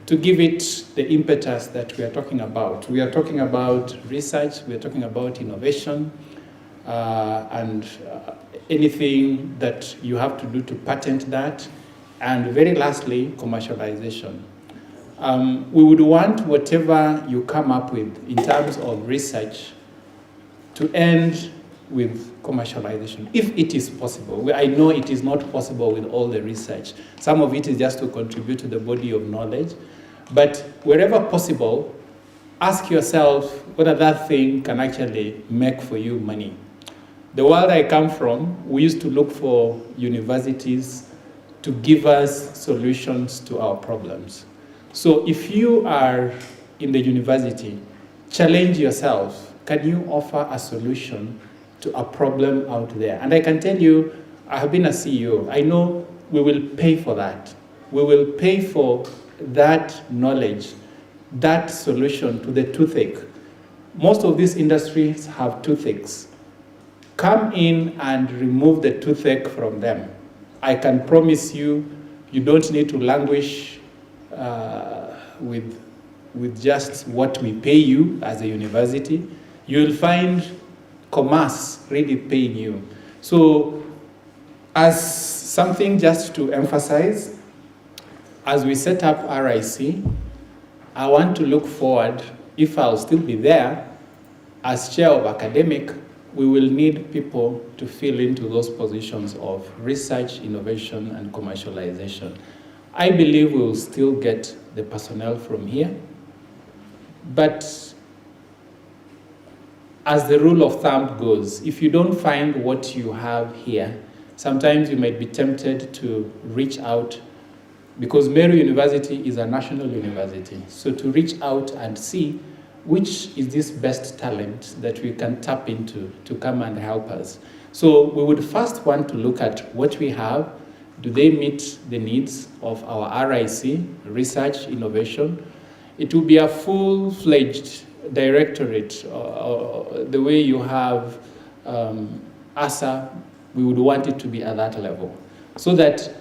to give it the impetus that we are talking about. We are talking about research, we are talking about innovation, and anything that you have to do to patent that, and very lastly, commercialization. We would want whatever you come up with in terms of research to end with commercialization, if it is possible. I know it is not possible with all the research. Some of it is just to contribute to the body of knowledge. But wherever possible, ask yourself whether that thing can actually make for you money. The world I come from, we used to look for universities to give us solutions to our problems. So if you are in the university, challenge yourself. Can you offer a solution to a problem out there? And I can tell you, I have been a CEO. I know we will pay for that. We will pay for that knowledge, that solution to the toothache. Most of these industries have toothaches. Come in and remove the toothache from them. I can promise you, you don't need to languish with just what we pay you as a university. You'll find commerce really paying you. So as something just to emphasize, as we set up RIC, I want to look forward, if I'll still be there, as chair of academic, we will need people to fill into those positions of research, innovation, and commercialization. I believe we will still get the personnel from here, but as the rule of thumb goes, if you don't find what you have here, sometimes you might be tempted to reach out, because Meru University is a national university. So to reach out and see which is this best talent that we can tap into to come and help us. So we would first want to look at what we have. Do they meet the needs of our RIC, research, innovation? It will be a full-fledged directorate, the way you have ASA, we would want it to be at that level, so that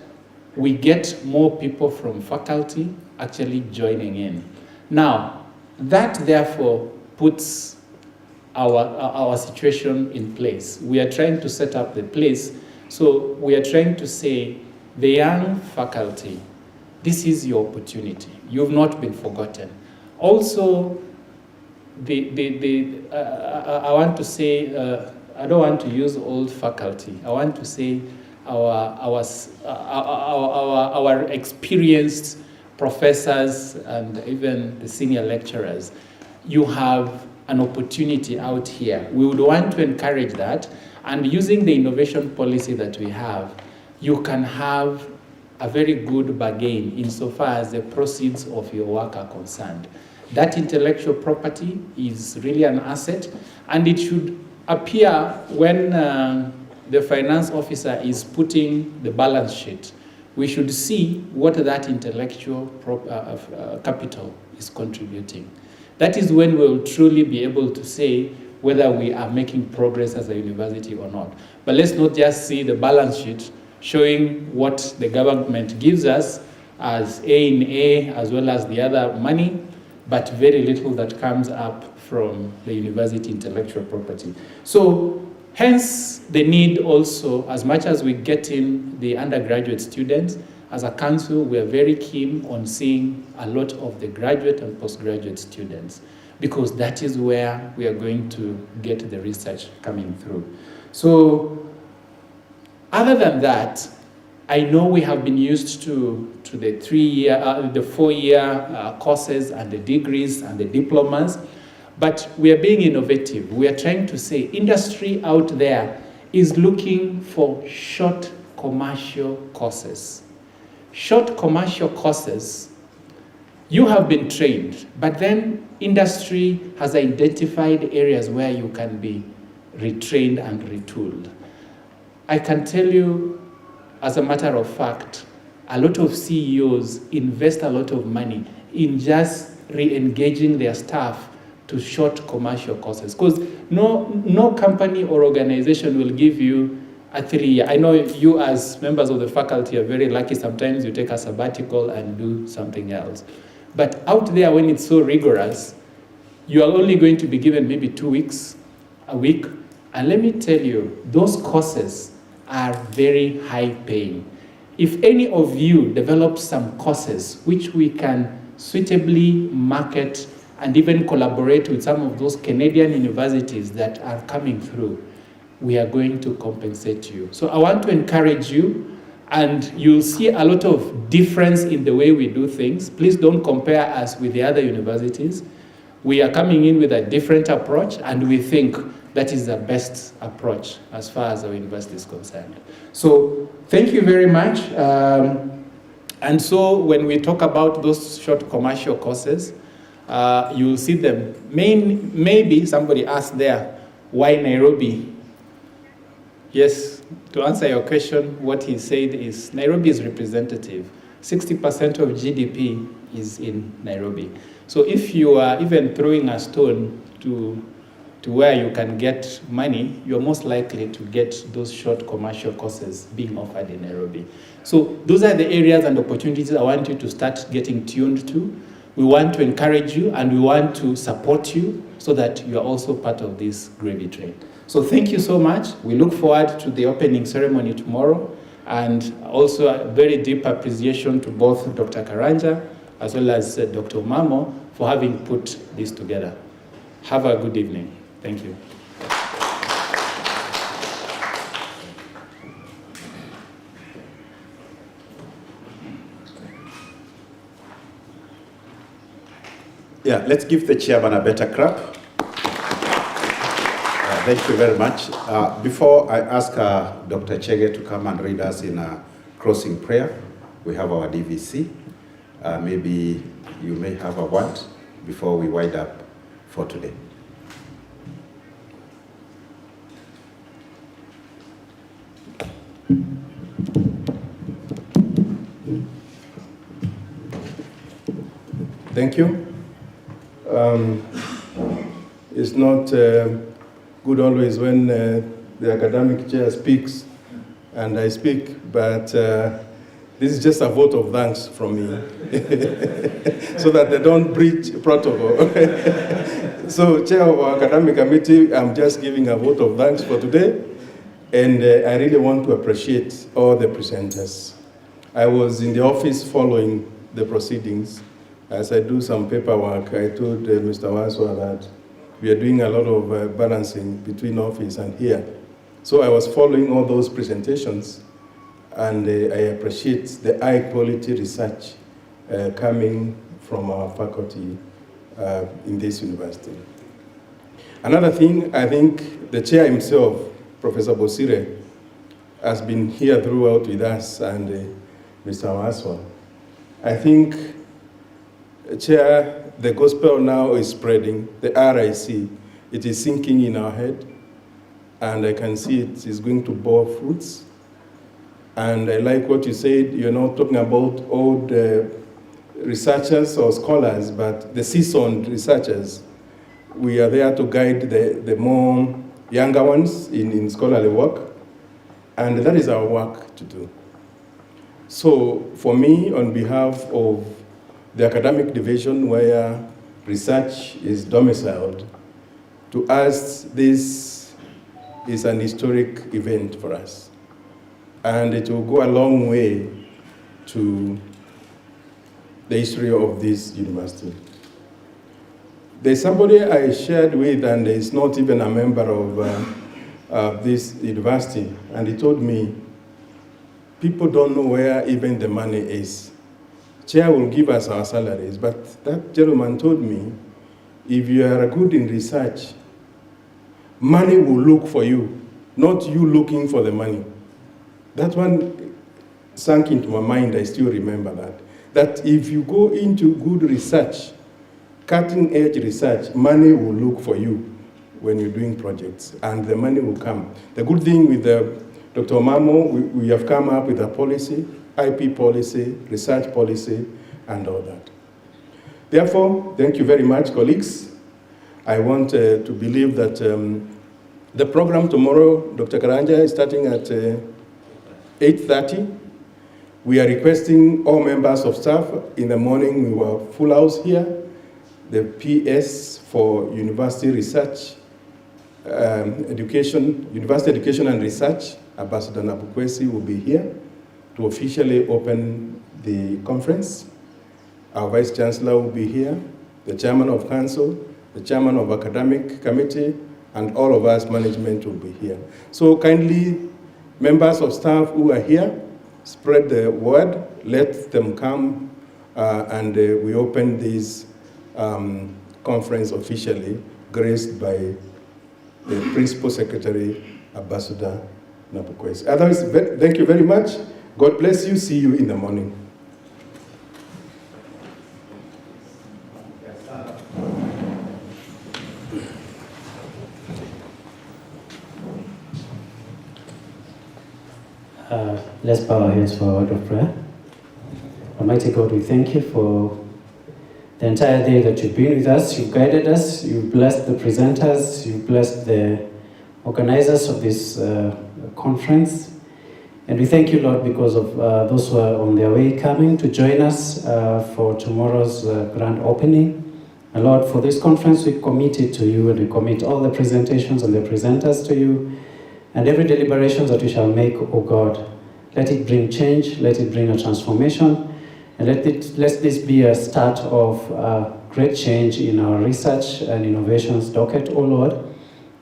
we get more people from faculty actually joining in. Now, that therefore puts our situation in place. We are trying to set up the place, so we are trying to say, the young faculty, this is your opportunity. You've not been forgotten. Also, I want to say, I don't want to use old faculty. I want to say our experienced professors and even the senior lecturers. You have an opportunity out here. We would want to encourage that, and using the innovation policy that we have, you can have a very good bargain insofar as the proceeds of your work are concerned. That intellectual property is really an asset, and it should appear when the finance officer is putting the balance sheet. We should see what that intellectual capital is contributing. That is when we'll truly be able to say whether we are making progress as a university or not. But let's not just see the balance sheet showing what the government gives us as A in A as well as the other money, but very little that comes up from the university intellectual property. So hence the need also, as much as we get in the undergraduate students, as a council, we are very keen on seeing a lot of the graduate and postgraduate students, because that is where we are going to get the research coming through. So other than that, I know we have been used to the 3-year, the 4-year courses and the degrees and the diplomas, but we are being innovative. We are trying to say industry out there is looking for short commercial courses. Short commercial courses, you have been trained, but then industry has identified areas where you can be retrained and retooled. I can tell you, as a matter of fact, a lot of CEOs invest a lot of money in just re-engaging their staff to short commercial courses, because no company or organization will give you a 3-year. I know you as members of the faculty are very lucky. Sometimes you take a sabbatical and do something else. But out there, when it's so rigorous, you are only going to be given maybe 2 weeks, a week. And let me tell you, those courses are very high paying. If any of you develop some courses which we can suitably market and even collaborate with some of those Canadian universities that are coming through, we are going to compensate you. So I want to encourage you, and you'll see a lot of difference in the way we do things. Please don't compare us with the other universities. We are coming in with a different approach, and we think that is the best approach as far as our university is concerned. So thank you very much. And so when we talk about those short commercial courses, you'll see them. Maybe somebody asked there, why Nairobi? Yes, to answer your question, what he said is Nairobi is representative. 60% of GDP is in Nairobi. So if you are even throwing a stone to where you can get money, you're most likely to get those short commercial courses being offered in Nairobi. So those are the areas and opportunities I want you to start getting tuned to. We want to encourage you and we want to support you so that you are also part of this gravy train. So thank you so much. We look forward to the opening ceremony tomorrow, and also a very deep appreciation to both Dr. Karanja as well as Dr. Mamo for having put this together. Have a good evening. Thank you. Yeah, let's give the chairman a better clap. Thank you very much. Before I ask Dr. Chege to come and read us in a closing prayer, we have our DVC. Maybe you may have a word before we wind up for today. Thank you. It's not good always when the academic chair speaks and I speak, but this is just a vote of thanks from me so that they don't breach protocol. So, Chair of our academic committee, I'm just giving a vote of thanks for today, and I really want to appreciate all the presenters. I was in the office following the proceedings. As I do some paperwork, I told Mr. Waswa that we are doing a lot of balancing between office and here. So I was following all those presentations, and I appreciate the high quality research coming from our faculty in this university. Another thing, I think the chair himself, Professor Bosire, has been here throughout with us, and Mr. Waswa. I think, Chair, the gospel now is spreading, the RIC, it is sinking in our head, and I can see it is going to bear fruits. And I like what you said, you're not talking about old researchers or scholars, but the seasoned researchers. We are there to guide the more younger ones in scholarly work, and that is our work to do. So for me, on behalf of the academic division where research is domiciled, to us, this is an historic event for us. And it will go a long way to the history of this university. There's somebody I shared with, and is not even a member of this university, and he told me, people don't know where even the money is. Chair will give us our salaries, but that gentleman told me, if you are good in research, money will look for you, not you looking for the money. That one sank into my mind, I still remember that. That if you go into good research, cutting edge research, money will look for you when you're doing projects, and the money will come. The good thing with Dr. Mamo, we have come up with a policy, IP policy, research policy, and all that. Therefore, thank you very much, colleagues. I want to believe that the program tomorrow, Dr. Karanja, is starting at 8:30. We are requesting all members of staff. In the morning, we were full house here. The PS for University Research, University Education and Research, Ambassador Nabukwesi will be here to officially open the conference. Our Vice Chancellor will be here, the Chairman of Council, the Chairman of Academic Committee, and all of us management will be here. So kindly, members of staff who are here, spread the word, let them come, and we open this conference officially, graced by the Principal Secretary, Ambassador Nabukwesi. Otherwise, thank you very much. God bless you. See you in the morning. Let's bow our heads for a word of prayer. Almighty God, we thank you for the entire day that you've been with us. You've guided us. You've blessed the presenters. You've blessed the organizers of this conference. And we thank you, Lord, because of those who are on their way coming to join us for tomorrow's grand opening. And Lord, for this conference, we commit it to you, and we commit all the presentations and the presenters to you, and every deliberation that we shall make, O God. Let it bring change, let it bring a transformation, and let this be a start of great change in our research and innovations docket, O Lord.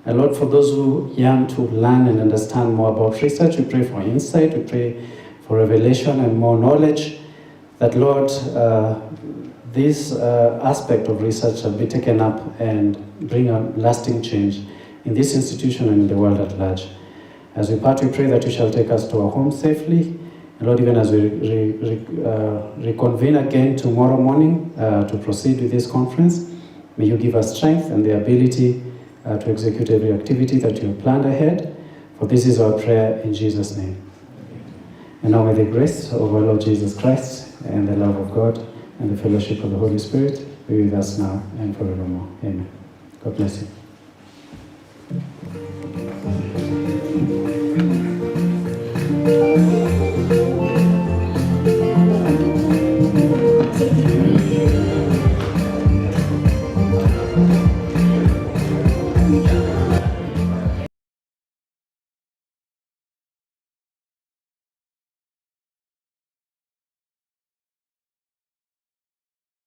And Lord, for those who yearn to learn and understand more about research, we pray for insight, we pray for revelation and more knowledge, that Lord, this aspect of research shall be taken up and bring a lasting change in this institution and in the world at large. As we part, we pray that you shall take us to our home safely. And Lord, even as we reconvene again tomorrow morning to proceed with this conference, may you give us strength and the ability to execute every activity that you have planned ahead. For this is our prayer in Jesus' name. And now may the grace of our Lord Jesus Christ and the love of God and the fellowship of the Holy Spirit be with us now and forevermore. Amen. God bless you.